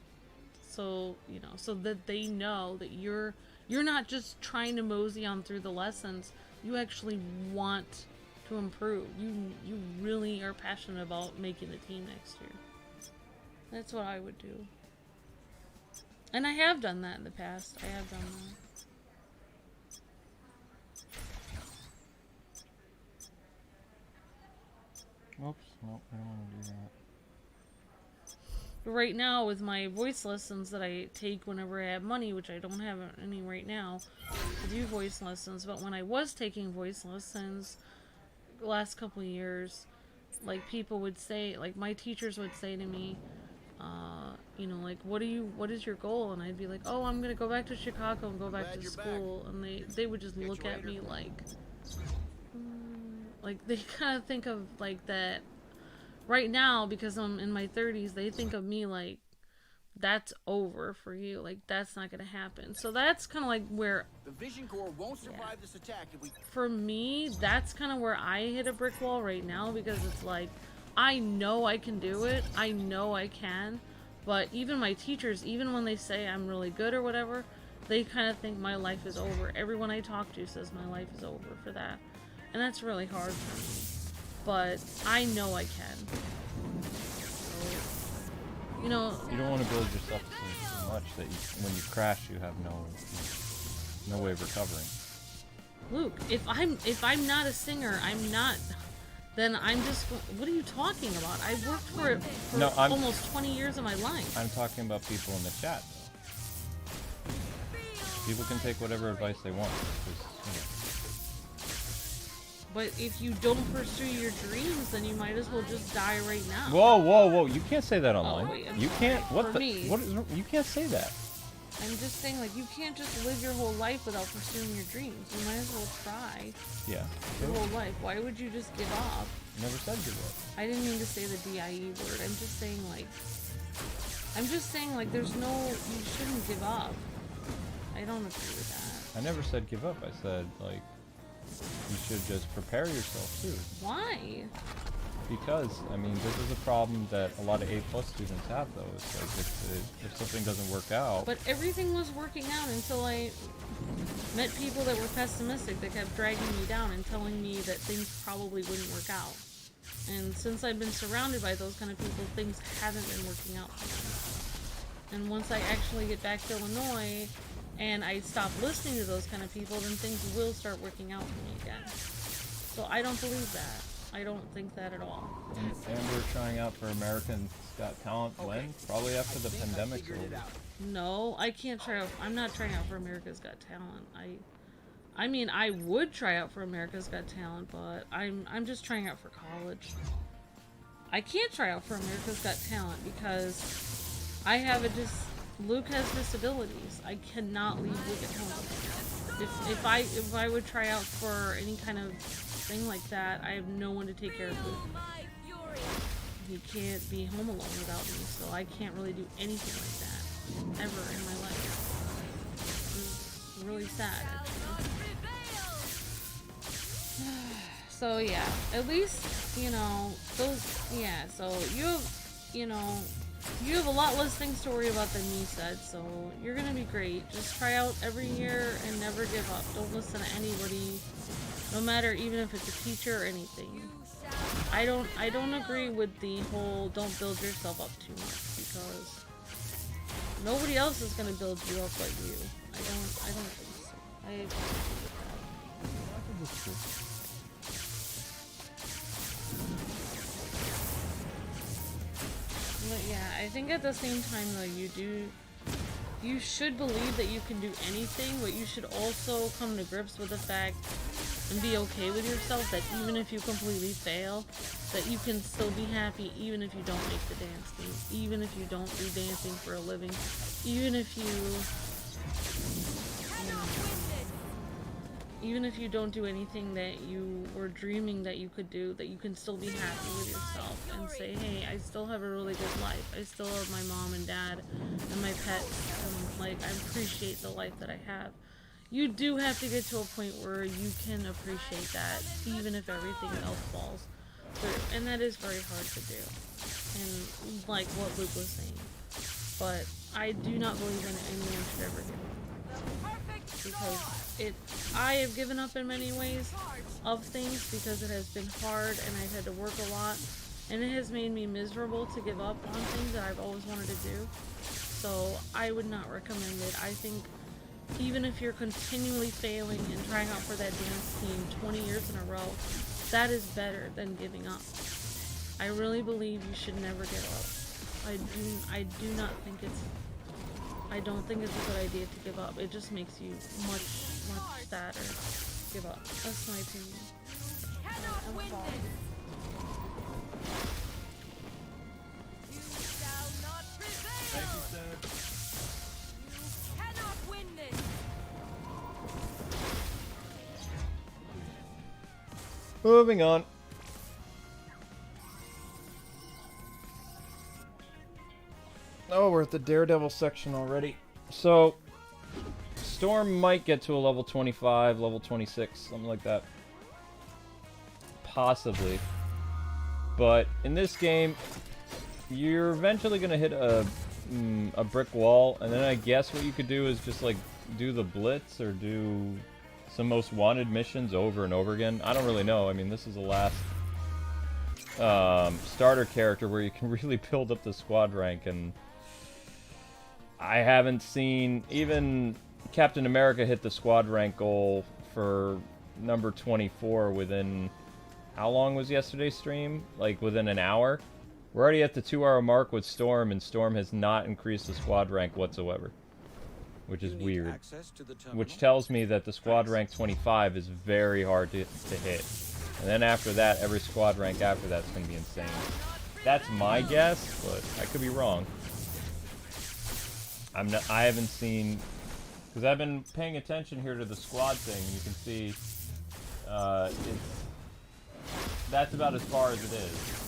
So, you know, so that they know that you're not just trying to mosey on through the lessons. You actually want to improve. You really are passionate about making the team next year. That's what I would do. And I have done that in the past. I have done that. Oops, nope, I don't want to do that. But right now, with my voice lessons that I take whenever I have money, which I don't have any right now to do voice lessons, but when I was taking voice lessons the last couple of years, like, people would say, like, my teachers would say to me, you know, like, what is your goal? And I'd be like, oh, I'm gonna go back to Chicago and go back to school. And they would just look at me like they kind of think of like that right now, because I'm in my 30s, they think of me like, that's over for you, like, that's not gonna happen. So that's kind of like where the Vision Corps won't survive this attack if we... For me, that's kind of where I hit a brick wall right now, because it's like, I know I can do it, I know I can, but even my teachers, even when they say I'm really good or whatever, they kind of think my life is over. Everyone I talk to says my life is over for that, and that's really hard for me, but I know I can. So, you know, you don't want to build yourself so much that when you crash, you have no way of recovering. Luke, if I'm not a singer, then I'm just, what are you talking about? I worked for it for almost 20 years of my life. I'm talking about people in the chat, though. People can take whatever advice they want. But if you don't pursue your dreams, then you might as well just die right now. Whoa, whoa, whoa! You can't say that online. Oh, wait, you can't. What for the? Me, what is? You can't say that. I'm just saying, like, you can't just live your whole life without pursuing your dreams. You might as well try. Yeah. Your whole life. Why would you just give up? Never said give up. I didn't mean to say the DIE word. I'm just saying, like, there's no, you shouldn't give up. I don't agree with that. I never said give up. I said, like, you should just prepare yourself too. Why? Because, I mean, this is a problem that a lot of A+ students have, though. It's like, if something doesn't work out... But everything was working out until I met people that were pessimistic, that kept dragging me down and telling me that things probably wouldn't work out. And since I've been surrounded by those kind of people, things haven't been working out for me. And once I actually get back to Illinois and I stop listening to those kind of people, then things will start working out for me again. So I don't believe that. I don't think that at all. And we're trying out for Americans Got Talent when? Probably after the pandemic's over. No, I can't try out. I'm not trying out for America's Got Talent. I mean, I would try out for America's Got Talent, but I'm just trying out for college. I can't try out for America's Got Talent because I have Luke has disabilities. I cannot leave Luke at home. If I would try out for any kind of thing like that, I have no one to take care of Luke. He can't be home alone without me, so I can't really do anything like that ever in my life. It's really sad, actually. So yeah, at least, you know, so you have a lot less things to worry about than me said, so you're gonna be great. Just try out every year and never give up. Don't listen to anybody, no matter, even if it's a teacher or anything. I don't agree with the whole don't build yourself up too much, because nobody else is gonna build you up like you. I don't think so. I agree with that. But yeah, I think at the same time though, you should believe that you can do anything, but you should also come to grips with the fact and be okay with yourself that even if you completely fail, that you can still be happy even if you don't make the dance team, even if you don't do dancing for a living, even if even if you don't do anything that you were dreaming that you could do, that you can still be happy with yourself and say, hey, I still have a really good life. I still love my mom and dad and my pets, and like, I appreciate the life that I have. You do have to get to a point where you can appreciate that, even if everything else falls through. And that is very hard to do. And like what Luke was saying. But I do not believe that anyone should ever give up. Because I have given up in many ways of things because it has been hard and I've had to work a lot. And it has made me miserable to give up on things that I've always wanted to do. So I would not recommend it. I think even if you're continually failing and trying out for that dance team 20 years in a row, that is better than giving up. I really believe you should never give up. I do not think I don't think it's a good idea to give up. It just makes you much sadder. Give up. That's my opinion. I'm sorry. Thank you, Senator. You cannot win this. Moving on. Oh, we're at the Daredevil section already. So, Storm might get to a level 25, level 26, something like that. Possibly. But in this game, you're eventually going to hit a brick wall, and then I guess what you could do is just like do the Blitz or do some most wanted missions over and over again. I don't really know. I mean, this is the last starter character where you can really build up the squad rank, and I haven't seen even Captain America hit the squad rank goal for number 24 within, how long was yesterday's stream? Like within an hour? We're already at the 2-hour mark with Storm, and Storm has not increased the squad rank whatsoever, which is weird. Which tells me that the squad rank 25 is very hard to hit. And then after that, every squad rank after that's going to be insane. That's my guess, but I could be wrong. I haven't seen, because I've been paying attention here to the squad thing, and you can see that's about as far as it is.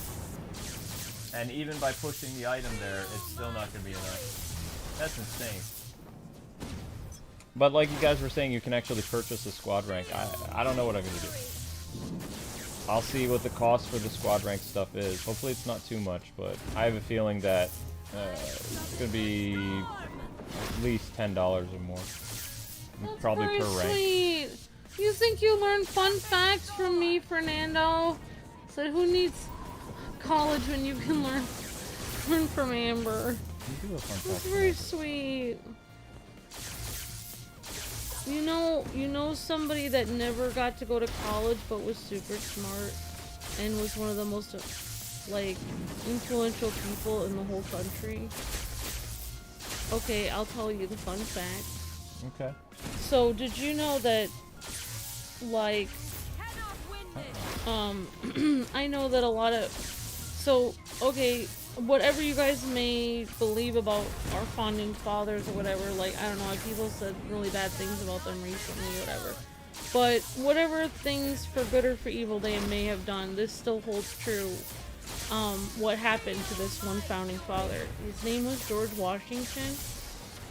And even by pushing the item there, it's still not going to be enough. That's insane. But like you guys were saying, you can actually purchase a squad rank. I don't know what I'm going to do. I'll see what the cost for the squad rank stuff is. Hopefully it's not too much, but I have a feeling that it's going to be at least $10 or more. That's probably very per rank. Sweet. You think you learn fun facts from me, Fernando? Said, who needs college when you can learn from Amber? You do have fun That's facts. very sweet. You know somebody that never got to go to college but was super smart and was one of the most like influential people in the whole country. Okay, I'll tell you the fun fact. Okay. So, did you know that, like, I know that a lot of, so, okay, whatever you guys may believe about our founding fathers or whatever, like, I don't know, people said really bad things about them recently or whatever, but whatever things for good or for evil they may have done, this still holds true. What happened to this one founding father. His name was George Washington,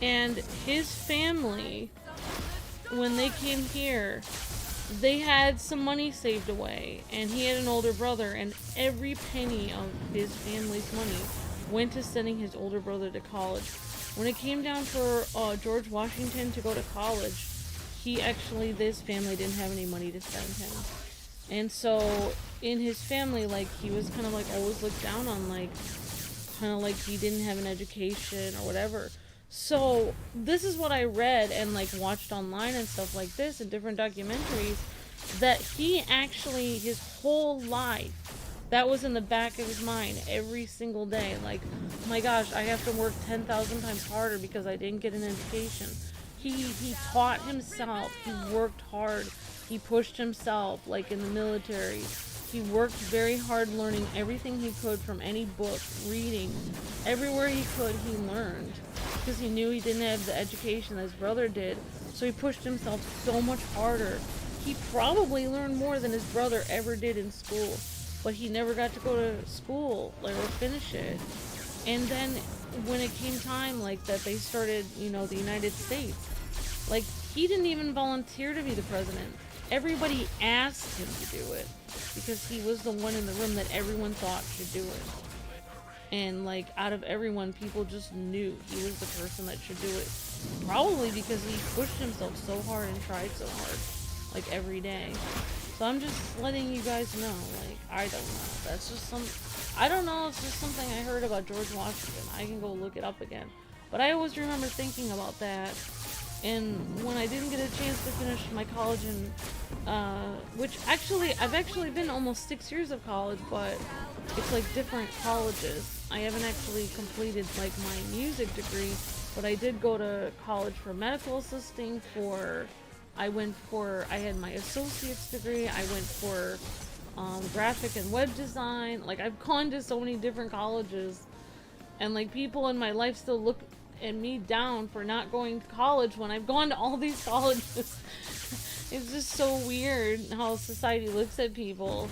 and his family, when they came here, they had some money saved away, and he had an older brother, and every penny of his family's money went to sending his older brother to college. When it came down for George Washington to go to college, this family didn't have any money to send him. And so, in his family, like, he was kind of, like, always looked down on, like, kind of like he didn't have an education or whatever. So, this is what I read and, like, watched online and stuff like this in different documentaries, that he actually, his whole life, that was in the back of his mind every single day. Like, oh my gosh, I have to work 10,000 times harder because I didn't get an education. He taught himself, he worked hard, he pushed himself, like in the military. He worked very hard learning everything he could from any book, reading. Everywhere he could, he learned. Because he knew he didn't have the education that his brother did. So he pushed himself so much harder. He probably learned more than his brother ever did in school. But he never got to go to school, like, or finish it. And then when it came time, like, that they started, you know, the United States, like, he didn't even volunteer to be the president. Everybody asked him to do it because he was the one in the room that everyone thought should do it. And, like, out of everyone, people just knew he was the person that should do it. Probably because he pushed himself so hard and tried so hard, like, every day. So I'm just letting you guys know, like, I don't know. That's just I don't know, it's just something I heard about George Washington. I can go look it up again. But I always remember thinking about that. And when I didn't get a chance to finish my college, which actually, I've actually been almost 6 years of college, but it's like different colleges. I haven't actually completed like my music degree, but I did go to college for medical assisting I had my associate's degree, I went for graphic and web design. Like, I've gone to so many different colleges, and like people in my life still look at me down for not going to college when I've gone to all these colleges. It's just so weird how society looks at people.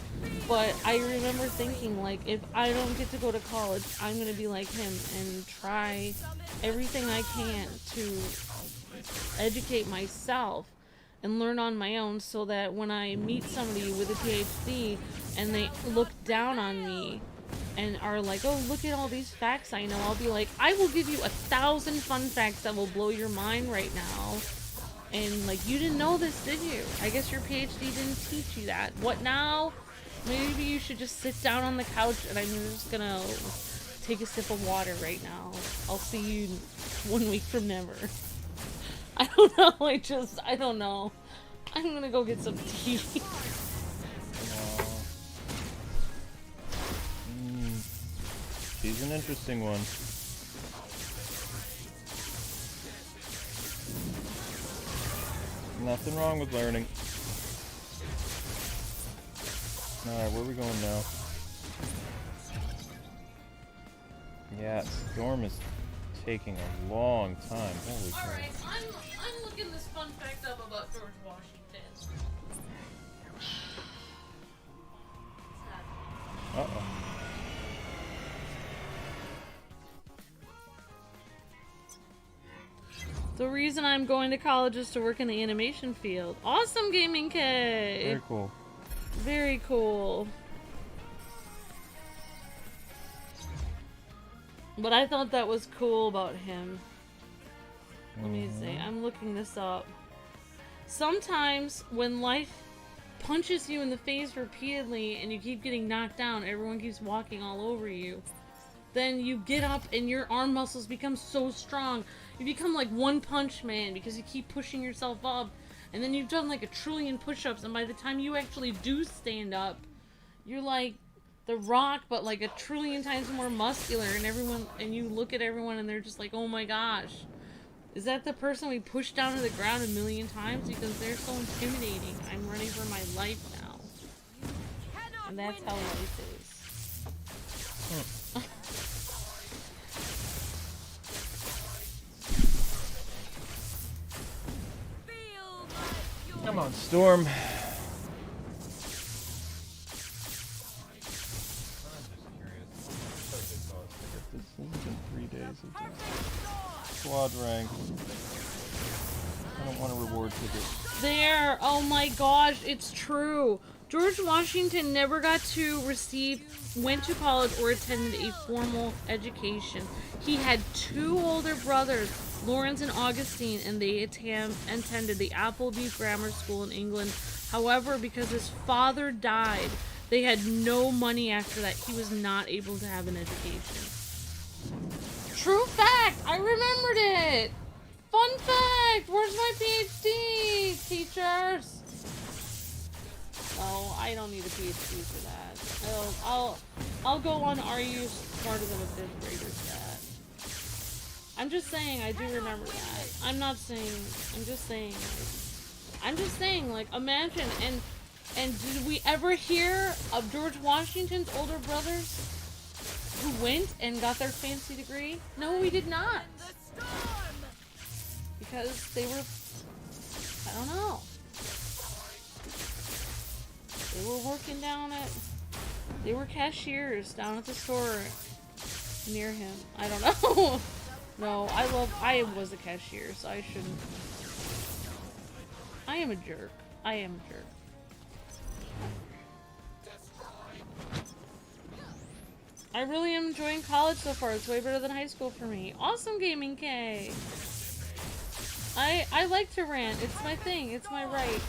But I remember thinking, like, if I don't get to go to college, I'm gonna be like him and try everything I can to educate myself and learn on my own, so that when I meet somebody with a PhD and they look down on me and are like, oh, look at all these facts I know, I'll be like, I will give you 1,000 fun facts that will blow your mind right now. And, like, you didn't know this, did you? I guess your PhD didn't teach you that. What now? Maybe you should just sit down on the couch and I'm just gonna take a sip of water right now. I'll see you 1 week from never. I don't know, I don't know. I'm gonna go get some tea. She's an interesting one. Nothing wrong with learning. Alright, where are we going now? Yeah, Storm is taking a long time. Holy crap. Alright, I'm looking this fun fact up about George Washington. Uh-oh. The reason I'm going to college is to work in the animation field. Awesome, Gaming K! Very cool. Very cool. But I thought that was cool about him. Let me see. I'm looking this up. Sometimes when life punches you in the face repeatedly and you keep getting knocked down, everyone keeps walking all over you, then you get up and your arm muscles become so strong. You become like One Punch Man because you keep pushing yourself up, and then you've done like 1 trillion push-ups, and by the time you actually do stand up, you're like The Rock, but like 1 trillion times more muscular, and you look at everyone and they're just like, oh my gosh, is that the person we pushed down to the ground 1 million times? Because they're so intimidating. I'm running for my life now. And that's how life is. Come on, Storm. This is in 3 days of squad rank. I don't want a reward ticket. There! Oh my gosh, it's true. George Washington never went to college or attended a formal education. He had 2 older brothers, Lawrence and Augustine, and they attended the Appleby Grammar School in England. However, because his father died, they had no money after that. He was not able to have an education. True fact! I remembered it! Fun fact! Where's my PhD, teachers? Oh, I don't need a PhD for that. I'll go on Are You Smarter Than a 5th Grader stat. I'm just saying I do remember that. I'm not saying, I'm just saying, like, imagine, and did we ever hear of George Washington's older brothers who went and got their fancy degree? No, we did not. Because they were, I don't know. They were working they were cashiers down at the store near him. I don't know. No, I was a cashier, so I shouldn't. I am a jerk. I am a jerk. I really am enjoying college so far. It's way better than high school for me. Awesome, Gaming K! I like to rant. It's my thing. It's my right.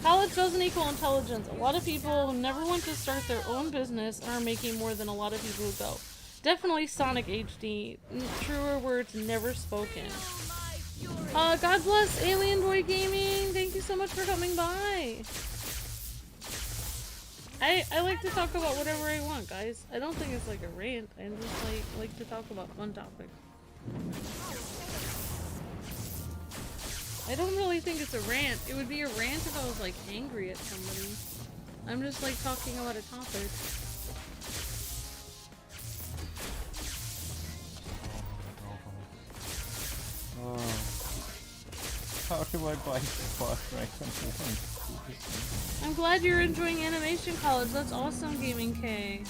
College doesn't equal intelligence. A lot of people never went to start their own business and are making more than a lot of people who go. Definitely Sonic HD. Truer words never spoken. God bless Alien Boy Gaming. Thank you so much for coming by. I like to talk about whatever I want, guys. I don't think it's like a rant. I just like to talk about fun topics. I don't really think it's a rant. It would be a rant if I was like angry at somebody. I'm just like talking about a topic. How do I buy squad rank on one? I'm glad you're enjoying animation college. That's awesome, Gaming K.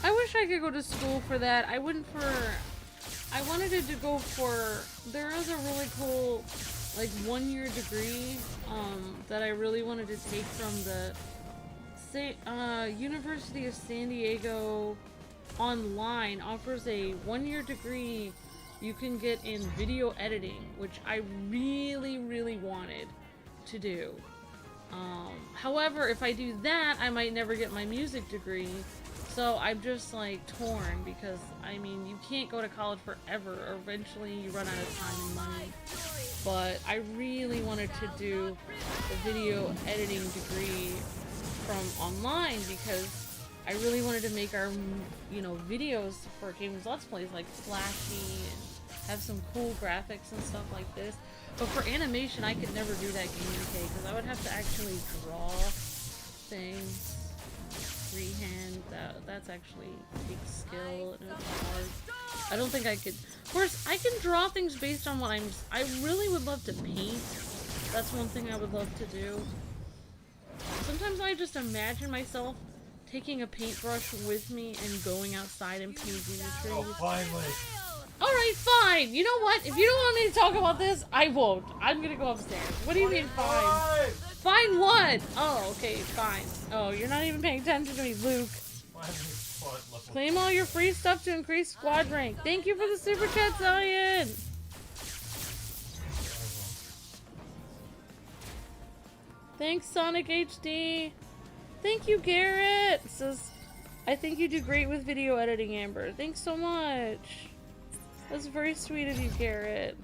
I wish I could go to school for that. I wanted to go for, there is a really cool like 1-year degree that I really wanted to take from the University of San Diego online. Offers a 1-year degree you can get in video editing, which I really, really wanted to do. However, if I do that, I might never get my music degree. So I'm just like torn because, I mean, you can't go to college forever, or eventually you run out of time and money. But I really wanted to do the video editing degree from online because I really wanted to make our, you know, videos for Gaming's Let's Plays like flashy and have some cool graphics and stuff like this. But for animation, I could never do that, Gaming K, because I would have to actually draw things freehand. That's actually takes skill and it's hard. I don't think I could. Of course, I can draw things based on what I really would love to paint. That's one thing I would love to do. Sometimes I just imagine myself taking a paintbrush with me and going outside and painting the trees. Oh, finally. Alright, fine. You know what? If you don't want me to talk about this, I won't. I'm gonna go upstairs. What do you mean, fine? Fine what? Oh, okay, fine. Oh, you're not even paying attention to me, Luke. Claim all your free stuff to increase squad rank. Thank you for the super chat, Zion! Thanks, Sonic HD. Thank you, Garrett. It says, I think you do great with video editing, Amber. Thanks so much. That's very sweet of you, Garrett.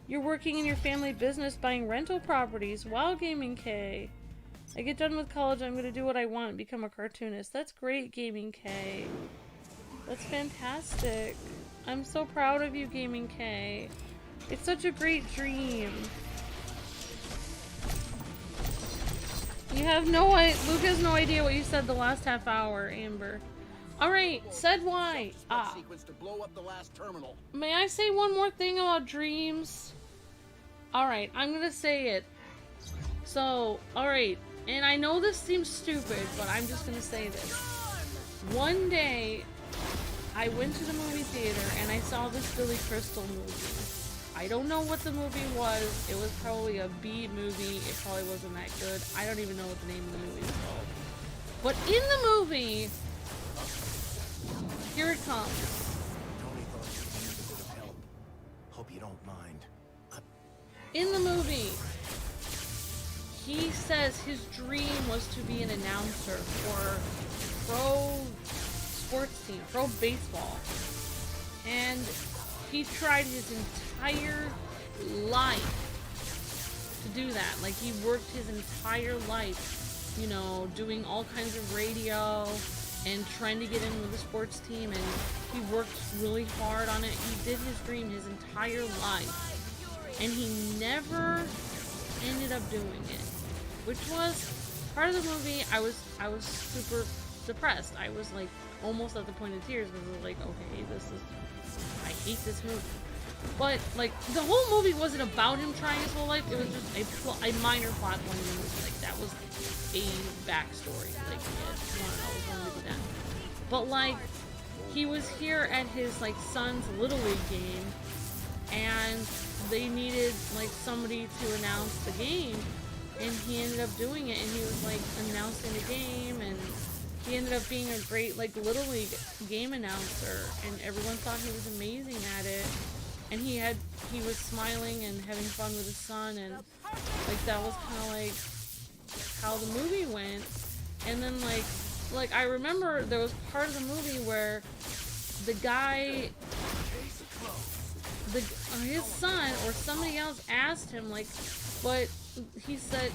You're working in your family business buying rental properties. Wow, Gaming K. I get done with college, I'm gonna do what I want and become a cartoonist. That's great, Gaming K. That's fantastic. I'm so proud of you, Gaming K. It's such a great dream. You have no idea. Luke has no idea what you said the last half hour, Amber. Alright, said why. May I say one more thing about dreams? Alright, I'm gonna say it. So, alright, and I know this seems stupid, but I'm just gonna say this. One day, I went to the movie theater and I saw this Billy Crystal movie. I don't know what the movie was. It was probably a B movie. It probably wasn't that good. I don't even know what the name of the movie is called. But in the movie, here it comes. Tony thought you needed a bit of help. Hope you don't mind. In the movie, he says his dream was to be an announcer for pro sports team, pro baseball. And he tried his entire life to do that. Like, he worked his entire life, you know, doing all kinds of radio and trying to get in with the sports team, and he worked really hard on it. He did his dream his entire life, and he never ended up doing it, which was part of the movie. I was super depressed. I was like almost at the point of tears because I was like, okay, I hate this movie. But like, the whole movie wasn't about him trying his whole life. It was just a minor plot point in the movie. Like, that was a backstory. Like, yeah, but like, he was here at his like son's Little League game, and they needed like somebody to announce the game, and he ended up doing it, and he was like announcing the game, and he ended up being a great like Little League game announcer, and everyone thought he was amazing at it, and he was smiling and having fun with his son, and like, that was kind of like how the movie went. And then like I remember there was part of the movie where the guy, his son or somebody else asked him like, but he said,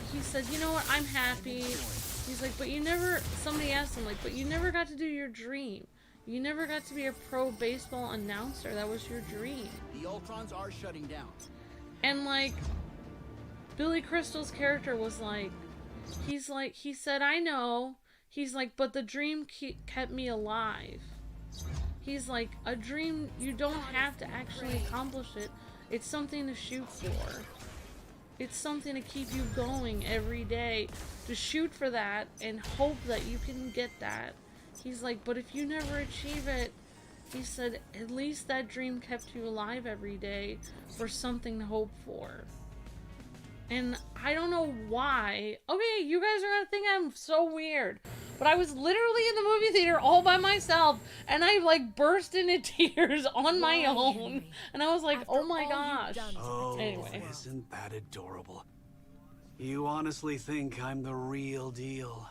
you know what, I'm happy. He's like, but you never, somebody asked him like, but you never got to do your dream. You never got to be a pro baseball announcer. That was your dream. The Ultrons are shutting down. And like, Billy Crystal's character was like, he said, I know. He's like, but the dream kept me alive. He's like, a dream, you don't have to actually accomplish it. It's something to shoot for. It's something to keep you going every day. To shoot for that and hope that you can get that. He's like, but if you never achieve it, he said, at least that dream kept you alive every day for something to hope for. And I don't know why. Okay, you guys are gonna think I'm so weird, but I was literally in the movie theater all by myself, and I like burst into tears on my own, and I was like, oh my gosh. Oh, anyway. Isn't that adorable? You honestly think I'm the real deal?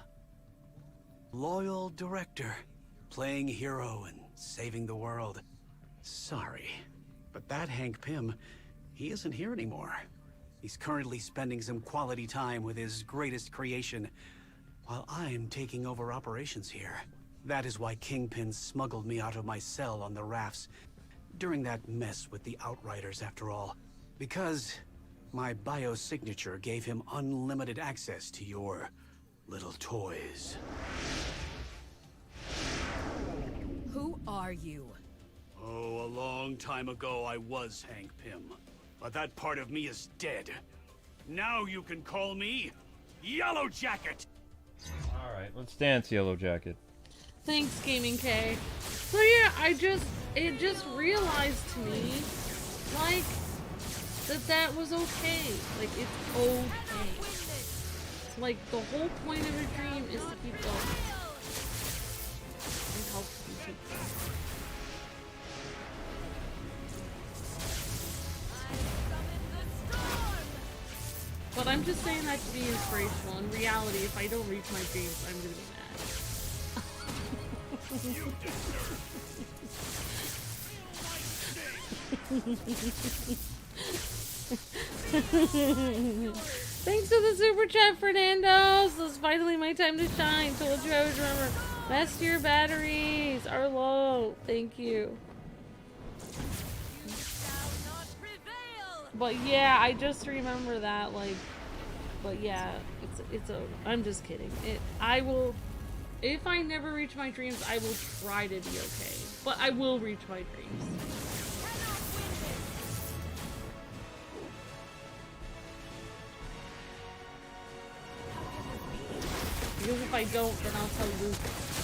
Loyal director, playing hero and saving the world. Sorry, but that Hank Pym, he isn't here anymore. He's currently spending some quality time with his greatest creation, while I'm taking over operations here. That is why Kingpin smuggled me out of my cell on the rafts during that mess with the Outriders, after all. Because my biosignature gave him unlimited access to your little toys. Who are you? Oh, a long time ago I was Hank Pym. But that part of me is dead. Now you can call me Yellow Jacket! Alright, let's dance, Yellow Jacket. Thanks, Gaming K. So yeah, it just realized to me, like, that was okay. Like, it's okay. Like, the whole point of a dream is to keep going. It helps you keep going. But I'm just saying that to be inspirational. In reality, if I don't reach my dreams, I'm gonna be mad. Thanks for the super chat, Fernando. So it's finally my time to shine. Told you I would remember. Best your batteries are low. Thank you. But yeah, I just remember that, like, but yeah, it's a, I'm just kidding. I will, if I never reach my dreams, I will try to be okay. But I will reach my dreams. Because if I don't, then I'll tell Luke,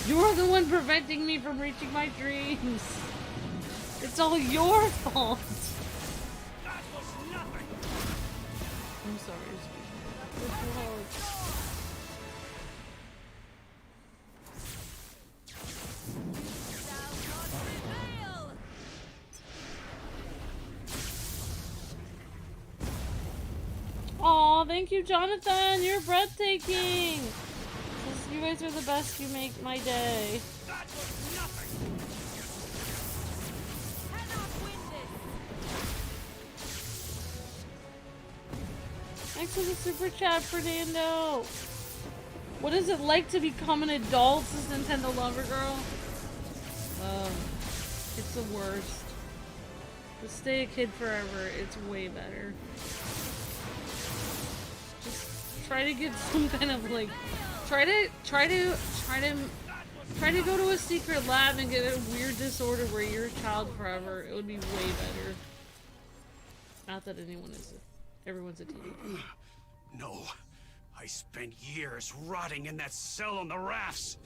you're the one preventing me from reaching my dreams. It's all your fault. I'm sorry. Aw, thank you, Jonathan. You're breathtaking. You guys are the best. You make my day. Thanks for the super chat, Fernando. What is it like to become an adult, says Nintendo Lover Girl? It's the worst. Just stay a kid forever. It's way better. Just try to get some kind of like, try to go to a secret lab and get a weird disorder where you're a child forever. It would be way better. Not that everyone's a teenager. No. I spent years rotting in that cell on the rafts.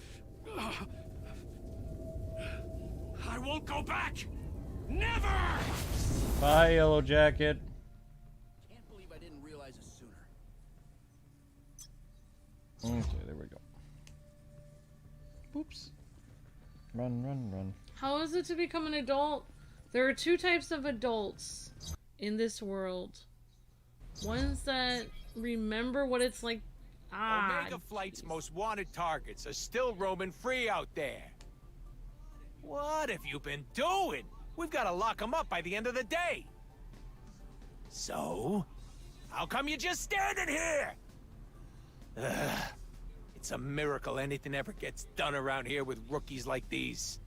I won't go back! Never! Bye, Yellow Jacket. Can't believe I didn't realize it sooner. Okay, there we go. Oops. Run. How is it to become an adult? There are two types of adults in this world. Ones that remember what it's like. Omega Flight's most wanted targets are still roaming free out there. What have you been doing? We've got to lock them up by the end of the day. So? How come you're just standing here? Ugh. It's a miracle anything ever gets done around here with rookies like these.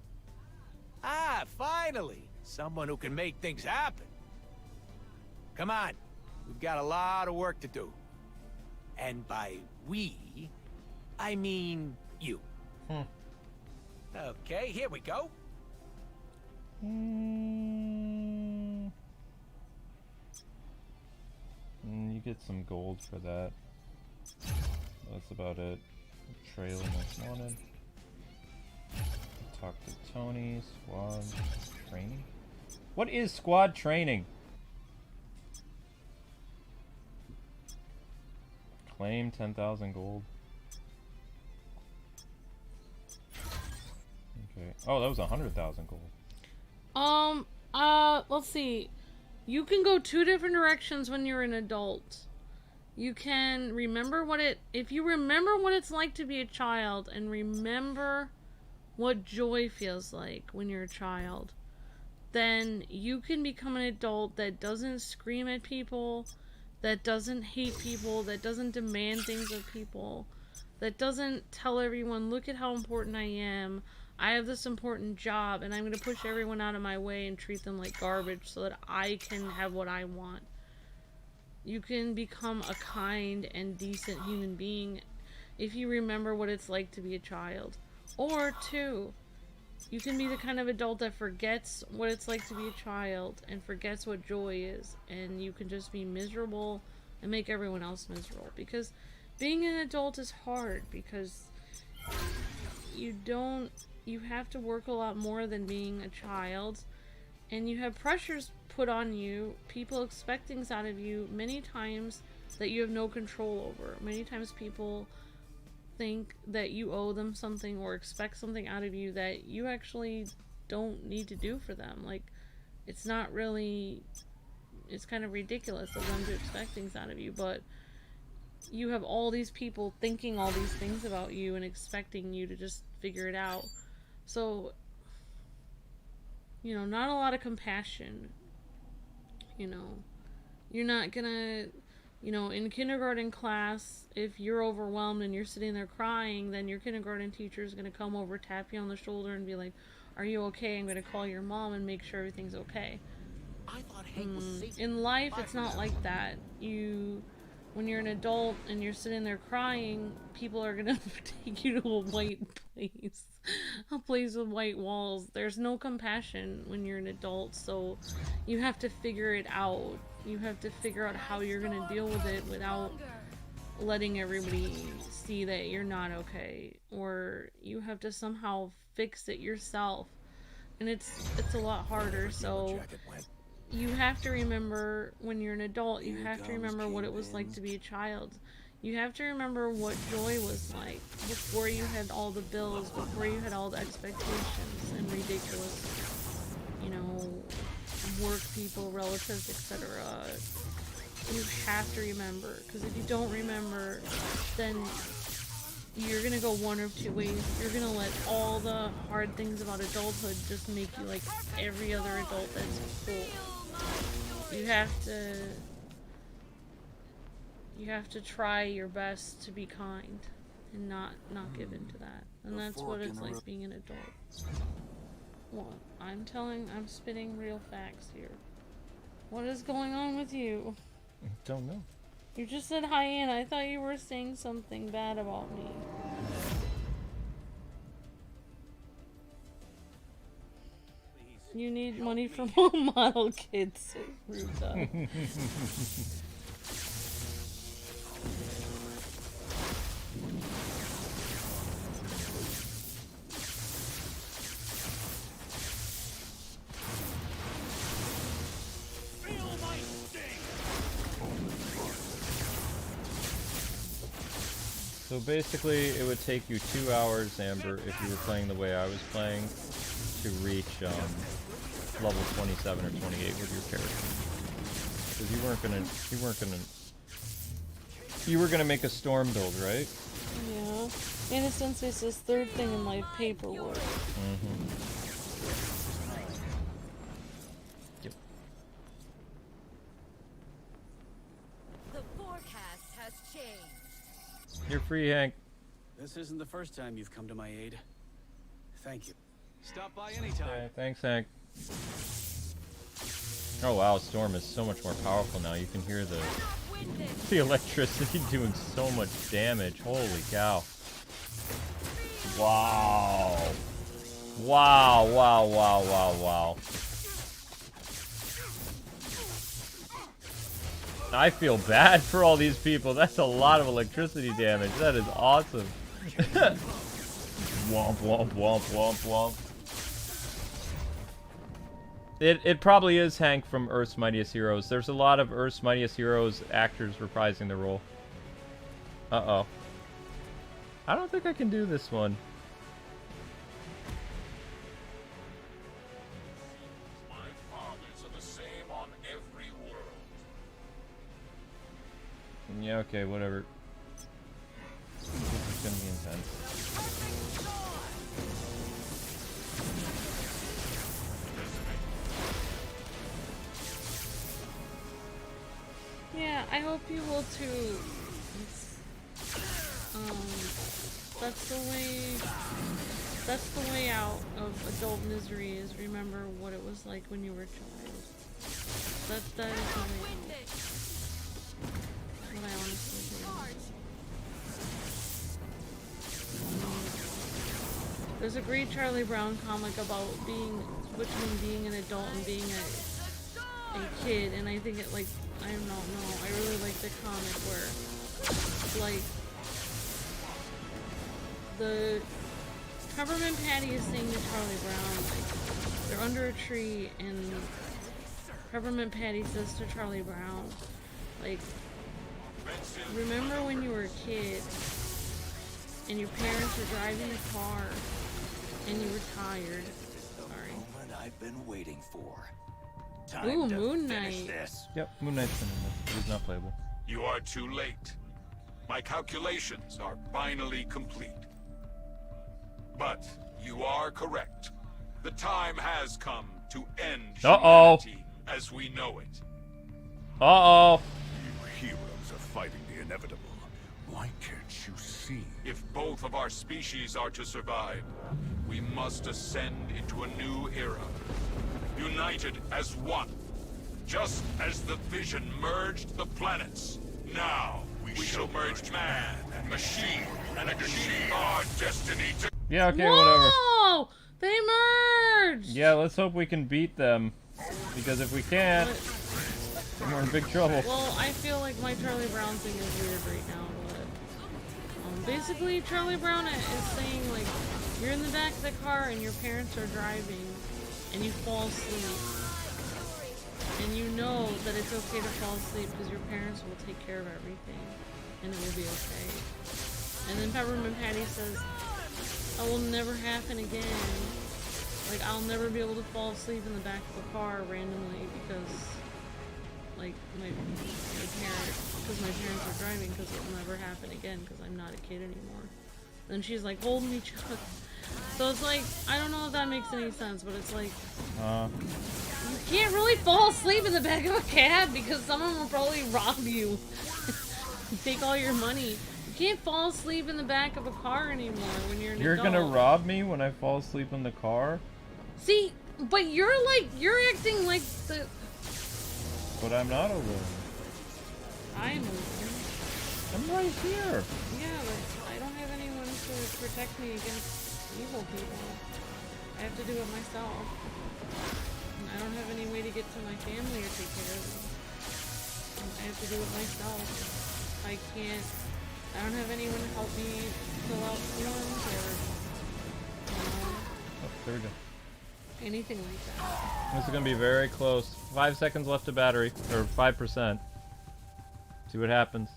Ah, finally! Someone who can make things happen. Come on. We've got a lot of work to do. And by we, I mean you. Okay, here we go. You get some gold for that. That's about it. Trailer most wanted. Talk to Tony. Squad training? What is squad training? Claim 10,000 gold. Okay. Oh, that was 100,000 gold. Let's see. You can go two different directions when you're an adult. You can remember if you remember what it's like to be a child and remember what joy feels like when you're a child, then you can become an adult that doesn't scream at people, that doesn't hate people, that doesn't demand things of people, that doesn't tell everyone, look at how important I am, I have this important job, and I'm going to push everyone out of my way and treat them like garbage so that I can have what I want. You can become a kind and decent human being if you remember what it's like to be a child. Or two, you can be the kind of adult that forgets what it's like to be a child and forgets what joy is, and you can just be miserable and make everyone else miserable. Because being an adult is hard, because you have to work a lot more than being a child, and you have pressures put on you, people expect things out of you many times that you have no control over. Many times people think that you owe them something or expect something out of you that you actually don't need to do for them. Like, it's not really, it's kind of ridiculous of them to expect things out of you, but you have all these people thinking all these things about you and expecting you to just figure it out. So, you know, not a lot of compassion. You know, you're not gonna, you know, in kindergarten class, if you're overwhelmed and you're sitting there crying, then your kindergarten teacher is gonna come over, tap you on the shoulder, and be like, "Are you okay? I'm gonna call your mom and make sure everything's okay." I thought Hank was safe. In life, it's not like that. When you're an adult and you're sitting there crying, people are gonna take you to a white place. A place with white walls. There's no compassion when you're an adult, so you have to figure it out. You have to figure out how you're gonna deal with it without letting everybody see that you're not okay. Or you have to somehow fix it yourself. And it's a lot harder, so you have to remember when you're an adult, you have to remember what it was like to be a child. You have to remember what joy was like before you had all the bills, before you had all the expectations and ridiculous, you know, work people, relatives, etc. You have to remember, because if you don't remember, then you're gonna go one of two ways. You're gonna let all the hard things about adulthood just make you like every other adult that's cool. You have to try your best to be kind and not give in to that. And that's what it's like being an adult. Well, I'm spitting real facts here. What is going on with you? I don't know. You just said hi, and I thought you were saying something bad about me. You need money for more model kits. Ruta. So basically, it would take you 2 hours, Amber, if you were playing the way I was playing, to reach level 27 or 28 with your character. Because you were gonna make a storm build, right? Yeah. Innocence is his third thing in my paperwork. Yep. The forecast has changed. You're free, Hank. This isn't the first time you've come to my aid. Thank you. Stop by anytime. Okay, thanks, Hank. Oh wow, Storm is so much more powerful now. You can hear the electricity doing so much damage. Holy cow. Wow. Wow, wow, wow, wow, wow. I feel bad for all these people. That's a lot of electricity damage. That is awesome. Womp, womp, womp, womp, womp. It probably is Hank from Earth's Mightiest Heroes. There's a lot of Earth's Mightiest Heroes actors reprising the role. Uh-oh. I don't think I can do this one. My fathers are the same on every world. Yeah, okay, whatever. This is gonna be intense. Yeah, I hope you will too. That's the way out of adult misery, is remember what it was like when you were a child. That is the way out. What I honestly think. There's a great Charlie Brown comic about between being an adult and being a kid, and I think it like, I don't know, I really like the comic where, like, the Peppermint Patty is saying to Charlie Brown, like, they're under a tree, and Peppermint Patty says to Charlie Brown, like, remember when you were a kid, and your parents were driving a car, and you were tired. Sorry. Moment I've been waiting for. Ooh, Moon Knight. Yep, Moon Knight's been in this. It is not playable. You are too late. My calculations are finally complete. But you are correct. The time has come to end humanity as we know it. Uh-oh. You heroes are fighting the inevitable. Why can't you see? If both of our species are to survive, we must ascend into a new era. United as one. Just as the Vision merged the planets. Now, we shall merge man and machine and achieve our destiny to... Yeah, okay, Whoa! They merged! Yeah, let's hope we can beat them. Because if we can't, then we're in big trouble. Well, I feel like my Charlie Brown thing is weird right now, but... basically, Charlie Brown is saying, like, you're in the back of the car and your parents are driving, and you fall asleep. And you know that it's okay to fall asleep because your parents will take care of everything. And it will be okay. And then Peppermint Patty says, that will never happen again. Like, I'll never be able to fall asleep in the back of the car randomly because, like, my parents are driving, because it will never happen again because I'm not a kid anymore. And she's like, hold me, Chuck. So it's like, I don't know if that makes any sense, but it's like, you can't really fall asleep in the back of a cab because someone will probably rob you. Take all your money. You can't fall asleep in the back of a car anymore when you're an You're adult. gonna rob me when I fall asleep in the car? See, but you're acting like the... But I'm not alone. I'm alone. I'm right here. Yeah, but I don't have anyone to protect me against evil people. I have to do it myself. And I don't have any way to get to my family or take care of them. And I have to do it myself. I don't have anyone to help me fill out forms or, There we go. anything like that. This is gonna be very close. 5 seconds left of battery, or 5%. See what happens.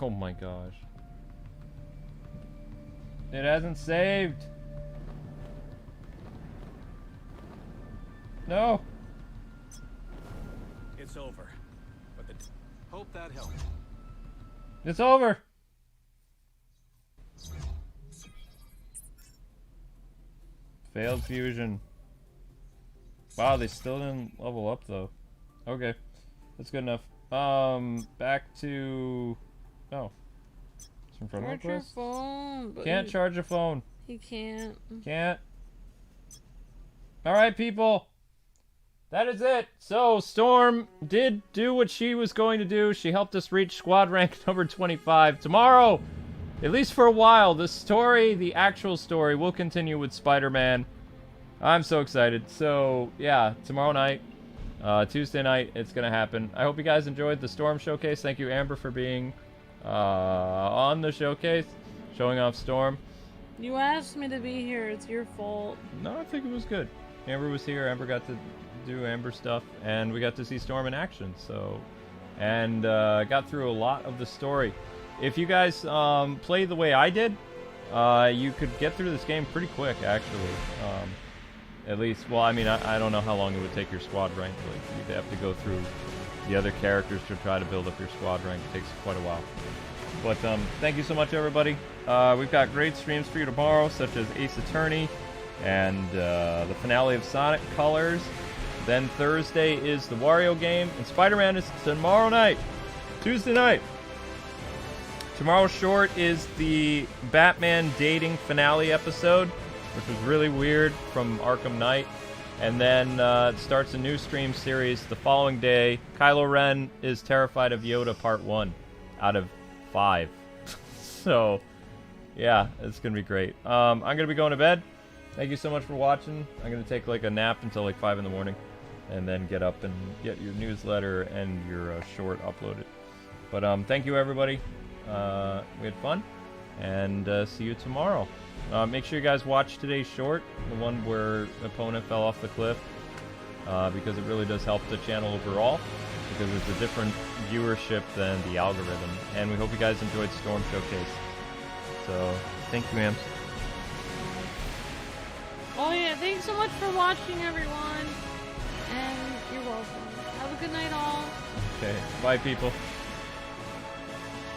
Oh my gosh. It hasn't saved. No. It's over. But hope that helped. It's over. Failed fusion. Wow, they still didn't level up though. Okay. That's good enough. Back to... Oh. Some from Charge your phone. But Can't charge a phone. He can't. Can't. Alright, people. That is it. So, Storm did do what she was going to do. She helped us reach squad rank number 25. Tomorrow, at least for a while, the story, the actual story, will continue with Spider-Man. I'm so excited. So, yeah, tomorrow night, Tuesday night, it's going to happen. I hope you guys enjoyed the Storm Showcase. Thank you, Amber, for being on the showcase, showing off Storm. You asked me to be here. It's your fault. No, I think it was good. Amber was here. Amber got to do Amber stuff, and we got to see Storm in action. So, and got through a lot of the story. If you guys play the way I did, you could get through this game pretty quick, actually. At least, well, I mean, I don't know how long it would take your squad rank. Like, you'd have to go through the other characters to try to build up your squad rank. It takes quite a while. But thank you so much, everybody. We've got great streams for you tomorrow, such as Ace Attorney and the finale of Sonic Colors. Then Thursday is the Wario game, and Spider-Man is tomorrow night, Tuesday night. Tomorrow's short is the Batman dating finale episode, which was really weird, from Arkham Knight. And then it starts a new stream series the following day. Kylo Ren is terrified of Yoda Part 1 out of 5. So, yeah, it's going to be great. I'm going to be going to bed. Thank you so much for watching. I'm going to take like a nap until like 5 in the morning, and then get up and get your newsletter and your short uploaded. But thank you, everybody. We had fun, and see you tomorrow. Make sure you guys watch today's short, the one where the opponent fell off the cliff, because it really does help the channel overall, because it's a different viewership than the algorithm. And we hope you guys enjoyed Storm Showcase. So, thank you, Ams. Oh yeah, thanks so much for watching, everyone. And you're welcome. Have a good night, all. Okay, bye, people.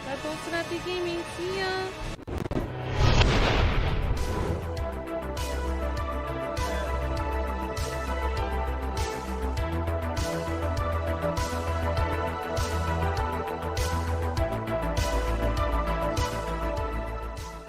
Bye, folks, and happy gaming. See ya.